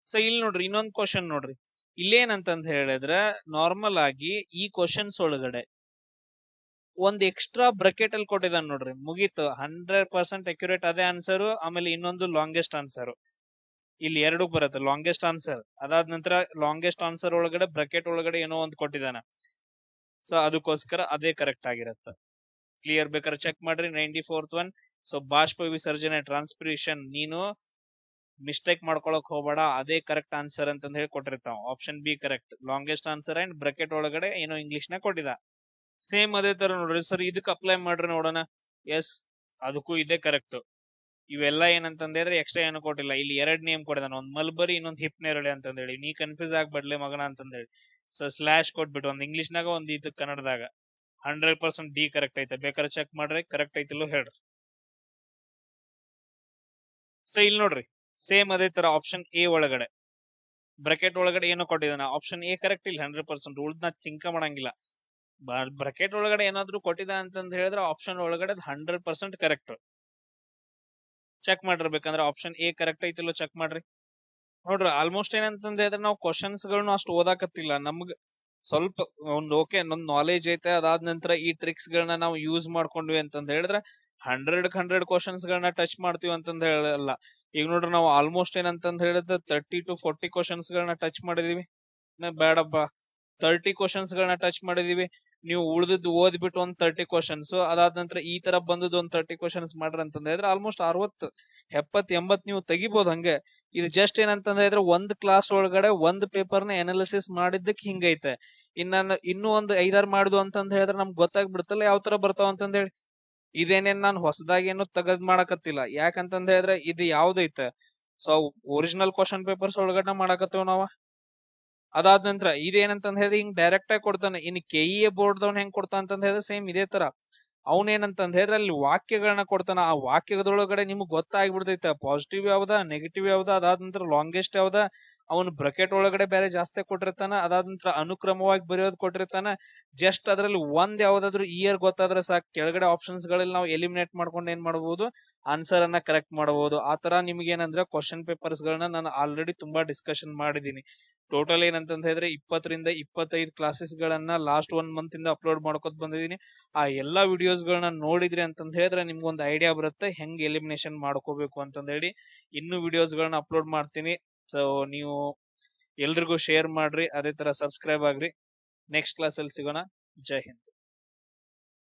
ಸೊ ಇಲ್ಲಿ ನೋಡ್ರಿ ಇನ್ನೊಂದ್ ಕ್ವಶನ್ ನೋಡ್ರಿ, ಇಲ್ಲೇನಂತಂದ ಹೇಳಿದ್ರೆ ನಾರ್ಮಲ್ ಆಗಿ ಈ ಕ್ವಶನ್ಸ್ ಒಳಗಡೆ ಒಂದ್ ಎಕ್ಸ್ಟ್ರಾ ಬ್ರಕೆಟ್ ಅಲ್ಲಿ ಕೊಟ್ಟಿದ್ದಾನೆ ನೋಡ್ರಿ, ಮುಗೀತು. 100% ಅಕ್ಯುರೇಟ್ ಅದೇ ಆನ್ಸರ್. ಆಮೇಲೆ ಇನ್ನೊಂದು ಲಾಂಗೆಸ್ಟ್ ಆನ್ಸರ್, ಇಲ್ಲಿ 2 ಬರುತ್ತೆ ಲಾಂಗೆಸ್ಟ್ ಆನ್ಸರ್. ಅದಾದ ನಂತರ ಲಾಂಗೆಸ್ಟ್ ಆನ್ಸರ್ ಒಳಗಡೆ ಬ್ರಕೆಟ್ ಒಳಗಡೆ ಏನೋ ಒಂದು ಕೊಟ್ಟಿದ್ದಾನ. ಸೊ ಅದಕ್ಕೋಸ್ಕರ ಅದೇ ಕರೆಕ್ಟ್ ಆಗಿರತ್ತ. ಕ್ಲಿಯರ್? ಬೇಕಾದ್ರೆ ಚೆಕ್ ಮಾಡ್ರಿ 94th ಒನ್. ಸೊ ಬಾಷ್ಪ ವಿಸರ್ಜನೆ ಟ್ರಾನ್ಸ್ಪಿರೇಷನ್, ನೀನು ಮಿಸ್ಟೇಕ್ ಮಾಡ್ಕೊಳಕ್ ಹೋಗ್ಬೇಡ, ಅದೇ ಕರೆಕ್ಟ್ ಆನ್ಸರ್ ಅಂತಂದ ಹೇಳಿ ಕೊಟ್ಟಿರ್ತಾವ. Option B correct, longest answer and bracket ಒಳಗಡೆ ಏನೋ ಇಂಗ್ಲಿಷ್ ನ ಕೊಟ್ಟಿದ. ಸೇಮ್ ಅದೇ ತರ ನೋಡ್ರಿ. ಸರ್ ಇದಕ್ಕೆ ಅಪ್ಲೈ ಮಾಡ್ರಿ ನೋಡೋಣ. ಎಸ್, ಅದಕ್ಕೂ ಇದೇ ಕರೆಕ್ಟ್. ಇವೆಲ್ಲ ಏನಂತಂದ್ರೆ ಎಕ್ಸ್ಟ್ರಾ ಏನು ಕೊಟ್ಟಿಲ್ಲ. ಇಲ್ಲಿ 2 ನೇಮ್ ಕೊಟ್ಟಿದಾನ, ಒಂದ್ ಮಲ್ಬರಿ, ಇನ್ನೊಂದ್ ಹಿಪ್ ನೇರಳೆ ಅಂತಂದ ಹೇಳಿ. ನೀ ಕನ್ಫ್ಯೂಸ್ ಆಗ್ಬಡ್ಲೆ ಮಗನ ಅಂತಂದ ಹೇಳಿ. ಸೊ ಸ್ಲಾಶ್ ಕೊಟ್ಬಿಟ್ಟು ಒಂದ್ ಇಂಗ್ಲಿಷ್ನಾಗ ಒಂದ್ ಇದು ಕನ್ನಡದಾಗ. 100% ಡಿ ಕರೆಕ್ಟ್ ಐತೆ, ಬೇಕಾದ್ರೆ ಚೆಕ್ ಮಾಡ್ರಿ ಕರೆಕ್ಟ್ ಐತಿಲ್ಲೋ ಹೇಳ್ರಿ. ಸೊ ಇಲ್ಲಿ ನೋಡ್ರಿ ಸೇಮ್ ಅದೇ ತರ ಆಪ್ಷನ್ ಎ ಒಳಗಡೆ ಬ್ರಕೆಟ್ ಒಳಗಡೆ ಏನೋ ಕೊಟ್ಟಿದ್ದಾನ. ಆಪ್ಷನ್ ಎ ಕರೆಕ್ಟ್ ಇಲ್ಲಿ 100%. ಉಳ್ದನ್ನ ಚಿಂಕ ಮಾಡಂಗಿಲ್ಲ. ಬ್ರಕೆಟ್ ಒಳಗಡೆ ಏನಾದ್ರು ಕೊಟ್ಟಿದ ಅಂತಂದ ಹೇಳಿದ್ರೆ ಆಪ್ಷನ್ ಒಳಗಡೆ 100% ಕರೆಕ್ಟ್. ಚೆಕ್ ಮಾಡಿರ್ಬೇಕಂದ್ರೆ ಆಪ್ಷನ್ ಎ ಕರೆಕ್ಟ್ ಐತಿಲ್ಲೋ ಚೆಕ್ ಮಾಡ್ರಿ. ನೋಡ್ರಿ ಆಲ್ಮೋಸ್ಟ್ ಏನಂತಂದ ಹೇಳಿದ್ರೆ ನಾವು ಕ್ವಶನ್ಸ್ ಗಳನ್ನ ಅಷ್ಟು ಓದಾಕತ್ತಿಲ್ಲ. ನಮ್ಗ್ ಸ್ವಲ್ಪ ಒಂದು ಓಕೆ ನೊಂದ್ ನಾಲೆಜ್ ಐತೆ. ಅದಾದ ನಂತರ ಈ ಟ್ರಿಕ್ಸ್ ಗಳನ್ನ ನಾವು ಯೂಸ್ ಮಾಡ್ಕೊಂಡ್ವಿ ಅಂತಂದ ಹೇಳಿದ್ರೆ 100 ಕ್ವಶನ್ಸ್ ಗಳನ್ನ ಟಚ್ ಮಾಡ್ತೀವಿ ಅಂತಂದ ಹೇಳಲ್ಲ. ಈಗ ನೋಡ್ರಿ ನಾವು ಆಲ್ಮೋಸ್ಟ್ ಏನಂತಂದ್ ಹೇಳಿದ್ರೆ 30 to 40 ಕ್ವಶನ್ಸ್ ಗಳನ್ನ ಟಚ್ ಮಾಡಿದೀವಿ. ಬೇಡಪ್ಪ, 30 ಕ್ವಶನ್ಸ್ ಗಳನ್ನ ಟಚ್ ಮಾಡಿದೀವಿ, ನೀವು ಉಳಿದಿದ್ದು ಓದ್ಬಿಟ್ಟು ಒಂದ್ 30 ಕ್ವಶನ್ಸ್, ಅದಾದ ನಂತರ ಈ ತರ ಬಂದದ್ದು ಒಂದ್ 30 ಕ್ವಶನ್ಸ್ ಮಾಡ್ರಿ ಅಂತಂದ ಹೇಳಿದ್ರೆ ಆಲ್ಮೋಸ್ಟ್ 60, 70, 80 ನೀವು ತೆಗಿಬಹುದು ಹಂಗೆ. ಇದು ಜಸ್ಟ್ ಏನಂತಂದ ಹೇಳಿದ್ರೆ ಒಂದ್ ಕ್ಲಾಸ್ ಒಳಗಡೆ ಒಂದ್ ಪೇಪರ್ ನ ಅನಾಲಿಸಿಸ್ ಮಾಡಿದ್ದಕ್ಕೆ ಹಿಂಗೈತೆ. ಇನ್ನೂ ಒಂದು 5-6 ಮಾಡುದು ಅಂತಂದ ಹೇಳಿದ್ರೆ ನಮ್ಗೆ ಗೊತ್ತಾಗ್ಬಿಡುತ್ತಲ್ಲ ಯಾವ ತರ ಬರ್ತಾವ ಅಂತಂದ ಹೇಳಿ. ಇದೇನೇನ್ ನಾನು ಹೊಸದಾಗಿ ಏನು ತಗದ್ ಮಾಡಕತ್ತಿಲ್ಲ. ಯಾಕಂತಂದ ಹೇಳಿದ್ರೆ ಇದು ಯಾವ್ದೈತೆ, ಸೊ ಒರಿಜಿನಲ್ ಕ್ವಶನ್ ಪೇಪರ್ಸ್ ಒಳಗಡೆ ಮಾಡಕತ್ತೇವ್ ನಾವ. ಅದಾದ ನಂತರ ಇದೇನಂತಂದ್ ಹೇಳಿದ್ರೆ ಹಿಂಗ್ ಡೈರೆಕ್ಟ್ ಆಗಿ ಕೊಡ್ತಾನೆ. ಇನ್ ಕೆಇಎ ಬೋರ್ಡ್ ದವ್ನ ಹೆಂಗ್ ಕೊಡ್ತಾನ ಅಂತಂದ್ ಹೇಳಿದ್ರೆ ಸೇಮ್ ಇದೇ ತರ. ಅವನೇನಂತಂದ್ ಹೇಳಿದ್ರೆ ಅಲ್ಲಿ ವಾಕ್ಯಗಳನ್ನ ಕೊಡ್ತಾನ. ಆ ವಾಕ್ಯದೊಳಗಡೆ ನಿಮ್ಗೆ ಗೊತ್ತಾಗ್ಬಿಡ್ತೈತೆ ಪಾಸಿಟಿವ್ ಯಾವ್ದ, ನೆಗೆಟಿವ್ ಯಾವ್ದ, ಅದಾದ ನಂತರ ಲಾಂಗೆಸ್ಟ್ ಯಾವ್ದ. ಅವನು ಬ್ರಕೆಟ್ ಒಳಗಡೆ ಬೇರೆ ಜಾಸ್ತಿ ಕೊಟ್ಟಿರ್ತಾನ, ಅದಾದ ನಂತರ ಅನುಕ್ರಮವಾಗಿ ಬರೆಯೋದು ಕೊಟ್ಟಿರ್ತಾನ. ಜಸ್ಟ್ ಅದ್ರಲ್ಲಿ ಒಂದ್ ಯಾವ್ದಾದ್ರು ಇಯರ್ ಗೊತ್ತಾದ್ರೆ ಸಾಕು, ಕೆಳಗಡೆ ಆಪ್ಷನ್ಸ್ ಗಳಲ್ಲಿ ನಾವು ಎಲಿಮಿನೇಟ್ ಮಾಡ್ಕೊಂಡು ಏನ್ ಮಾಡಬಹುದು, ಆನ್ಸರ್ ಅನ್ನ ಕರೆಕ್ಟ್ ಮಾಡಬಹುದು. ಆತರ ನಿಮ್ಗೆ ಏನಂದ್ರೆ ಕ್ವಶನ್ ಪೇಪರ್ಸ್ ಗಳನ್ನ ನಾನು ಆಲ್ರೆಡಿ ತುಂಬಾ ಡಿಸ್ಕಷನ್ ಮಾಡಿದೀನಿ. ಟೋಟಲ್ ಏನಂತಂದ ಹೇಳಿದ್ರೆ 20 ರಿಂದ 25 ಕ್ಲಾಸಸ್ ಗಳನ್ನ ಲಾಸ್ಟ್ 1 ಮಂತ್ ಇಂದ ಅಪ್ಲೋಡ್ ಮಾಡ್ಕೊತ ಬಂದಿದೀನಿ. ಆ ಎಲ್ಲಾ ವಿಡಿಯೋಸ್ ಗಳನ್ನ ನೋಡಿದ್ರಿ ಅಂತಂದ ಹೇಳಿದ್ರೆ ನಿಮ್ಗೊಂದು ಐಡಿಯಾ ಬರುತ್ತೆ ಹೆಂಗ್ ಎಲಿಮಿನೇಷನ್ ಮಾಡ್ಕೋಬೇಕು ಅಂತಂದ ಹೇಳಿ. ಇನ್ನು ವಿಡಿಯೋಸ್ ಗಳನ್ನ ಅಪ್ಲೋಡ್ ಮಾಡ್ತೀನಿ. ಸೊ ನೀವು ಎಲ್ರಿಗೂ ಶೇರ್ ಮಾಡ್ರಿ, ಅದೇ ತರ ಸಬ್ಸ್ಕ್ರೈಬ್ ಆಗ್ರಿ. ನೆಕ್ಸ್ಟ್ ಕ್ಲಾಸ್ ಅಲ್ಲಿ ಸಿಗೋಣ. ಜೈ ಹಿಂದ್.